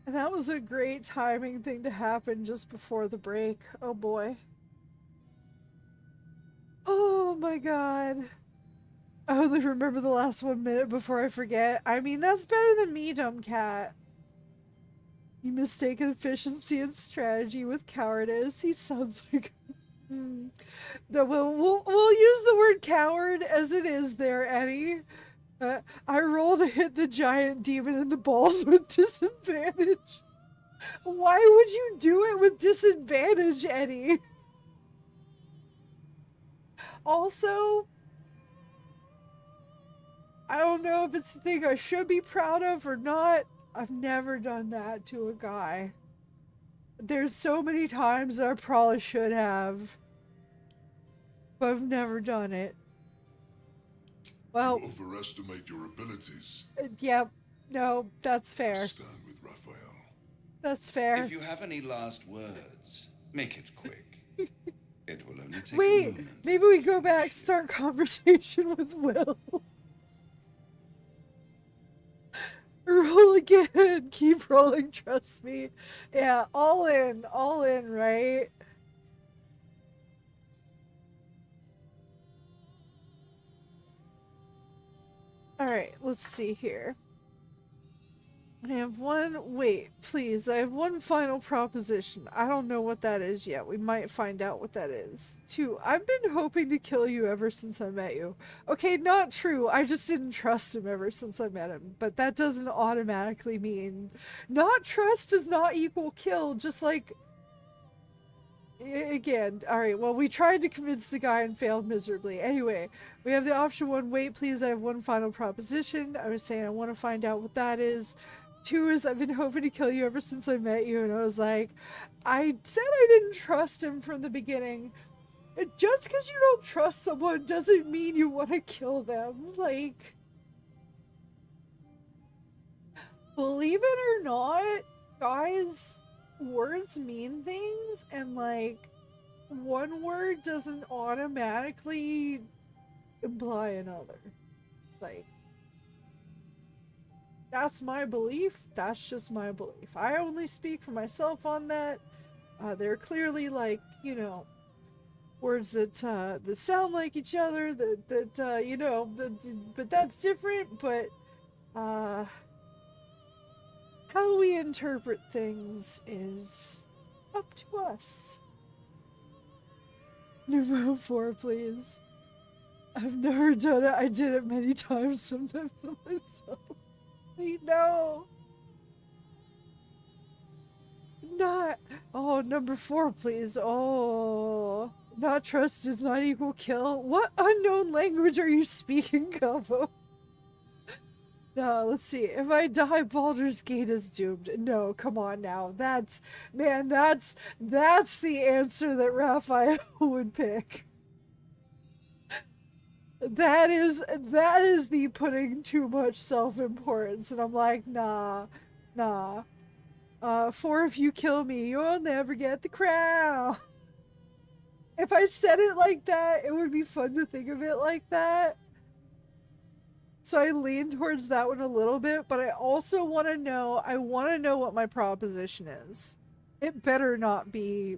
And that was a great timing thing to happen just before the break. Oh boy. Oh my god. I only remember the last 1 minute before I forget. I mean, that's better than me, dumb cat. You mistake efficiency and strategy with cowardice. He sounds like... We'll use the word coward as it is there, Eddie. I roll to hit the giant demon in the balls with disadvantage. Why would you do it with disadvantage, Eddie? Also, I don't know if it's the thing I should be proud of or not. I've never done that to a guy. There's so many times that I probably should have, but I've never done it. Well, You overestimate your abilities. Yep. No, that's fair. Stand with Raphael. That's fair. If you have any last words, make it quick. It will only take a Wait, moment. maybe we go back, start conversation with Will. Roll again. Keep rolling, trust me. Yeah, all in, right? Alright, let's see here. I have one, wait, please, I have one final proposition. I don't know what that is yet. We might find out what that is. 2, I've been hoping to kill you ever since I met you. Okay, not true. I just didn't trust him ever since I met him. But that doesn't automatically mean... Not trust does not equal kill, just like... Again, alright, well, we tried to convince the guy and failed miserably. Anyway, we have the option 1, wait, please, I have one final proposition. I was saying I want to find out what that is. 2 is I've been hoping to kill you ever since I met you, and I was like, I said I didn't trust him from the beginning. Just because you don't trust someone doesn't mean you want to kill them. Like, believe it or not, guys, words mean things, and like, one word doesn't automatically imply another. Like, that's my belief. That's just my belief. I only speak for myself on that. They're clearly, like, you know, words that that sound like each other. That you know, but that's different. But how we interpret things is up to us. Numero 4, please. I've never done it. I did it many times. Sometimes to myself. No. Not. Oh, number 4, please. Oh. Not trust does not equal kill. What unknown language are you speaking, Gobo? No, let's see. If I die, Baldur's Gate is doomed. No, come on now. That's the answer that Raphael would pick. That is the putting too much self-importance, and I'm like, nah. 4, if you kill me, you'll never get the crown. If I said it like that, it would be fun to think of it like that. So I lean towards that one a little bit, but I also want to know, what my proposition is. It better not be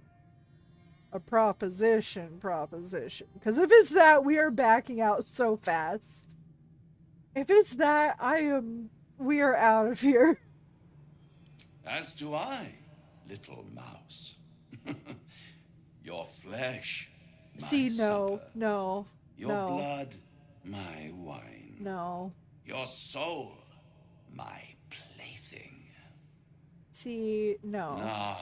a proposition. Because if it's that, we are backing out so fast. If it's that, we are out of here. As do I, little mouse. Your flesh, my See, no, supper. no, Your no, blood, my wine. no. Your soul, my plaything. See, no. Now,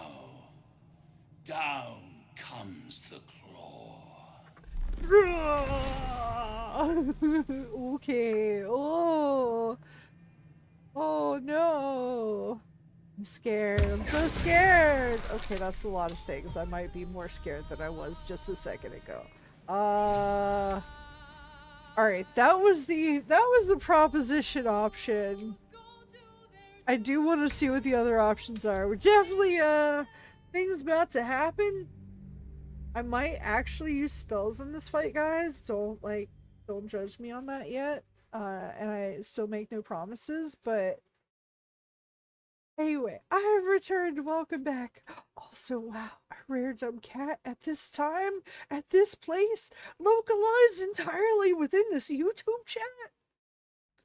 down comes the claw. Okay. Oh. Oh no. I'm scared. I'm so scared. Okay, that's a lot of things. I might be more scared than I was just a second ago. Alright, that was the proposition option. I do want to see what the other options are. We're definitely things about to happen. I might actually use spells in this fight, guys. Don't judge me on that yet. And I still make no promises, but anyway, I have returned. Welcome back. Also, wow, a rare dumb cat at this time, at this place, localized entirely within this YouTube chat.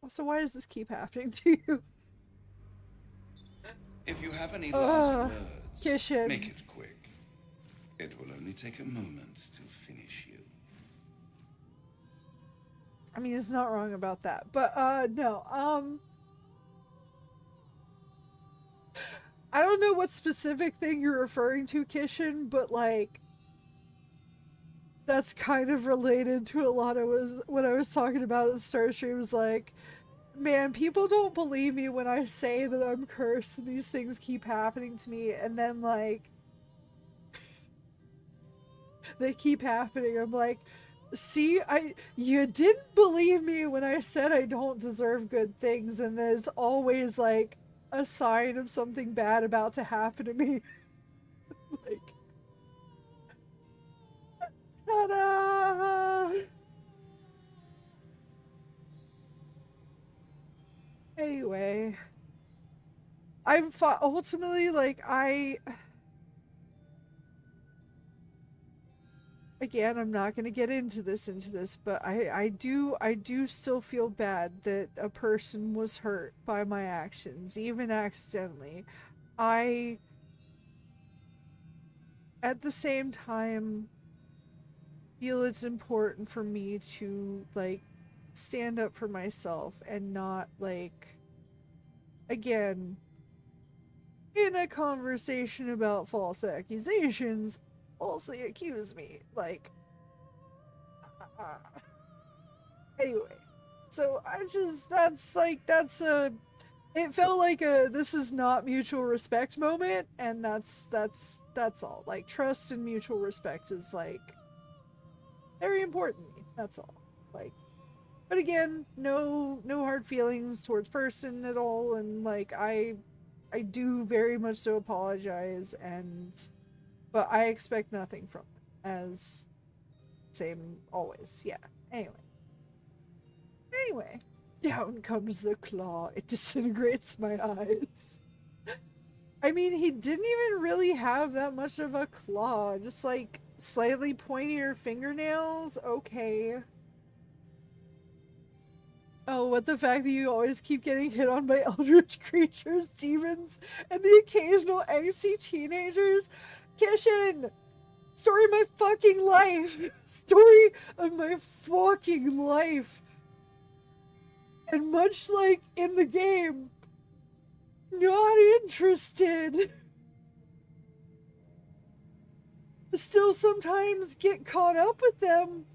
Also, why does this keep happening to you? If you have any last words, Kishin. make it quick. It will only take a moment to finish you. I mean, it's not wrong about that, but no. I don't know what specific thing you're referring to, Kishin, but like that's kind of related to a lot of what I was talking about at the start of the stream. Was like, man, people don't believe me when I say that I'm cursed and these things keep happening to me, and then like they keep happening. I'm like, see, you didn't believe me when I said I don't deserve good things, and there's always like a sign of something bad about to happen to me. Like, ta-da! Anyway, ultimately, like, again, I'm not going to get into this, but I do still feel bad that a person was hurt by my actions, even accidentally. At the same time, feel it's important for me to, like, stand up for myself and not, like, again, in a conversation about false accusations, falsely accuse me. Like, anyway, so it felt like a this is not mutual respect moment, and that's all. Like, trust and mutual respect is like very important to me. That's all. Like, but again, no hard feelings towards person at all, and like I do very much so apologize, but I expect nothing from it, as same always. Yeah. Anyway, down comes the claw. It disintegrates my eyes. I mean, he didn't even really have that much of a claw, just like slightly pointier fingernails. Okay. Oh, what the fact that you always keep getting hit on by eldritch creatures, demons, and the occasional angsty teenagers? Kishin! Story of my fucking life! Story of my fucking life! And much like in the game, not interested. Still sometimes get caught up with them.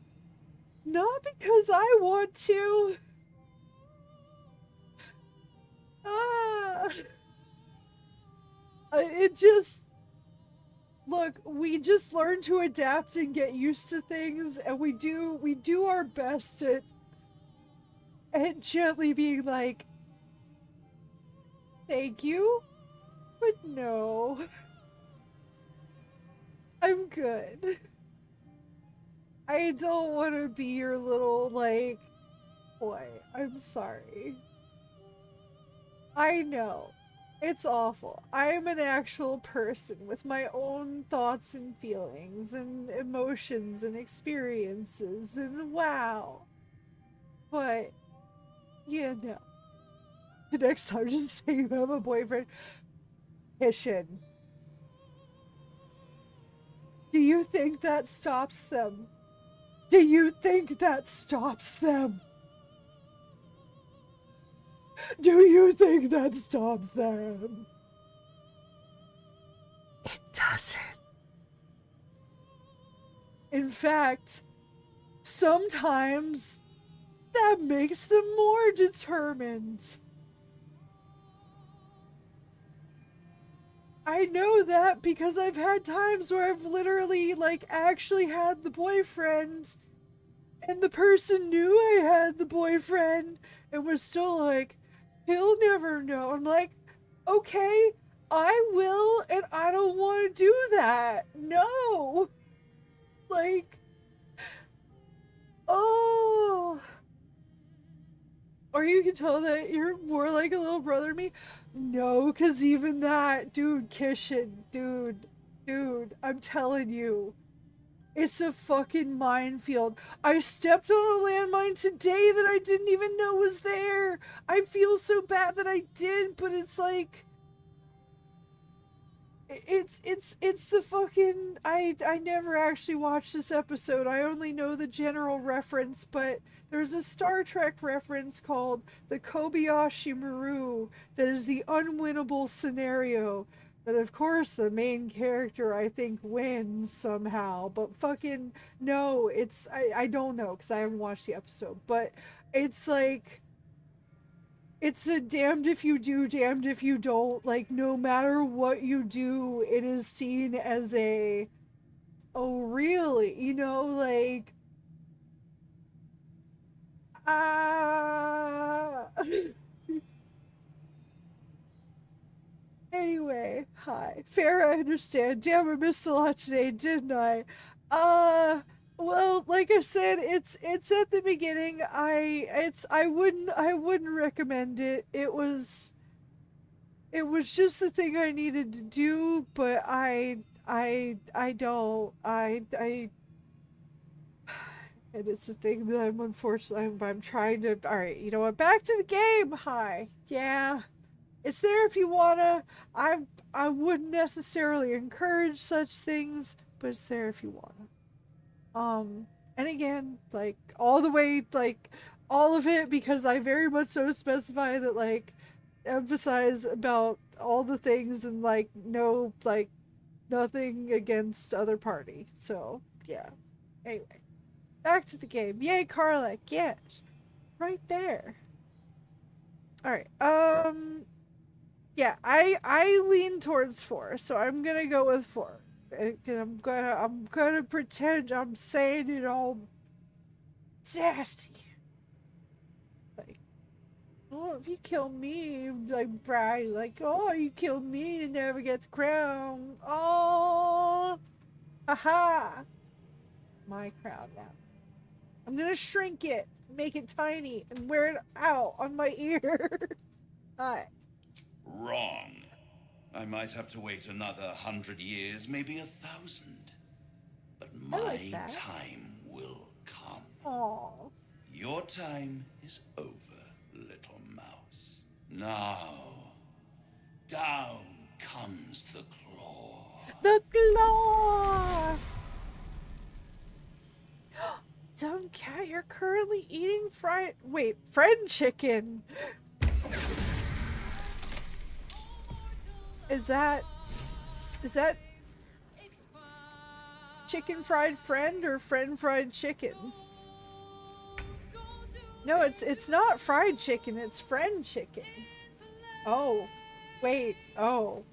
Not because I want to. It just... Look, we just learn to adapt and get used to things, and we do our best at gently being like, thank you, but no. I'm good. I don't want to be your little, like, Boy, I'm sorry. I know. It's awful. I am an actual person with my own thoughts and feelings and emotions and experiences and wow. But, you know. Next time, just say you have a boyfriend. Hishin. Do you think that stops them? Do you think that stops them? Do you think that stops them? It doesn't. In fact, sometimes that makes them more determined. I know that because I've had times where I've literally, like, actually had the boyfriend, and the person knew I had the boyfriend, and was still like, he'll never know. I'm like, okay, I will, and I don't want to do that. No. Like, oh. Or you can tell that you're more like a little brother to me. No, because even that, dude, Kishin, dude, I'm telling you, it's a fucking minefield. I stepped on a landmine today that I didn't even know was there. I feel so bad that I did, but it's like, it's the fucking, I never actually watched this episode. I only know the general reference, but there's a Star Trek reference called the Kobayashi Maru that is the unwinnable scenario. That of course the main character I think wins somehow, but fucking no, it's I don't know because I haven't watched the episode, but it's like, it's a damned if you do, damned if you don't. Like, no matter what you do, it is seen as a, oh really, you know, like, ah. Anyway, hi. Fair, I understand. Damn, I missed a lot today, didn't I? Well, like I said, it's at the beginning. I wouldn't recommend it. It was just the thing I needed to do, but I don't. And it's a thing that I'm unfortunately, I'm trying to, alright, you know what, back to the game, hi. Yeah. It's there if you wanna. I wouldn't necessarily encourage such things, but it's there if you wanna. And again, like, all the way, like, all of it, because I very much so specify that, like, emphasize about all the things and, like, no, like, nothing against other party. So, yeah. Anyway, back to the game. Yay, Karlach, yes. Right there. Alright, yeah, I lean towards 4, so I'm gonna go with 4. I'm gonna pretend I'm saying it all sassy. Like, oh, if you kill me, like, brag, like, oh, you killed me and never get the crown. Oh, aha, my crown now. I'm gonna shrink it, make it tiny, and wear it out on my ear. Hi. Wrong. I might have to wait another 100 years, maybe 1,000. But my time will come. Aww. Your time is over, little mouse. Now, down comes the claw. The claw! Dumb cat, you're currently eating fried chicken. Is that chicken fried friend or friend fried chicken? No, it's not fried chicken, it's friend chicken. Oh, wait, oh.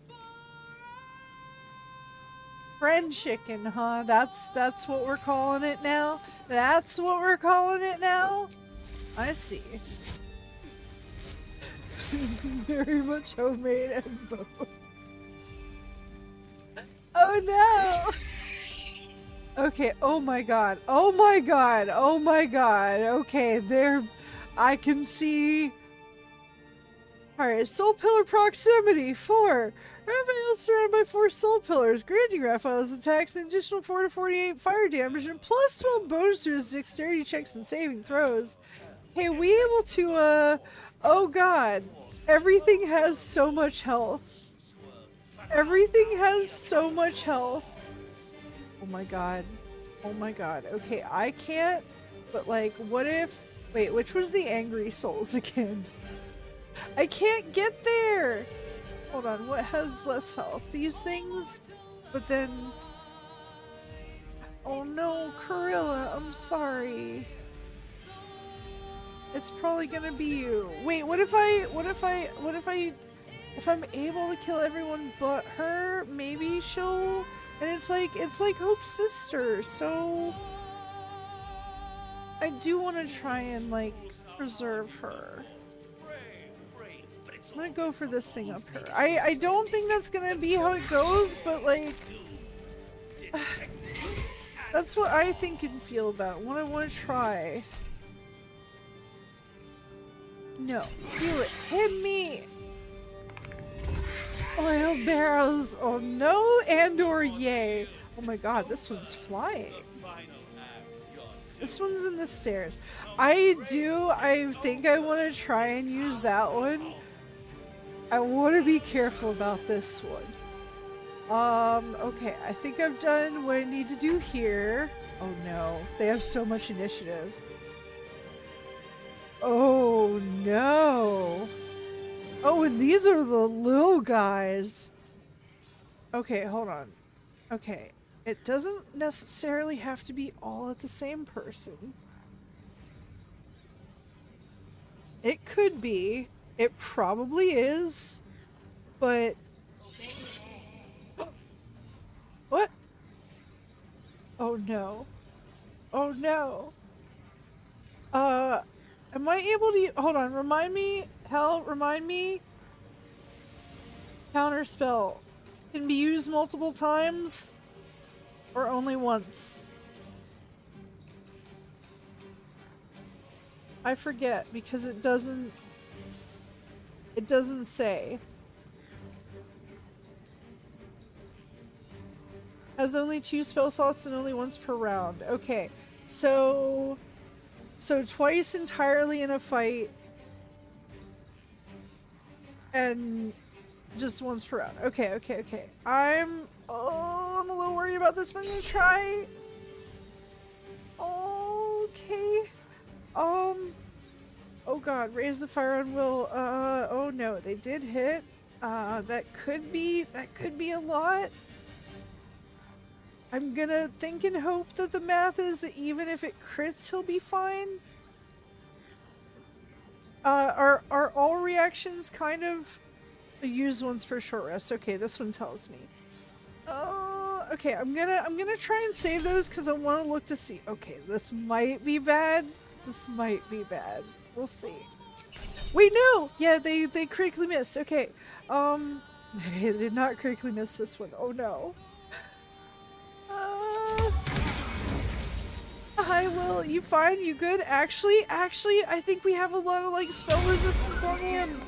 Friend chicken, huh? That's what we're calling it now? That's what we're calling it now? I see. Very much homemade and both. Oh no! Okay, oh my god. Oh my god. Oh my god. Okay, I can see. Alright, soul pillar proximity 4. Raphael's surrounded by 4 soul pillars, granting Raphael's attacks an additional 4 to 48 fire damage and plus 12 bonus to his dexterity checks and saving throws. Hey, we able to, oh god. Everything has so much health. Everything has so much health. Oh my god. Oh my god. Okay, I can't, but like, what if... Wait, which was the angry souls again? I can't get there! Hold on, what has less health? These things? But then... Oh no, Corilla, I'm sorry. It's probably gonna be you. Wait, if I'm able to kill everyone but her, maybe she'll... And it's like Hope's sister, so... I do want to try and, like, preserve her. I'm gonna go for this thing up her. I don't think that's gonna be how it goes, but, like... that's what I think and feel about what I want to try. No. Do it. Hit me! Oil barrels! Oh no! And or yay! Oh my god, this one's flying. This one's in the stairs. I think I want to try and use that one. I want to be careful about this one. Okay, I think I've done what I need to do here. Oh no, they have so much initiative. Oh no. Oh, and these are the little guys. Okay, hold on. Okay, it doesn't necessarily have to be all at the same person. It could be. It probably is. But... What? Oh no. Oh no. Am I able to... Hold on, remind me... remind me... Counterspell. Can be used multiple times? Or only once? I forget, because it doesn't... It doesn't say. Has only 2 spell slots and only once per round. Okay, so twice entirely in a fight and just once per round. Okay. I'm a little worried about this, but I'm gonna try. Okay. Oh god, raise the fire on will. Oh no, they did hit. That could be a lot. I'm gonna think and hope that the math is that even if it crits, he'll be fine. Are all reactions kind of use once per short rest? Okay, this one tells me. Okay, I'm gonna try and save those because I want to look to see. Okay, this might be bad. This might be bad. We'll see. Wait, no! Yeah, they critically missed. Okay. They did not critically miss this one. Oh no. Hi, Will. You fine? You good? Actually, I think we have a lot of, like, spell resistance on him.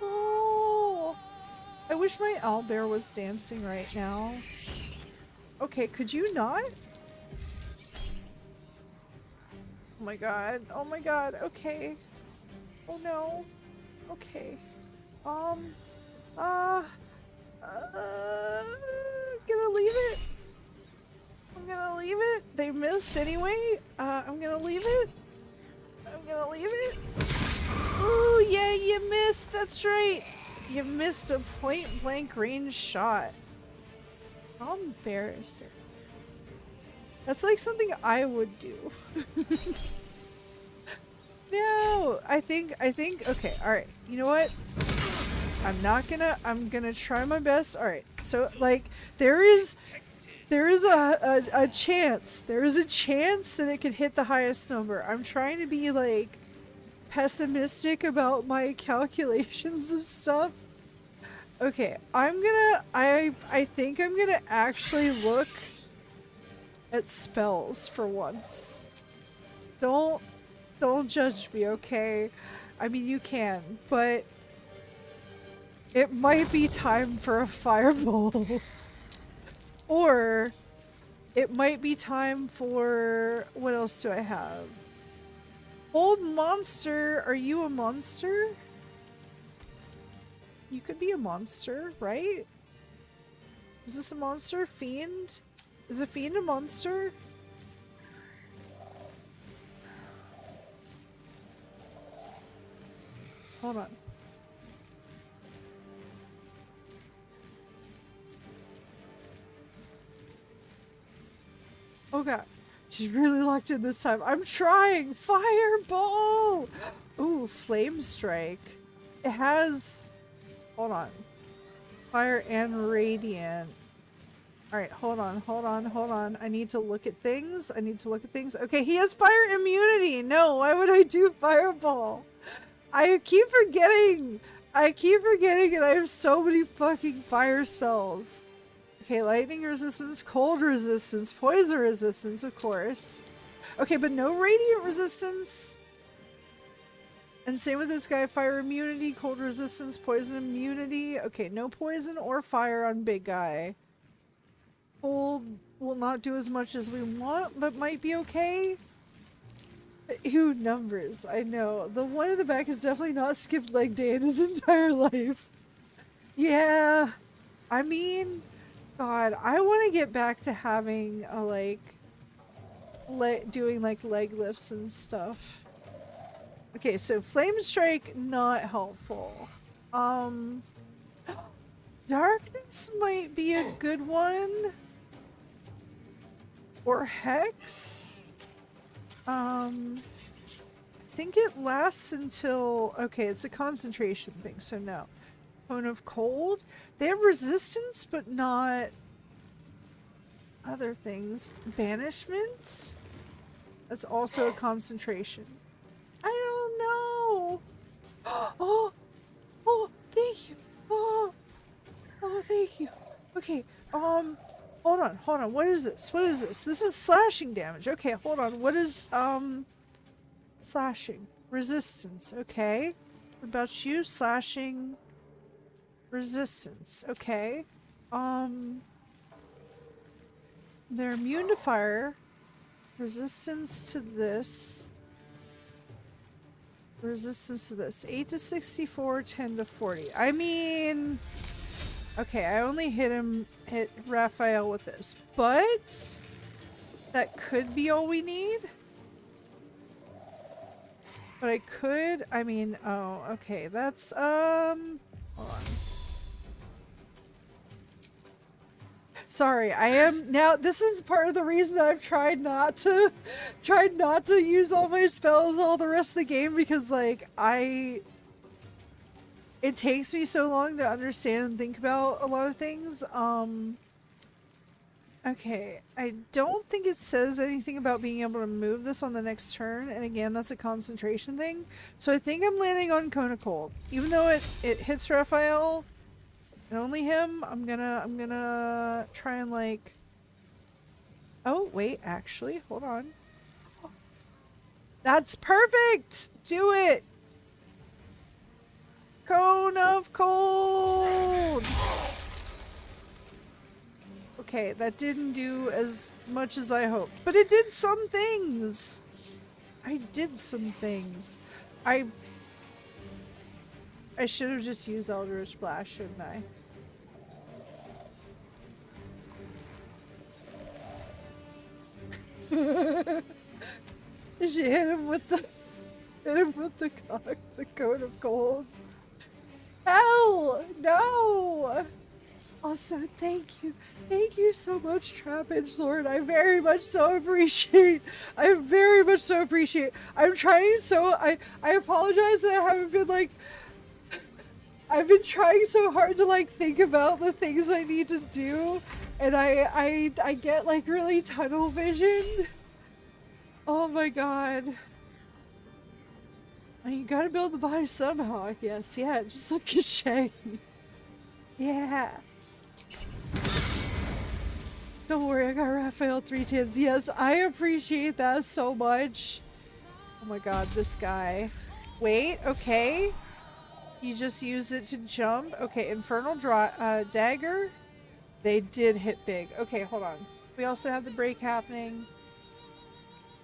Oh. I wish my owlbear was dancing right now. Okay, could you not? Oh my god. Oh my god. Okay. Oh no. Okay. Gonna leave it. I'm gonna leave it. They missed anyway. I'm gonna leave it. I'm gonna leave it. Ooh, yeah, you missed. That's right. You missed a point-blank range shot. How embarrassing. That's like something I would do. No, I think, okay, alright. You know what? I'm gonna try my best. Alright, so, like, there is a chance that it could hit the highest number. I'm trying to be, like, pessimistic about my calculations of stuff. Okay, I think I'm gonna actually look at spells for once. Don't Don't judge me, okay? I mean, you can, but it might be time for a fireball. Or it might be time for... What else do I have? Old monster, are you a monster? You could be a monster, right? Is this a monster? Fiend? Is a fiend a monster? Hold on. Oh god. She's really locked in this time. I'm trying! Fireball! Ooh, flame strike. It has... Hold on. Fire and radiant. Alright, hold on. I need to look at things. Okay, he has fire immunity! No, why would I do fireball? I keep forgetting and I have so many fucking fire spells. Okay, lightning resistance, cold resistance, poison resistance, of course. Okay, but no radiant resistance. And same with this guy, fire immunity, cold resistance, poison immunity. Okay, no poison or fire on big guy. Cold will not do as much as we want, but might be okay. Ew, numbers. I know. The one in the back has definitely not skipped leg day in his entire life. Yeah. I mean, God, I want to get back to having a, like, doing, like, leg lifts and stuff. Okay, so Flame Strike, not helpful. Darkness might be a good one. Or Hex. I think it lasts until... Okay, it's a concentration thing, so no. Cone of Cold. They have resistance, but not other things. Banishment? That's also a concentration. I don't know. Oh, thank you. Oh, thank you. Okay, hold on. What is this? This is slashing damage. Okay, hold on. What is, slashing? Resistance. Okay. What about you? Slashing. Resistance. Okay. They're immune to fire. Resistance to this. Resistance to this. 8 to 64, 10 to 40. I mean... Okay, I only hit Raphael with this, but that could be all we need. But I mean, oh, okay, that's, hold on. Sorry, this is part of the reason that I've tried not to use all my spells all the rest of the game, because, like, it takes me so long to understand and think about a lot of things. Okay, I don't think it says anything about being able to move this on the next turn, and again, that's a concentration thing. So I think I'm landing on Cone of Cold. Even though it hits Raphael, and only him, I'm gonna try and, like... Oh, wait, actually, hold on. That's perfect! Do it! Cone of Cold! Okay, that didn't do as much as I hoped, but it did some things! I did some things. I should have just used Eldritch Splash, shouldn't I? She hit him with the Cone of Cold. Hell no! Also, thank you so much, Trap Edge Lord. I very much so appreciate. I'm trying so. I apologize that I haven't been, like. I've been trying so hard to, like, think about the things I need to do, and I get, like, really tunnel vision. Oh my god. You gotta build the body somehow, I guess. Yeah, just look at Shaggy. Yeah. Don't worry, I got Raphael 3 times. Yes, I appreciate that so much. Oh my god, this guy. Wait, okay. You just used it to jump. Okay, Infernal Dagger. They did hit big. Okay, hold on. We also have the break happening.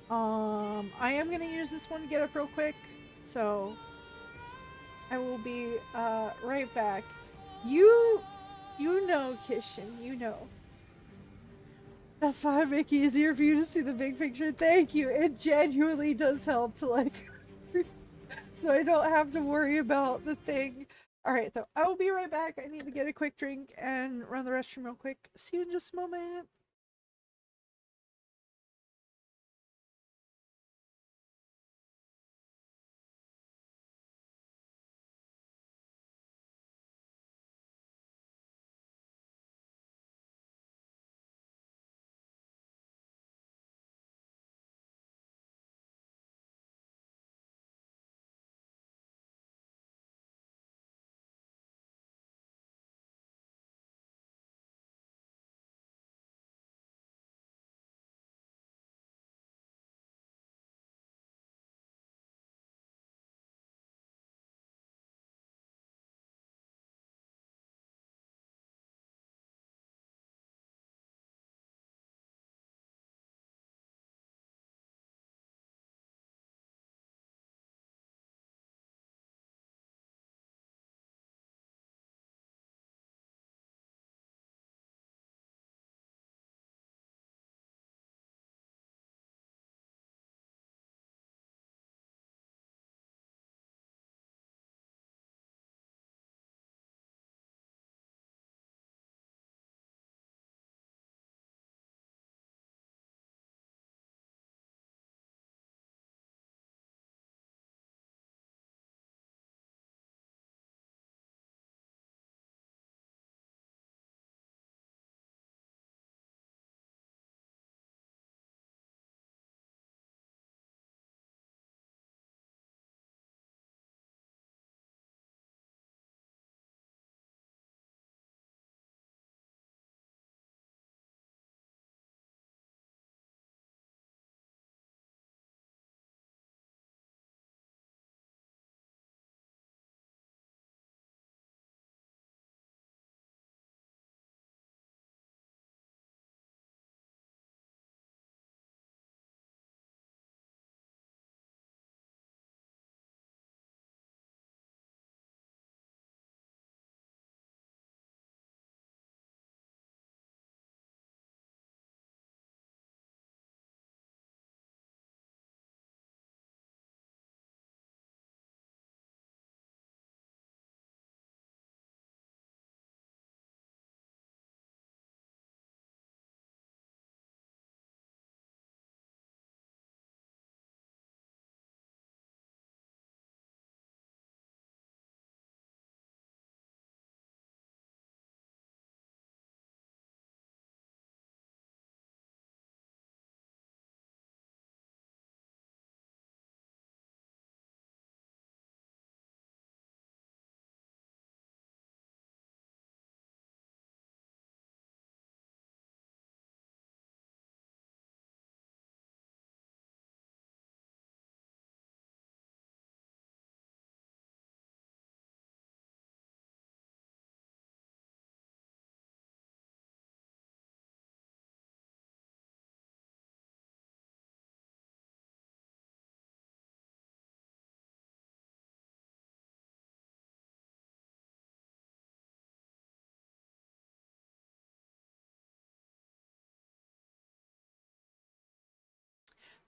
I am gonna use this one to get up real quick. So I will be right back. You know, Kishin, you know. That's why I make it easier for you to see the big picture. Thank you. It genuinely does help to like so I don't have to worry about the thing. Alright, though. I will be right back. I need to get a quick drink and run the restroom real quick. See you in just a moment.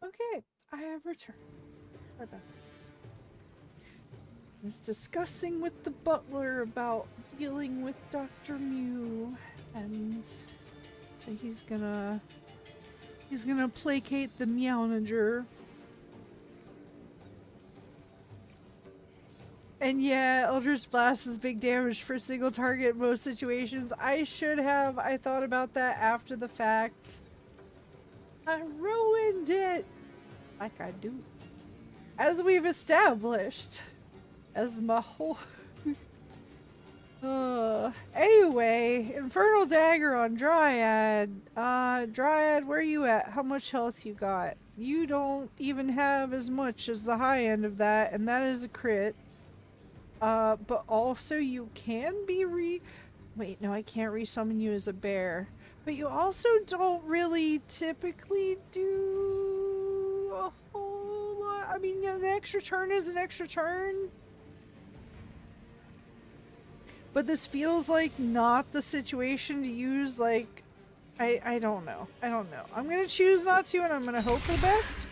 Okay, I have returned. Right back. I was discussing with the butler about dealing with Dr. Mew, and so he's gonna placate the Meownager. And yeah, Eldritch Blast is big damage for a single target in most situations. I thought about that after the fact. I ruined it! Like I do. As we've established. As my whole... Anyway, Infernal Dagger on Dryad. Dryad, where you at? How much health you got? You don't even have as much as the high end of that, and that is a crit. But also you can be Wait, no, I can't resummon you as a bear. But you also don't really typically do a whole lot. I mean, an extra turn is an extra turn. But this feels like not the situation to use, like, I don't know. I don't know. I'm gonna choose not to, and I'm gonna hope for the best.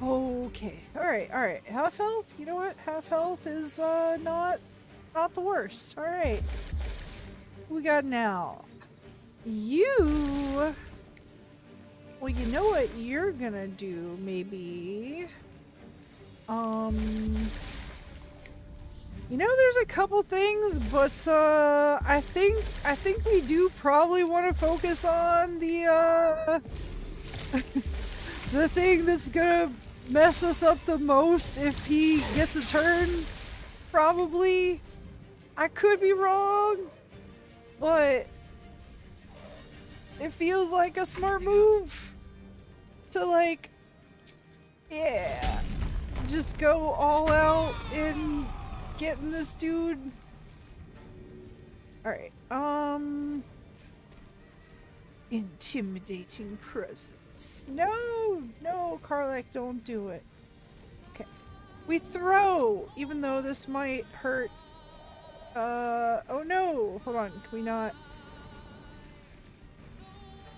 Okay. Alright, alright. Half health? You know what? Half health is, not the worst. Alright. We got now. You... Well, you know what you're gonna do, maybe? You know, there's a couple things, but I think we do probably want to focus on the the thing that's gonna mess us up the most if he gets a turn. Probably. I could be wrong, but it feels like a smart move to, like, yeah, just go all out in getting this dude. Alright, intimidating presence. No, Karlach, don't do it. Okay. We throw, even though this might hurt. Oh no, hold on, can we not?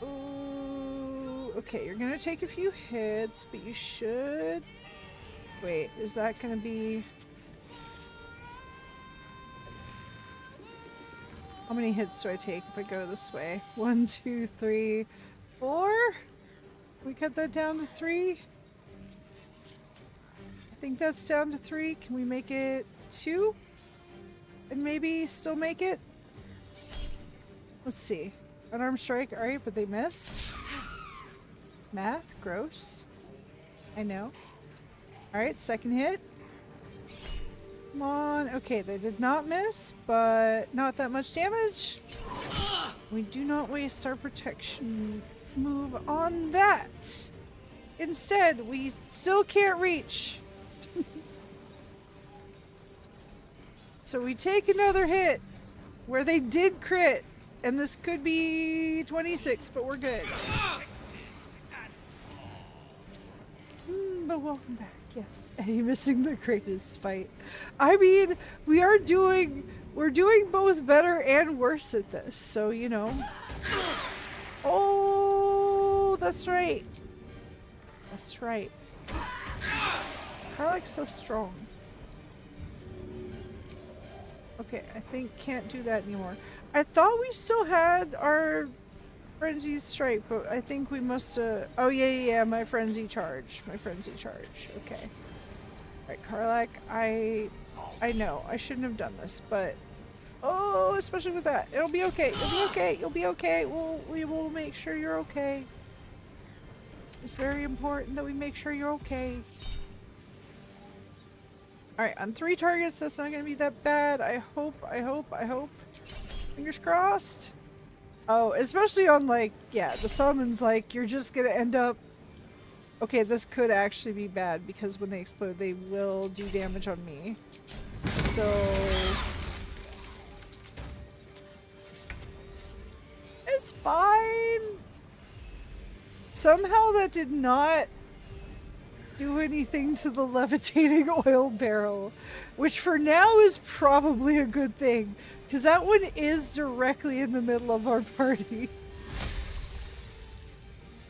Ooh, okay, you're gonna take a few hits, but you should... Wait, is that gonna be... How many hits do I take if I go this way? 1, 2, 3, 4? We cut that down to 3? I think that's down to 3. Can we make it 2? And maybe still make it? Let's see. Unarmed strike, alright, but they missed. Math, gross. I know. Alright, second hit. Come on. Okay, they did not miss, but not that much damage. We do not waste our protection move on that. Instead, we still can't reach. So we take another hit where they did crit, and this could be 26, but we're good. But welcome back. Yes, Eddie missing the greatest fight. I mean, we're doing both better and worse at this, so you know. Oh, that's right. That's right. Karlach's so strong. Okay, I think can't do that anymore. I thought we still had our frenzy strike, but I think we must have... Oh, yeah, my frenzy charge. My frenzy charge. Okay. Alright, Karlach, I know. I shouldn't have done this, but... Oh, especially with that. It'll be okay. You'll be okay. You'll be okay. We will make sure you're okay. It's very important that we make sure you're okay. Alright, on 3 targets, that's not gonna be that bad. I hope. Fingers crossed. Oh, especially on, like, yeah, the summons, like, you're just gonna end up... Okay, this could actually be bad, because when they explode, they will do damage on me. So... It's fine! Somehow that did not do anything to the levitating oil barrel, which for now is probably a good thing, because that one is directly in the middle of our party.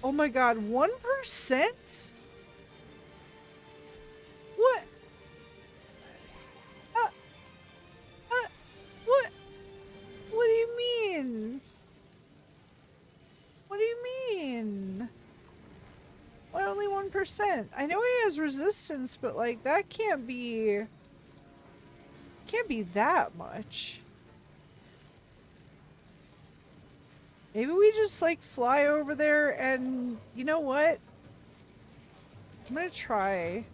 Oh my god, 1%? What? What? What do you mean? What do you mean? Why only 1%? I know he has resistance, but like that can't be that much. Maybe we just like fly over there and you know what? I'm gonna try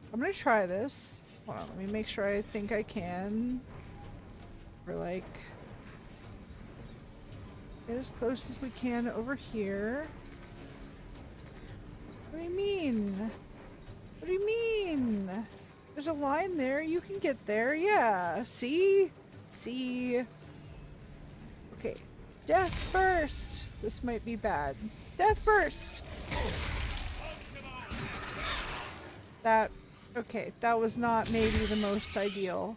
this. Hold on, let me make sure I think I can. For like Get as close as we can over here. What do you mean? What do you mean? There's a line there. You can get there. Yeah. See? See? Okay. Death burst. This might be bad. Death burst. Okay, that was not maybe the most ideal.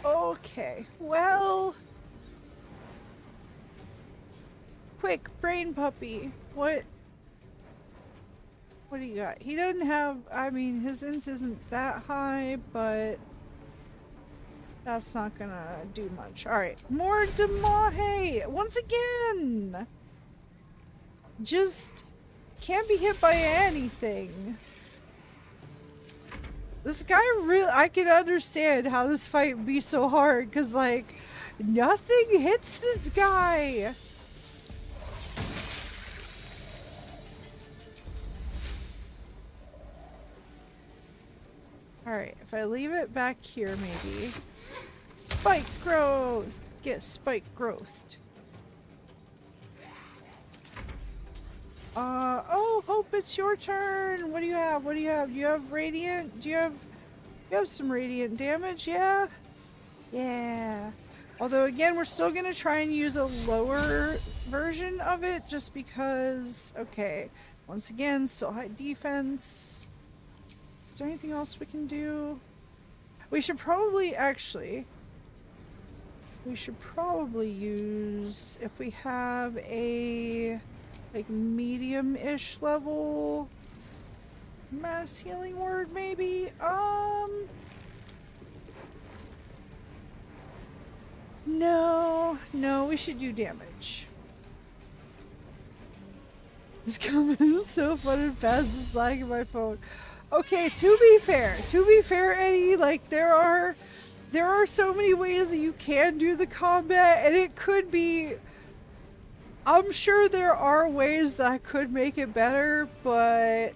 Okay, well... Quick, brain puppy. What do you got? He doesn't have... I mean, his int isn't that high, but... That's not gonna do much. Alright, more Demahe! Once again! Just... Can't be hit by anything. This guy really... I can understand how this fight would be so hard, because, like, nothing hits this guy! Alright, if I leave it back here, maybe. Spike growth! Get spike growthed. Oh, Hope, it's your turn! What do you have? What do you have? Do you have radiant? Do you have some radiant damage? Yeah? Yeah. Although, again, we're still gonna try and use a lower version of it, just because... Okay. Once again, still high defense. Is there anything else we can do? We should probably, actually... We should probably use... If we have a... like medium-ish level mass healing word, maybe? No, we should do damage. This comment was so fun and fast, it's lagging my phone. Okay, to be fair, Eddie, like, there are so many ways that you can do the combat, and it could be... I'm sure there are ways that I could make it better, but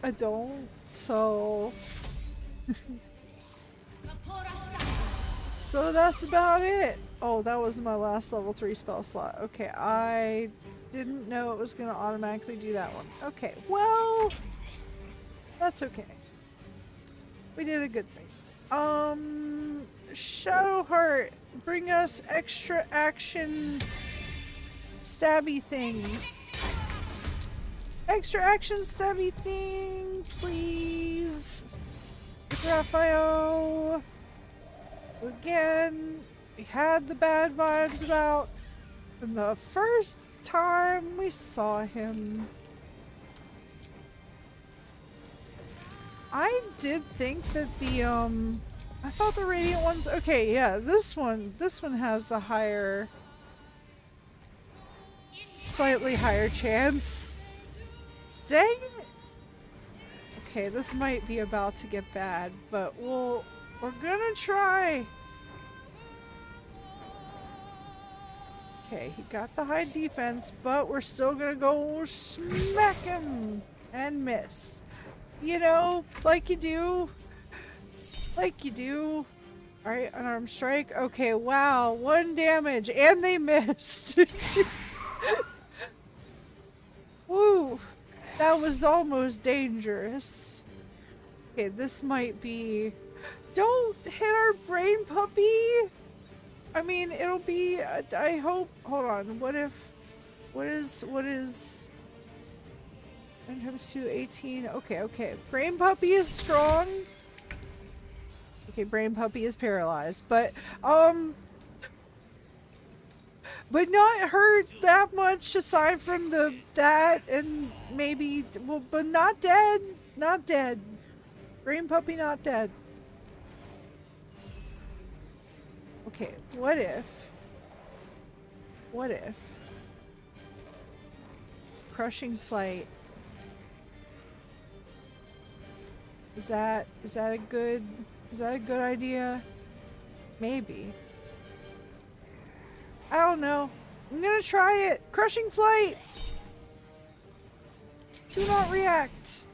I don't, so... So that's about it. Oh, that was my last level 3 spell slot. Okay, I didn't know it was going to automatically do that one. Okay, well, that's okay. We did a good thing. Shadowheart, bring us extra action stabby thing. Extra action stabby thing, please. Raphael. Again, we had the bad vibes about from the first time we saw him. I did think that the I thought the radiant ones, okay, yeah, this one has the higher, slightly higher chance. Dang it. Okay, this might be about to get bad, but we're gonna try. Okay, he got the high defense, but we're still gonna go smack him and miss. You know, like you do. Like you do. Alright, unarmed strike. Okay, wow, 1 damage, and they missed. Woo, that was almost dangerous. Okay, this might be... Don't hit our brain puppy! I mean, it'll be... I hope... Hold on, what is... 9 times 2, 18. Okay. Brain puppy is strong. Okay, brain puppy is paralyzed, but not hurt that much aside from that and maybe... Well, but not dead. Not dead. Brain puppy not dead. Okay, what if crushing flight, is that a good idea? Maybe. I don't know. I'm gonna try it. Crushing flight. Do not react.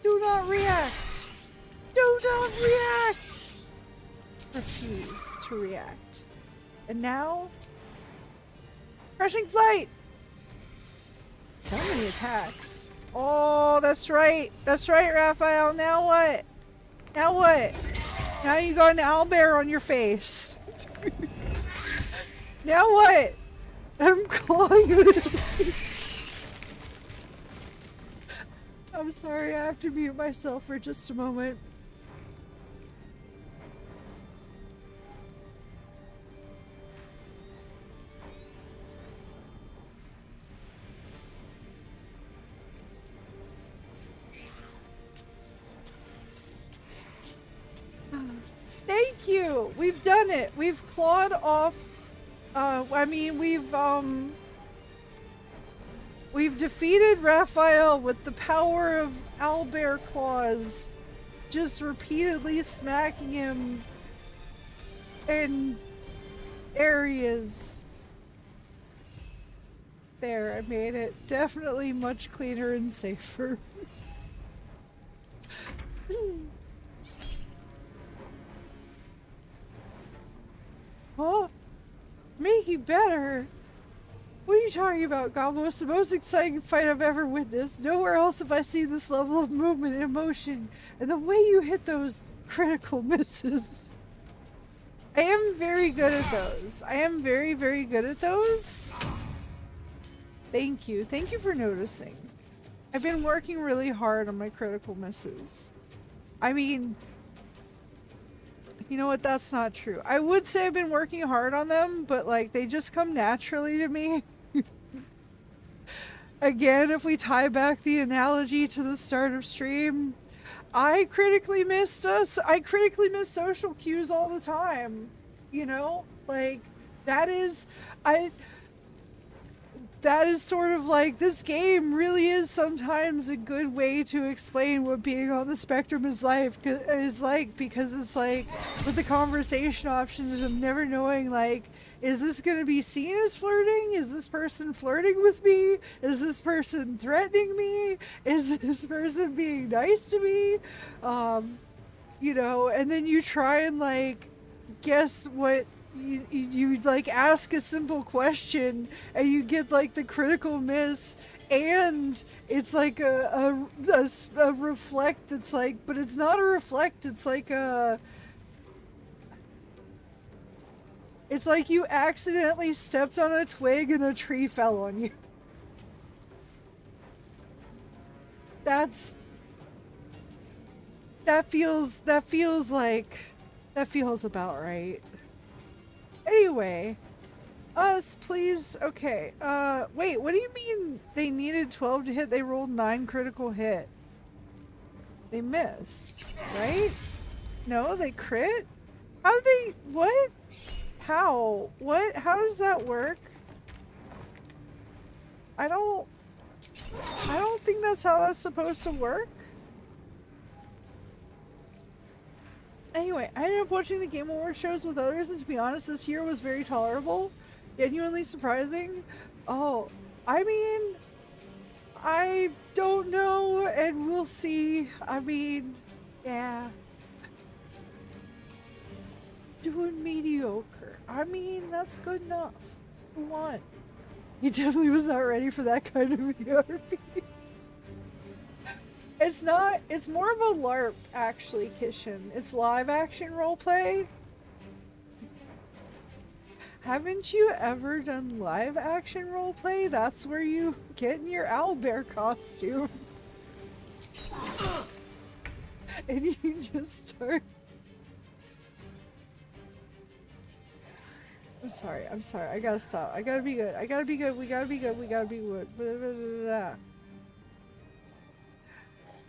Do not react. Do not react. Refuse to react. And now, crushing flight. So many attacks. Oh, that's right. That's right, Raphael. Now what? Now what? Now you got an owlbear on your face. Now what? I'm clawing it. I'm sorry, I have to mute myself for just a moment. Thank you! We've done it! We've clawed off... I mean, we've defeated Raphael with the power of owlbear claws. Just repeatedly smacking him in areas. There, I made it. Definitely much cleaner and safer. Oh, maybe better. What are you talking about, Gobo? It's the most exciting fight I've ever witnessed. Nowhere else have I seen this level of movement and emotion. And the way you hit those critical misses. I am very good at those. I am very, very good at those. Thank you. Thank you for noticing. I've been working really hard on my critical misses. I mean... You know what? That's not true. I would say I've been working hard on them, but like they just come naturally to me. Again, if we tie back the analogy to the start of stream, I critically miss social cues all the time. You know? Like that is sort of like, this game really is sometimes a good way to explain what being on the spectrum is like, because it's like, with the conversation options of never knowing, like, is this going to be seen as flirting? Is this person flirting with me? Is this person threatening me? Is this person being nice to me? You know, and then you try and, like, guess what... You like ask a simple question and you get like the critical miss, and it's like a reflect that's like, but it's not a reflect, it's like it's like you accidentally stepped on a twig and a tree fell on you. That feels about right. Anyway, please, okay, wait, what do you mean they needed 12 to hit? They rolled 9 critical hit. They missed, right? No, they crit? How do they, what? How? What? How does that work? I don't think that's how that's supposed to work. Anyway, I ended up watching the Game Awards shows with others, and to be honest, this year was very tolerable. Genuinely surprising. Oh, I mean, I don't know, and we'll see. I mean, yeah. Doing mediocre. I mean, that's good enough. For one. He definitely was not ready for that kind of VRP. It's more of a LARP, actually, Kishin. It's live action roleplay. Haven't you ever done live action roleplay? That's where you get in your owlbear costume. And you just start... I'm sorry, I gotta stop. I gotta be good, we gotta be good, we gotta be good. Blah, blah, blah, blah.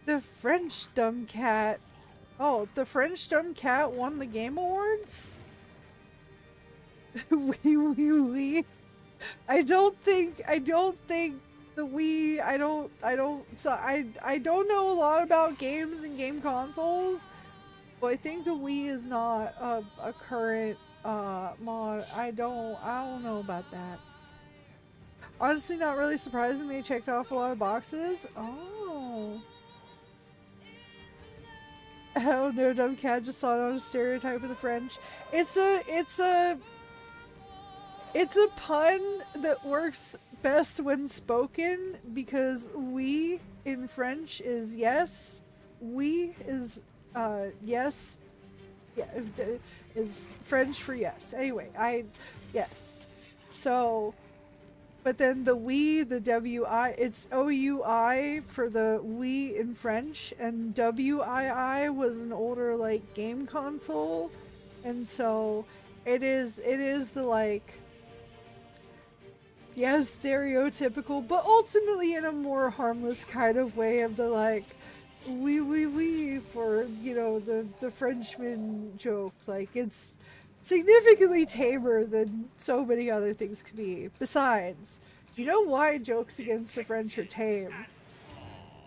The French dumb cat. Oh, the French dumb cat won the Game Awards? Wee. I don't think the Wii, I don't know a lot about games and game consoles, but I think the Wii is not a current mod. I don't know about that. Honestly, not really surprising they checked off a lot of boxes. Oh. I don't know, dumb cat just saw it on a stereotype of the French. It's a It's a pun that works best when spoken because oui in French is yes. Oui is yes. Yeah, is French for yes. Anyway, yes. So, but then the we, the W-I, it's O-U-I for the we in French, and W-I-I was an older, like, game console, and so it is the, like, yes, stereotypical, but ultimately in a more harmless kind of way of the, like, we for, you know, the Frenchman joke. Like, it's significantly tamer than so many other things could be. Besides, do you know why jokes against the French are tame?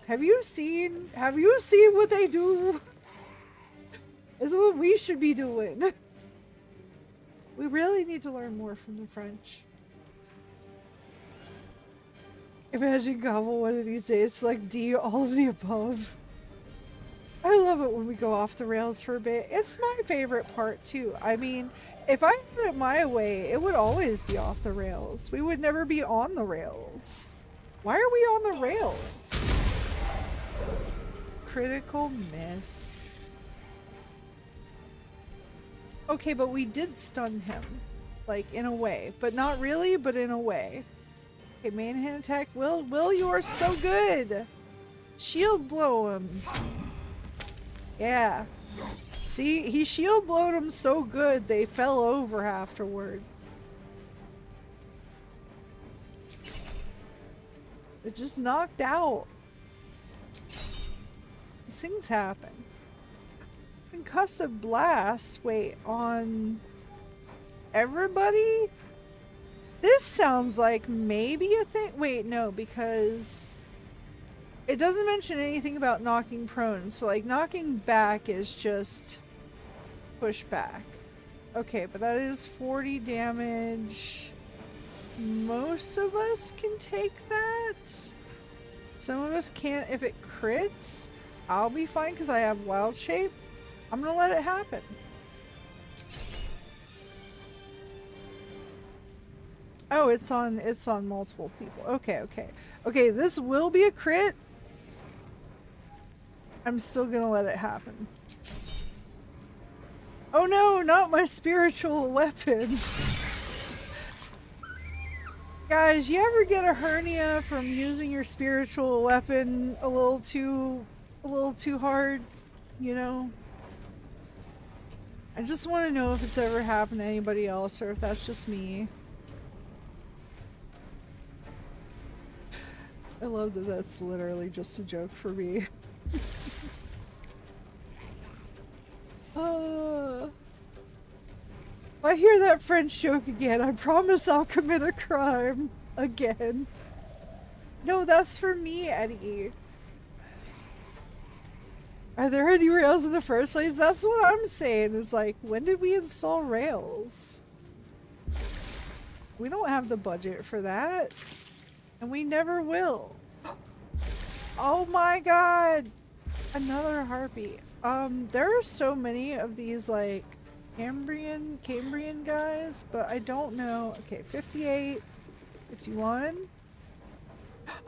Have you seen what they do? Is what we should be doing. We really need to learn more from the French. Imagine Gobo one of these days to, like, D all of the above. I love it when we go off the rails for a bit. It's my favorite part too. I mean, if I did it my way, it would always be off the rails. We would never be on the rails. Why are we on the rails? Critical miss. Okay, but we did stun him. Like, in a way. But not really, but in a way. Okay, main hand attack. Will, you are so good! Shield blow him. Yeah. See, he shield blowed him so good they fell over afterwards. They're just knocked out. These things happen. Concussive blast. Wait, on everybody? This sounds like maybe a thing. Wait, no, because it doesn't mention anything about knocking prone. So, like, knocking back is just push back. Okay, but that is 40 damage. Most of us can take that. Some of us can't. If it crits, I'll be fine because I have wild shape. I'm gonna let it happen. Oh, it's on multiple people. Okay, this will be a crit. I'm still gonna let it happen. Oh no, not my spiritual weapon. Guys, you ever get a hernia from using your spiritual weapon a little too hard, you know? I just want to know if it's ever happened to anybody else or if that's just me. I love that that's literally just a joke for me. If I hear that French joke again, I promise I'll commit a crime again. No, that's for me, Eddie. Are there any rails in the first place? That's what I'm saying, is like, when did we install rails? We don't have the budget for that. And we never will. Oh my god! Another harpy. There are so many of these, like, Cambrian guys, but I don't know. Okay, 58, 51.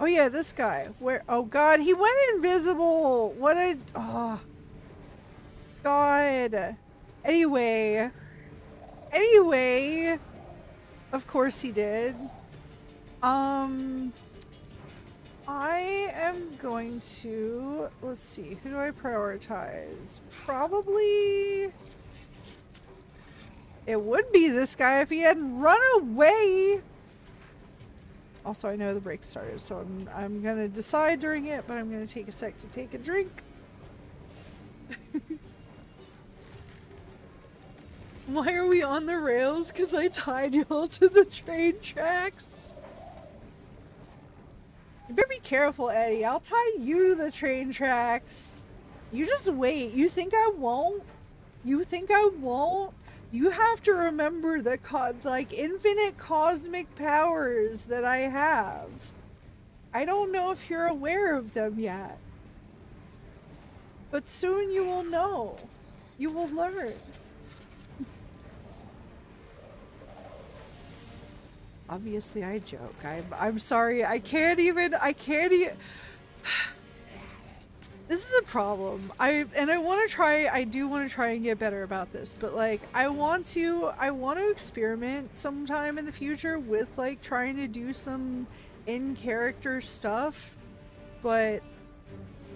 Oh yeah, this guy. Where? Oh god, he went invisible! What a... Oh. God. Anyway. Of course he did. I am going to... Let's see. Who do I prioritize? Probably... It would be this guy if he hadn't run away! Also, I know the break started, so I'm gonna decide during it, but I'm gonna take a sec to take a drink. Why are we on the rails? Because I tied y'all to the train tracks. You better be careful, Eddie. I'll tie you to the train tracks. You just wait. You think I won't? You think I won't? You have to remember the like infinite cosmic powers that I have. I don't know if you're aware of them yet. But soon you will know. You will learn. Obviously, I joke. I'm sorry. I can't even. This is a problem. I want to try. I do want to try and get better about this, but like, I want to experiment sometime in the future with like trying to do some in-character stuff, but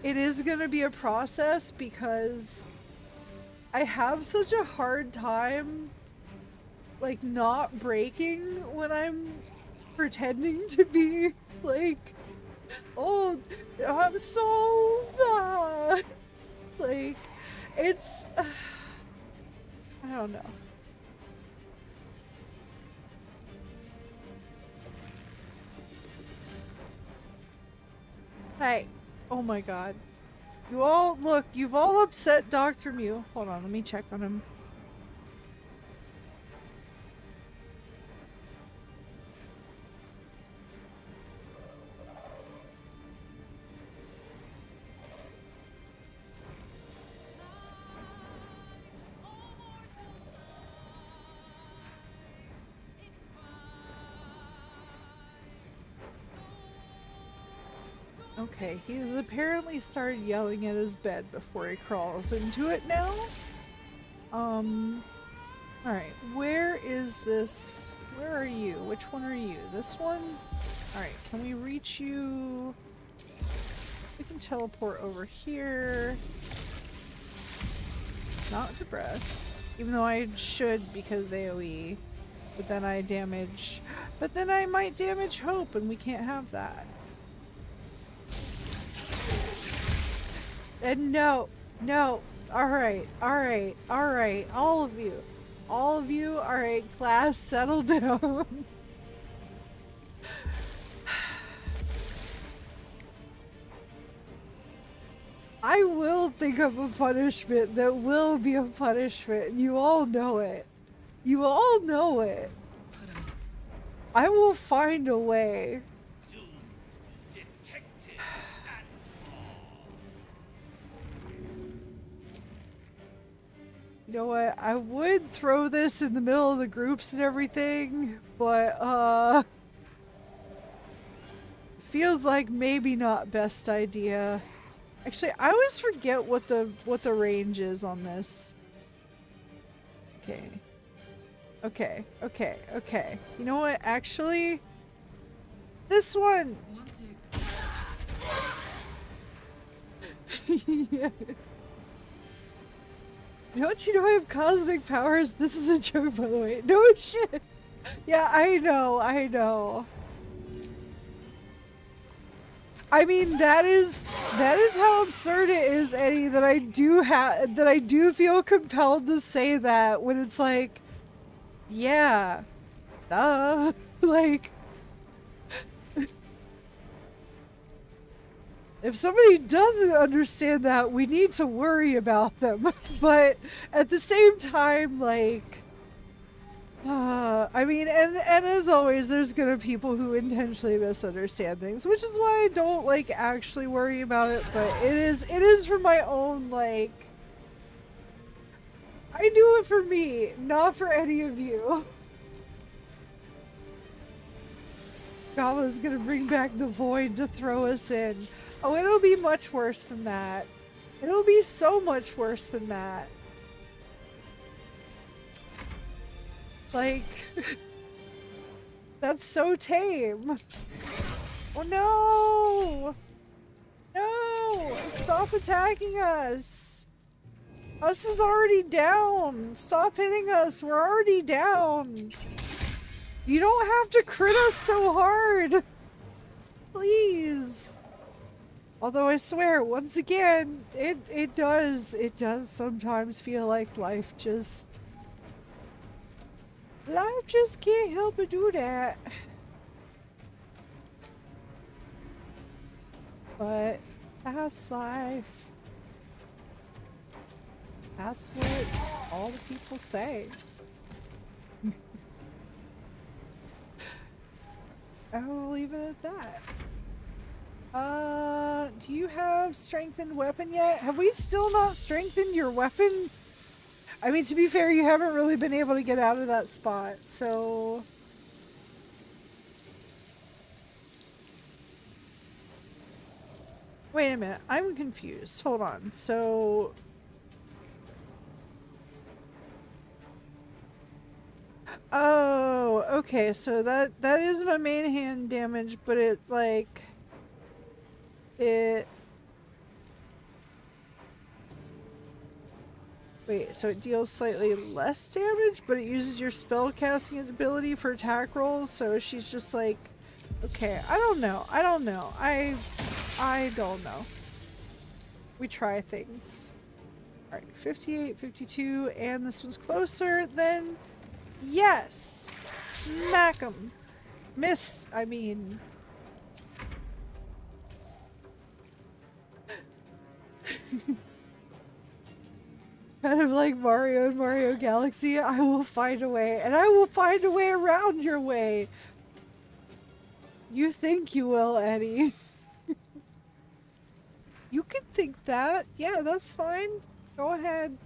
it is gonna be a process because I have such a hard time like not breaking when I'm pretending to be like, oh, I'm so bad. Like, it's I don't know. Hey, oh my god. You've all upset Dr. Mew. Hold on, let me check on him. Okay, he's apparently started yelling at his bed before he crawls into it now. Alright, where is this? Where are you? Which one are you? This one? Alright, can we reach you? We can teleport over here. Not to breath. Even though I should because AoE. But then I damage... But then I might damage Hope and we can't have that. And no, alright, all of you, alright, class, settle down. I will think of a punishment that will be a punishment, and you all know it. You all know it. I will find a way. You know what, I would throw this in the middle of the groups and everything, but, feels like maybe not best idea. Actually, I always forget what the range is on this. Okay. You know what, actually, this one! Yeah. Don't you know I have cosmic powers? This is a joke, by the way. No shit! Yeah, I know. I mean, that is how absurd it is, Eddie, that I do feel compelled to say that when it's like, yeah, duh, like, if somebody doesn't understand that, we need to worry about them. But at the same time, like, I mean, and as always, there's gonna be people who intentionally misunderstand things, which is why I don't, like, actually worry about it, but it is for my own, like, I do it for me, not for any of you. Goblin's gonna bring back the void to throw us in. Oh, it'll be much worse than that. It'll be so much worse than that. Like, that's so tame. Oh no! No! Stop attacking us! Us is already down! Stop hitting us! We're already down! You don't have to crit us so hard! Please! Although I swear, once again, it does sometimes feel like life just can't help but do that. But that's life. That's what all the people say. I'll leave it at that. Do you have strengthened weapon yet? Have we still not strengthened your weapon? I mean, to be fair, you haven't really been able to get out of that spot, so... Wait a minute, I'm confused. Hold on. So... Oh, okay, so that is my main hand damage, but it, like... It... Wait, so it deals slightly less damage, but it uses your spell casting ability for attack rolls, so she's just like... Okay, I don't know. I don't know. I don't know. We try things. Alright, 58, 52, and this one's closer, then... Yes! Smack 'em! Miss, I mean... Kind of like Mario and Mario Galaxy, I will find a way, and I will find a way around your way! You think you will, Eddie. You can think that. Yeah, that's fine. Go ahead.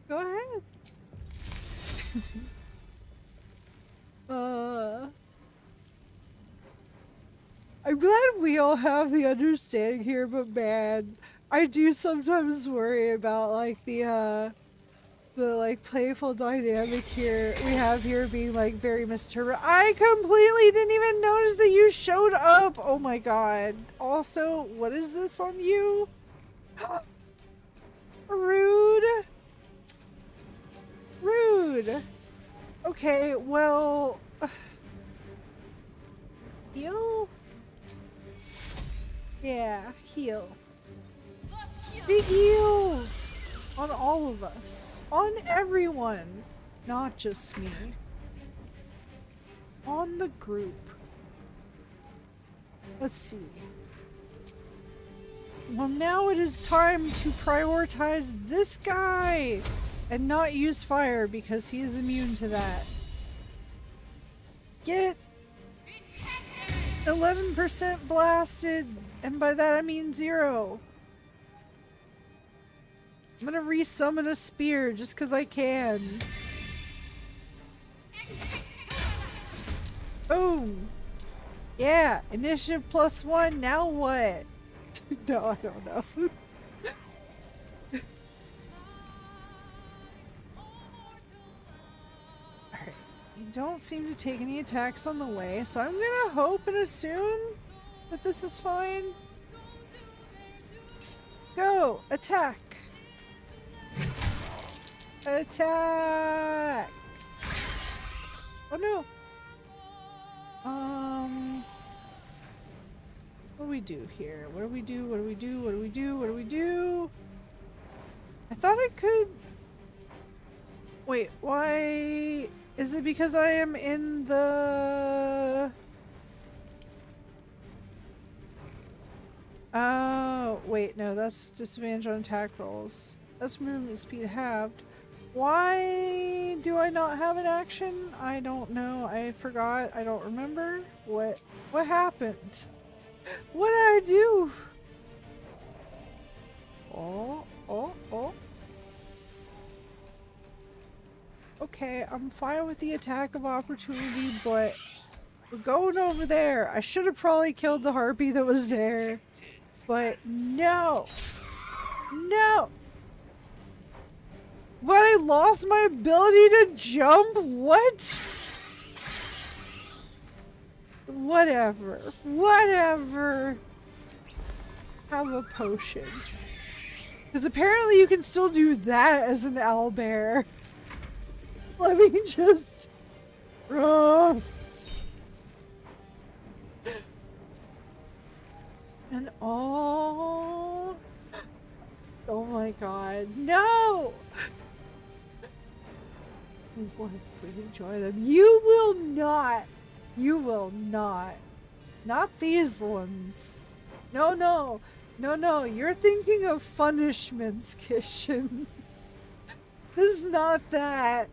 Go ahead. I'm glad we all have the understanding here, but man, I do sometimes worry about like the like playful dynamic here we have here being like very misinterpreted. I completely didn't even notice that you showed up. Oh my god. Also, what is this on you? Rude. Rude. Okay, well, heal? Yeah, heal. Big heals on all of us. On everyone, not just me. On the group. Let's see. Well, now it is time to prioritize this guy and not use fire because he is immune to that. Get 11% blasted, and by that I mean 0. I'm gonna resummon a spear just because I can. Boom! Yeah, initiative +1, now what? No, I don't know. Alright, you don't seem to take any attacks on the way, so I'm gonna hope and assume that this is fine. Go! Attack! Attack! Oh no! What do we do here? What do we do? What do we do? What do we do? What do we do? I thought I could... Wait, why... Is it because I am in the... Oh, wait, no, that's disadvantage on attack rolls. That's movement speed halved. Why do I not have an action? I don't know. I forgot. I don't remember. What happened? What did I do? Oh. Okay, I'm fine with the attack of opportunity, but we're going over there. I should have probably killed the harpy that was there. But no! No! But I lost my ability to jump? What? Whatever. Whatever. Have a potion. Because apparently you can still do that as an owlbear. Let me just... And oh my god, no! What if we enjoy them? You will not! You will not. Not these ones. No, you're thinking of punishments, Kishin. This is not that.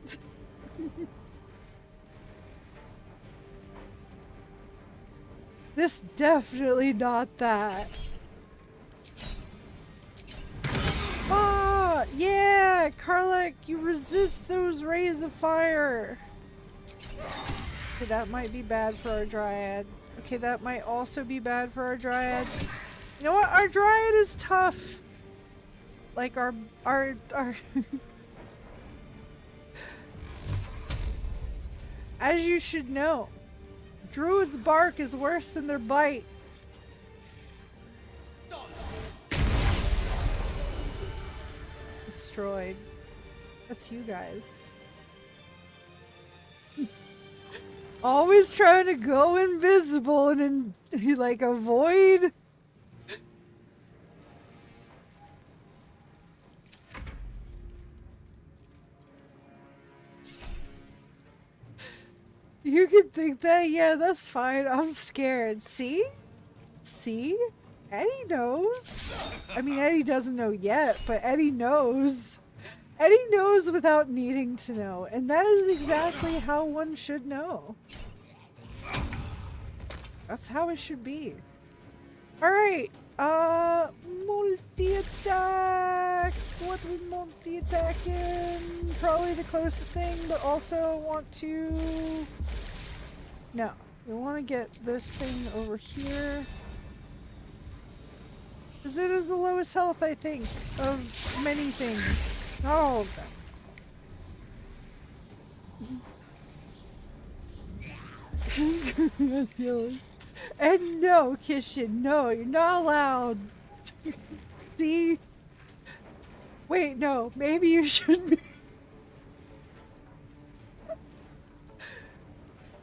This definitely not that. Ah, yeah, Karlak, you resist those rays of fire. Okay, that might be bad for our dryad. Okay, that might also be bad for our dryad. You know what? Our dryad is tough. Like our as you should know, druid's bark is worse than their bite. Destroyed. That's you guys. Always trying to go invisible and like avoid. You could think that, yeah, that's fine. I'm scared. See? See? Eddie knows. I mean, Eddie doesn't know yet, but Eddie knows. Eddie knows without needing to know, and that is exactly how one should know. That's how it should be. Alright, multi-attack! What we multi-attacking? Probably the closest thing, but also want to... No, we want to get this thing over here. Because it is the lowest health, I think, of many things. Not all of them. And no, Kishin, no, you're not allowed. See? Wait, no, maybe you should be.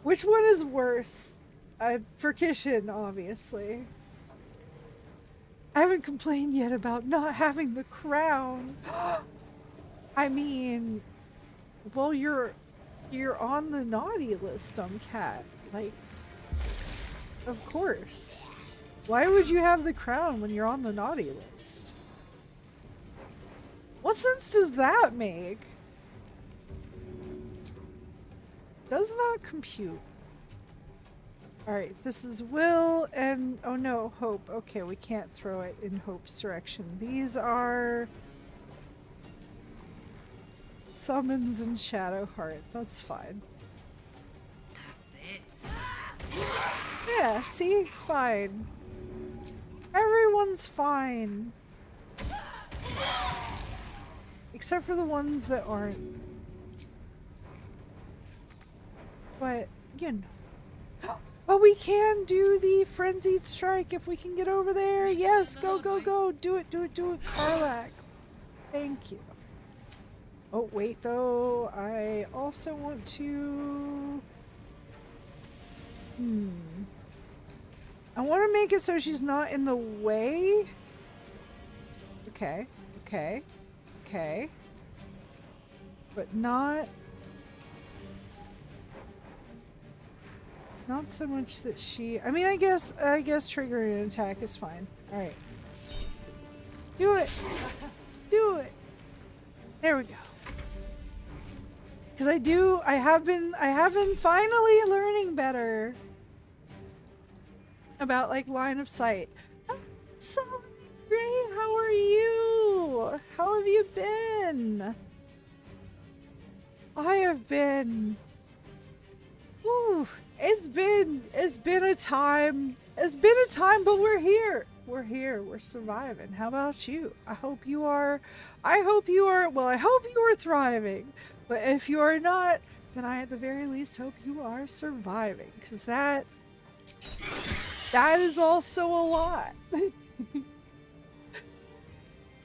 Which one is worse? For Kishin, obviously. I haven't complained yet about not having the crown. I mean, well, you're on the naughty list, cat. Like, of course. Why would you have the crown when you're on the naughty list? What sense does that make? Does not compute. Alright, this is Will and... oh no, Hope. Okay, we can't throw it in Hope's direction. These are... Summons and Shadowheart. That's fine. That's it. Yeah, see? Fine. Everyone's fine. Except for the ones that aren't. But, you know. But we can do the Frenzied Strike if we can get over there. Yes, go, go, go. Do it, do it, do it. Karlak. Thank you. Oh, wait, though. I also want to... I want to make it so she's not in the way. Okay, okay, okay. But not... not so much that she... I mean, I guess triggering an attack is fine. Alright. Do it! Do it! There we go. Because I have been finally learning better about, like, line of sight. So great, how are you? How have you been? I have been... Ooh, it's been a time. It's been a time, but we're here. We're here. We're surviving. How about you? I hope you are, well, I hope you are thriving. But if you are not, then I at the very least hope you are surviving. Because that is also a lot.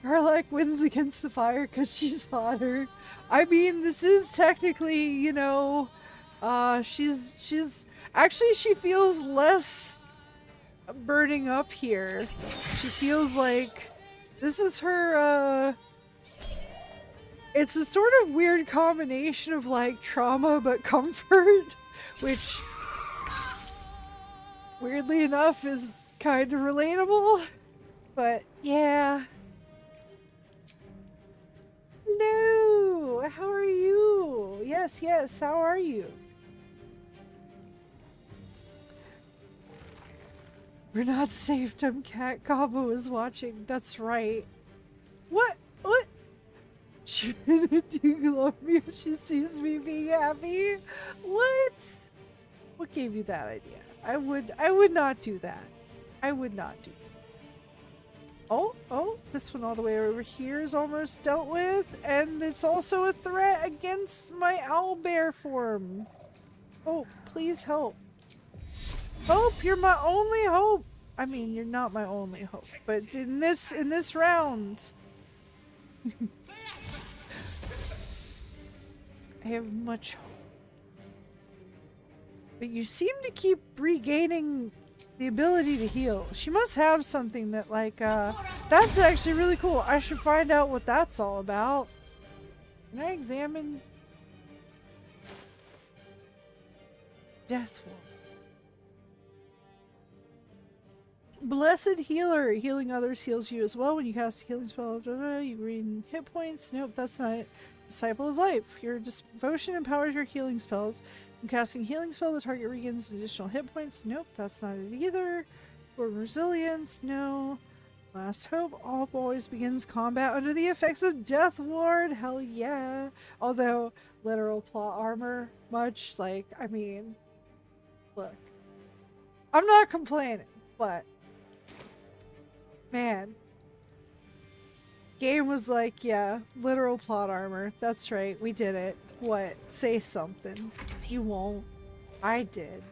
Karlak wins against the fire because she's hotter. I mean, this is technically, you know, she's actually, she feels less burning up here. She feels like this is her, it's a sort of weird combination of, like, trauma but comfort, which weirdly enough is kind of relatable. But yeah. No, how are you? Yes, yes, how are you? We're not safe, dumb cat. Gobo is watching. That's right. What? What? She's gonna glow me if she sees me being happy. What? What gave you that idea? I would not do that. I would not do that. Oh, this one all the way over here is almost dealt with, and it's also a threat against my owlbear form. Oh, please help. Hope, you're my only hope. I mean, you're not my only hope, but in this round, I have much hope. But you seem to keep regaining the ability to heal. She must have something that, like, that's actually really cool. I should find out what that's all about. Can I examine? Death Wall. Blessed Healer. Healing others heals you as well. When you cast a healing spell, you gain hit points. Nope, that's not it. Disciple of Life. Your devotion empowers your healing spells. When casting healing spell, the target regains additional hit points. Nope, that's not it either. Or resilience. No. Last Hope. All always begins combat under the effects of Death Ward. Hell yeah. Although, literal plot armor, much like, I mean, look. I'm not complaining, but man, game was like, yeah, literal plot armor. That's right, we did it. What? Say something. You won't. I did.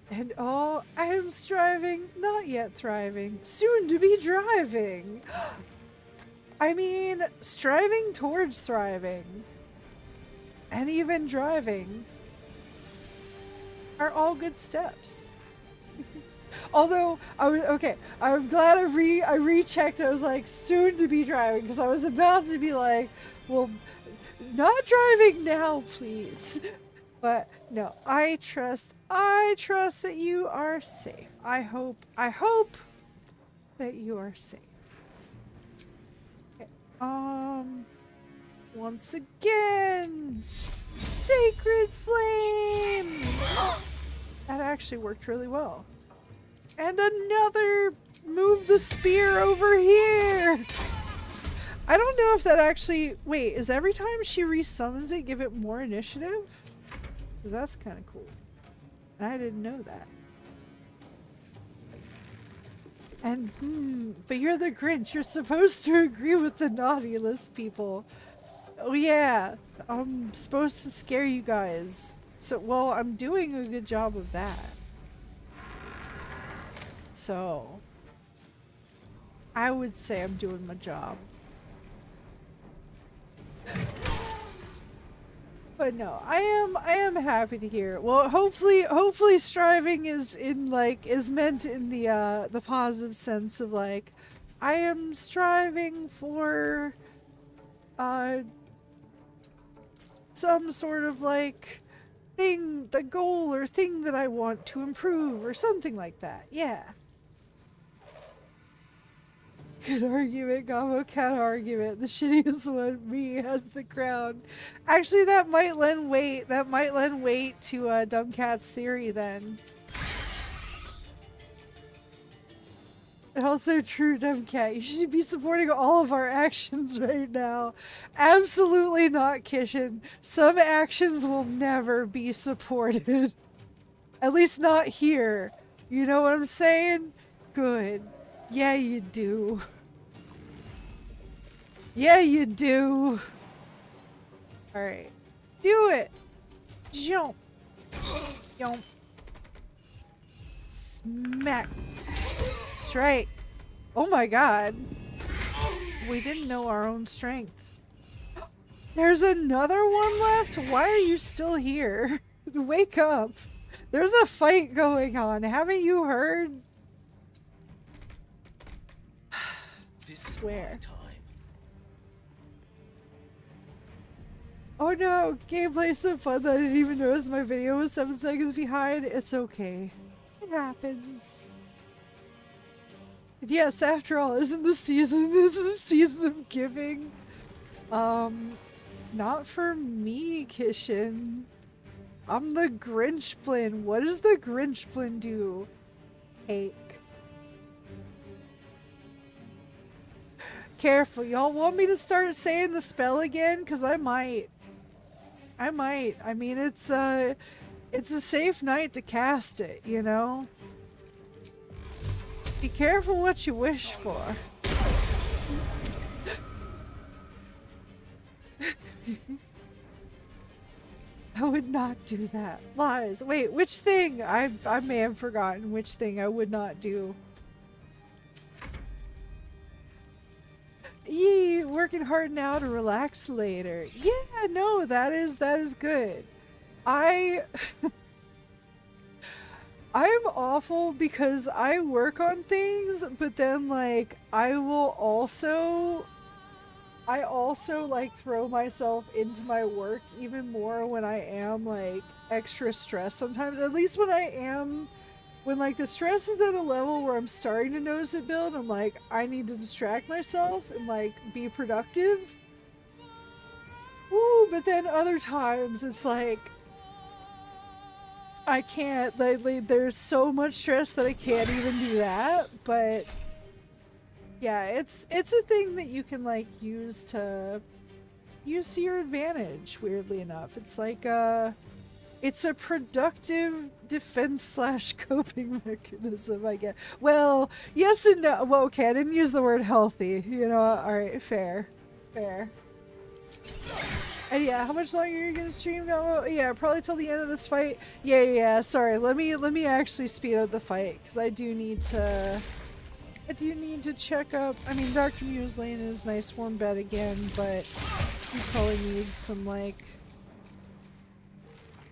And oh, I am striving, not yet thriving, soon to be driving. I mean, striving towards thriving, and even driving, are all good steps. Although I'm glad I rechecked. I was like, soon to be driving, because I was about to be like, well, not driving now, please. But no, I trust that you are safe. I hope that you are safe. Okay. Once again, Sacred Flame. That actually worked really well. And another move the spear over here. I don't know if that actually... Wait, is every time she resummons it, give it more initiative? Because that's kind of cool. And I didn't know that. And, but you're the Grinch. You're supposed to agree with the naughty list people. Oh yeah, I'm supposed to scare you guys. So, well, I'm doing a good job of that. So, I would say I'm doing my job. But no, I am happy to hear it. Well, hopefully striving is meant in the positive sense of like, I am striving for some sort of like thing, the goal or thing that I want to improve or something like that. Yeah. Good argument, Gobo. Cat argument. The shittiest one, me, has the crown. Actually, that might lend weight. That might lend weight to Dumb Cat's theory then. And also true, Dumb Cat. You should be supporting all of our actions right now. Absolutely not, Kishin. Some actions will never be supported. At least not here. You know what I'm saying? Good. Yeah, you do. Yeah, you do. Alright. Do it! Jump! Jump. Smack. That's right. Oh my god. We didn't know our own strength. There's another one left? Why are you still here? Wake up. There's a fight going on. Haven't you heard? Swear. Oh no, gameplay's so fun that I didn't even notice my video was 7 seconds behind. It's okay. It happens. And yes, after all, isn't this season a season of giving? Not for me, Kishin. I'm the Grinchblin. What does the Grinchblin do? Cake. Careful, y'all want me to start saying the spell again? Cause I might. I mean, it's a safe night to cast it, you know? Be careful what you wish for. I would not do that. Lies. Wait, which thing? I may have forgotten which thing I would not do. Yee, working hard now to relax later. Yeah, no, that is good. I'm awful because I work on things, but then like I also like throw myself into my work even more when I am like extra stressed sometimes. At least when like the stress is at a level where I'm starting to notice it build, I'm like, I need to distract myself and like be productive. Woo, but then other times it's like I can't, like there's so much stress that I can't even do that. But yeah, it's a thing that you can like use to your advantage, weirdly enough. It's like it's a productive defense / coping mechanism, I guess. Well, yes and no. Well, okay, I didn't use the word healthy. You know, alright, fair. And yeah, how much longer are you gonna stream? No, yeah, probably till the end of this fight. Yeah, sorry. Let me actually speed up the fight, because I do need to check up. I mean, Dr. Mew's laying in his nice warm bed again, but he probably needs some like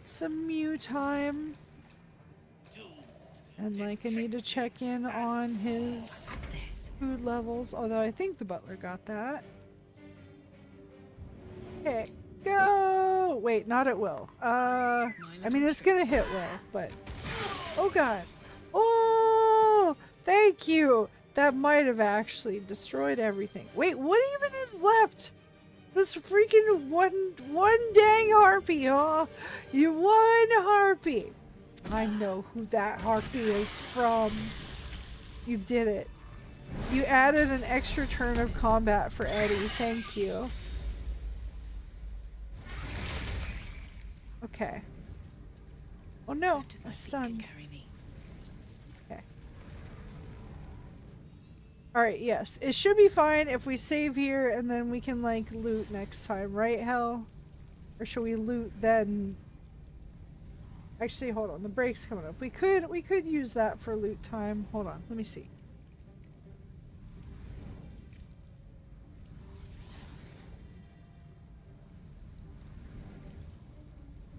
some Mew time. And like I need to check in on his food levels, although I think the butler got that. Okay, go! Wait, not at will. I mean it's gonna hit will, but oh god. Oh, thank you. That might have actually destroyed everything. Wait, what even is left? This freaking one dang harpy, huh? You one harpy. I know who that harpy is from. You did it. You added an extra turn of combat for Eddie. Thank you. Okay. Oh no, I'm stunned. Okay. Alright, yes. It should be fine if we save here and then we can like loot next time, right, Hell? Or should we loot then? Actually, hold on. The break's coming up. We could use that for loot time. Hold on. Let me see.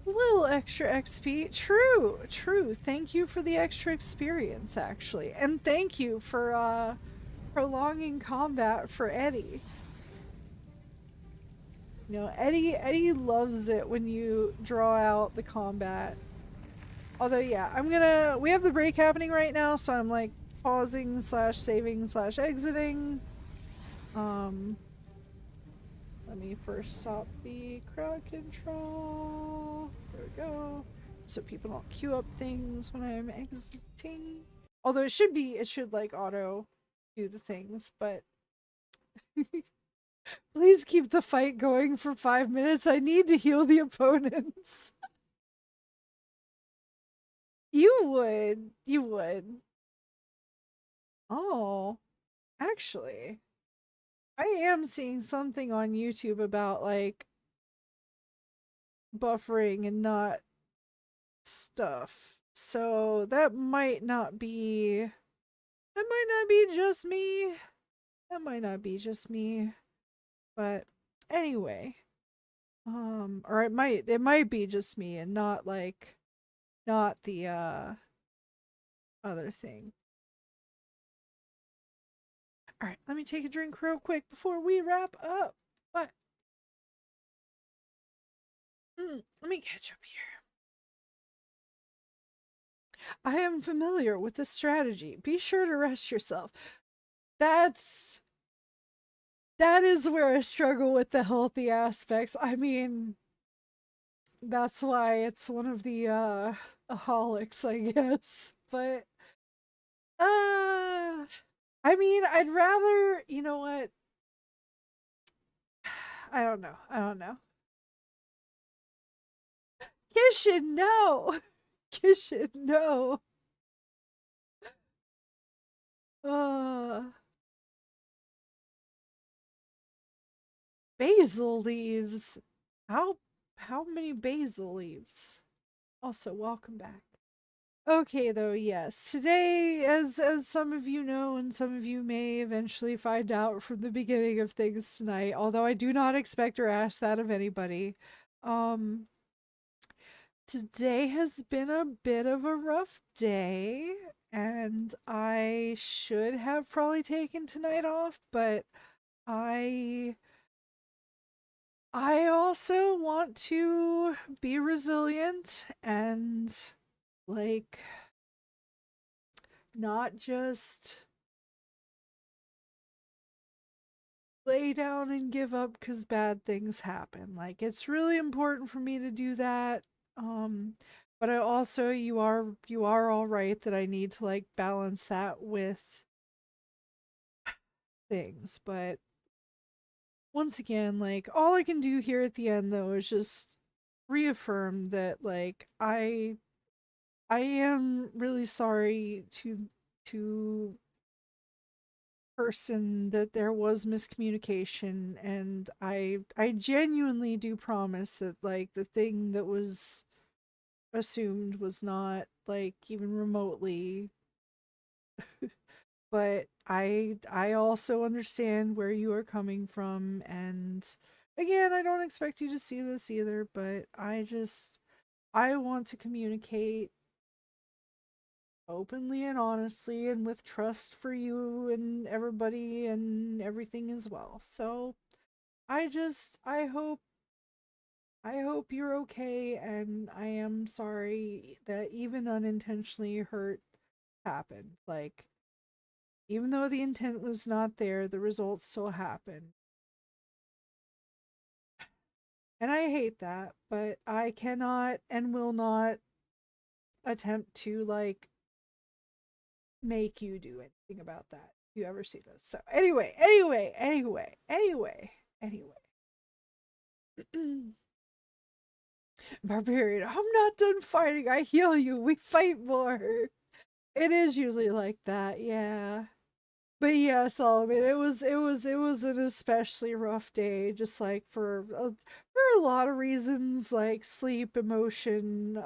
A little extra XP. True. Thank you for the extra experience, actually. And thank you for prolonging combat for Eddie. You know, Eddie loves it when you draw out the combat. Although, yeah, we have the break happening right now, so I'm like pausing / saving / exiting. Let me first stop the crowd control. There we go. So people don't queue up things when I'm exiting. Although it should like auto do the things, but please keep the fight going for 5 minutes. I need to heal the opponents. You would. Oh, actually, I am seeing something on YouTube about like buffering and not stuff. So that might not be just me. That might not be just me. But anyway, or it might be just me and not the other thing. All right, let me take a drink real quick before we wrap up. But let me catch up here. I am familiar with this strategy. Be sure to rest yourself. That is where I struggle with the healthy aspects. I mean, that's why it's one of the aholics, I guess. But I mean, I'd rather, you know what? I don't know. Kishin, no! Kishin, no! Uh, basil leaves. How many basil leaves? Also, welcome back. Okay, though, yes. Today, as some of you know, and some of you may eventually find out from the beginning of things tonight, although I do not expect or ask that of anybody. Um, Today has been a bit of a rough day, and I should have probably taken tonight off, but I I also want to be resilient and like not just lay down and give up cuz bad things happen. Like it's really important for me to do that. Um but I also you are all right that I need to like balance that with things. But once again, like all I can do here at the end though is just reaffirm that like I am really sorry to person that there was miscommunication, and I genuinely do promise that like the thing that was assumed was not like even remotely, but I also understand where you are coming from, and again, I don't expect you to see this either, but I want to communicate openly and honestly and with trust for you and everybody and everything as well. So I hope you're okay, and I am sorry that even unintentionally hurt happened. Like even though the intent was not there, the results still happened. And I hate that, but I cannot and will not attempt to like make you do anything about that if you ever see this. So anyway. Barbarian, I'm not done fighting. I heal you. We fight more. It is usually like that, yeah. But yeah, Solomon, it was an especially rough day, just like for a lot of reasons, like sleep, emotion,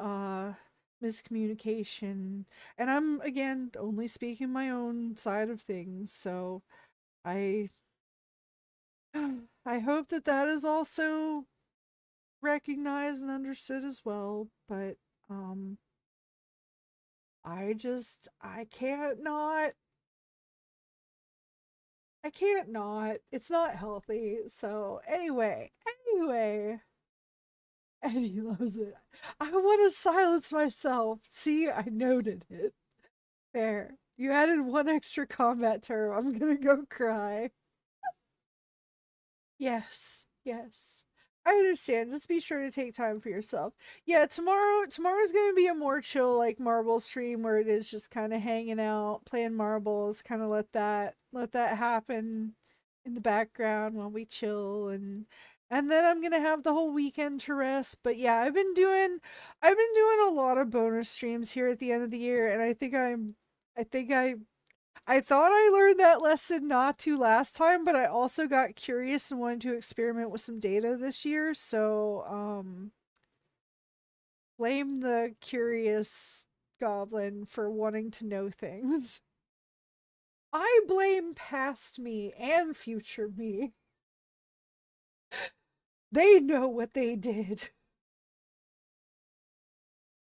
miscommunication, and I'm again only speaking my own side of things. So I I hope that that is also recognized and understood as well. But um, I can't not. I can't not. It's not healthy. So anyway, Eddie loves it. I want to silence myself. See, I noted it. Fair. You added one extra combat term. I'm gonna go cry. Yes. I understand. Just be sure to take time for yourself. Yeah, tomorrow's gonna be a more chill like marble stream where it is just kind of hanging out, playing marbles, kind of let that happen in the background while we chill, and then I'm gonna have the whole weekend to rest. But yeah, I've been doing a lot of bonus streams here at the end of the year, and I thought I learned that lesson not to last time, but I also got curious and wanted to experiment with some data this year. So, blame the curious goblin for wanting to know things. I blame past me and future me. They know what they did.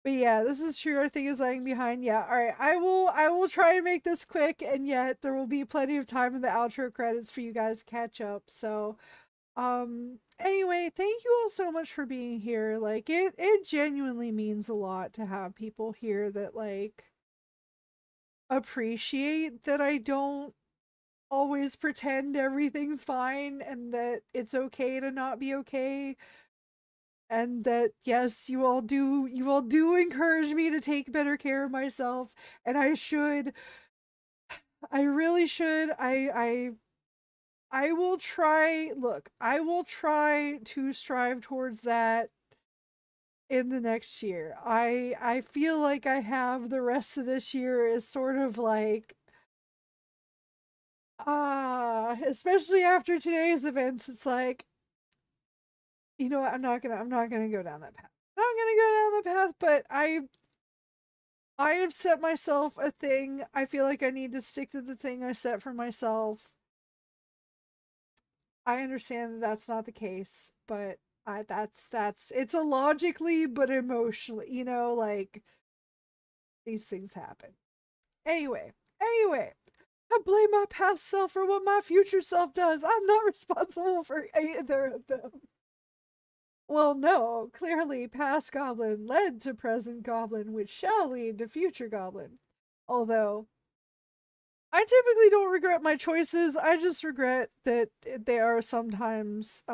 But yeah, this is true. Our thing is lagging behind. Yeah, all right. I will try and make this quick, and yet there will be plenty of time in the outro credits for you guys to catch up. So, anyway, thank you all so much for being here. Like it genuinely means a lot to have people here that like appreciate that I don't always pretend everything's fine and that it's okay to not be okay, and that yes, you all do encourage me to take better care of myself, and I really should. I will try. Look, I will try to strive towards that in the next year. I feel like I have the rest of this year is sort of like Especially after today's events, it's like, you know what, I'm not gonna go down that path. I'm not gonna go down that path, but I have set myself a thing. I feel like I need to stick to the thing I set for myself. I understand that that's not the case, but that's it's illogically but emotionally, you know, like these things happen. Anyway, I blame my past self for what my future self does. I'm not responsible for either of them. Well, no, clearly past Goblin led to present Goblin, which shall lead to future Goblin. Although, I typically don't regret my choices, I just regret that they are sometimes,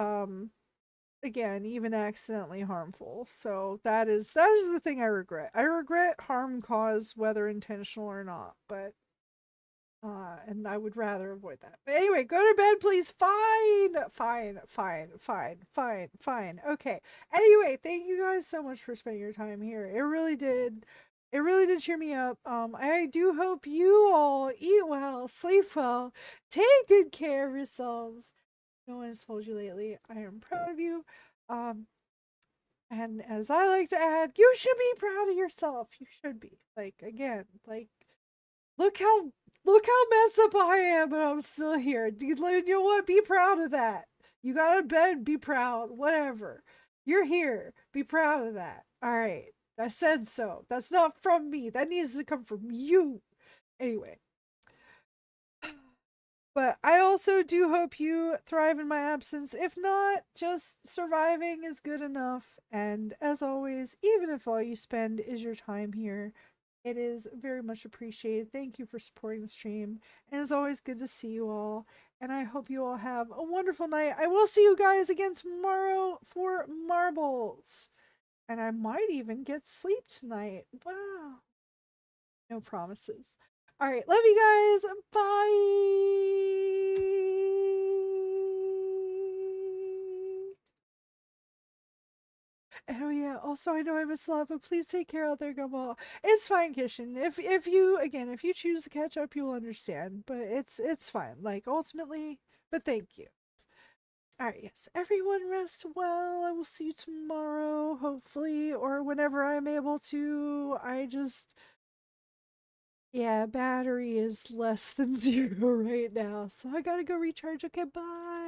again, even accidentally harmful. So that is the thing I regret. I regret harm caused, whether intentional or not, but and I would rather avoid that. But anyway, go to bed, please. Fine. Okay. Anyway, thank you guys so much for spending your time here. It really did. It really did cheer me up. I do hope you all eat well, sleep well, take good care of yourselves. No one has told you lately. I am proud of you. And as I like to add, you should be proud of yourself. You should be. Like, again, like, look how messed up I am, but I'm still here. You know what? Be proud of that. You got a bed, be proud. Whatever. You're here. Be proud of that. All right. I said so. That's not from me. That needs to come from you. Anyway. But I also do hope you thrive in my absence. If not, just surviving is good enough. And as always, even if all you spend is your time here, it is very much appreciated. Thank you for supporting the stream. And it's always good to see you all. And I hope you all have a wonderful night. I will see you guys again tomorrow for marbles. And I might even get sleep tonight. Wow. No promises. All right. Love you guys. Bye. Oh yeah, also I know I miss a lot, but please take care out there, Gobo. It's fine, Kishin. If you again, if you choose to catch up, you'll understand. But it's fine. Like ultimately, but thank you. Alright, yes. Everyone rest well. I will see you tomorrow, hopefully, or whenever I'm able to. Yeah, battery is less than 0 right now, so I gotta go recharge. Okay, bye.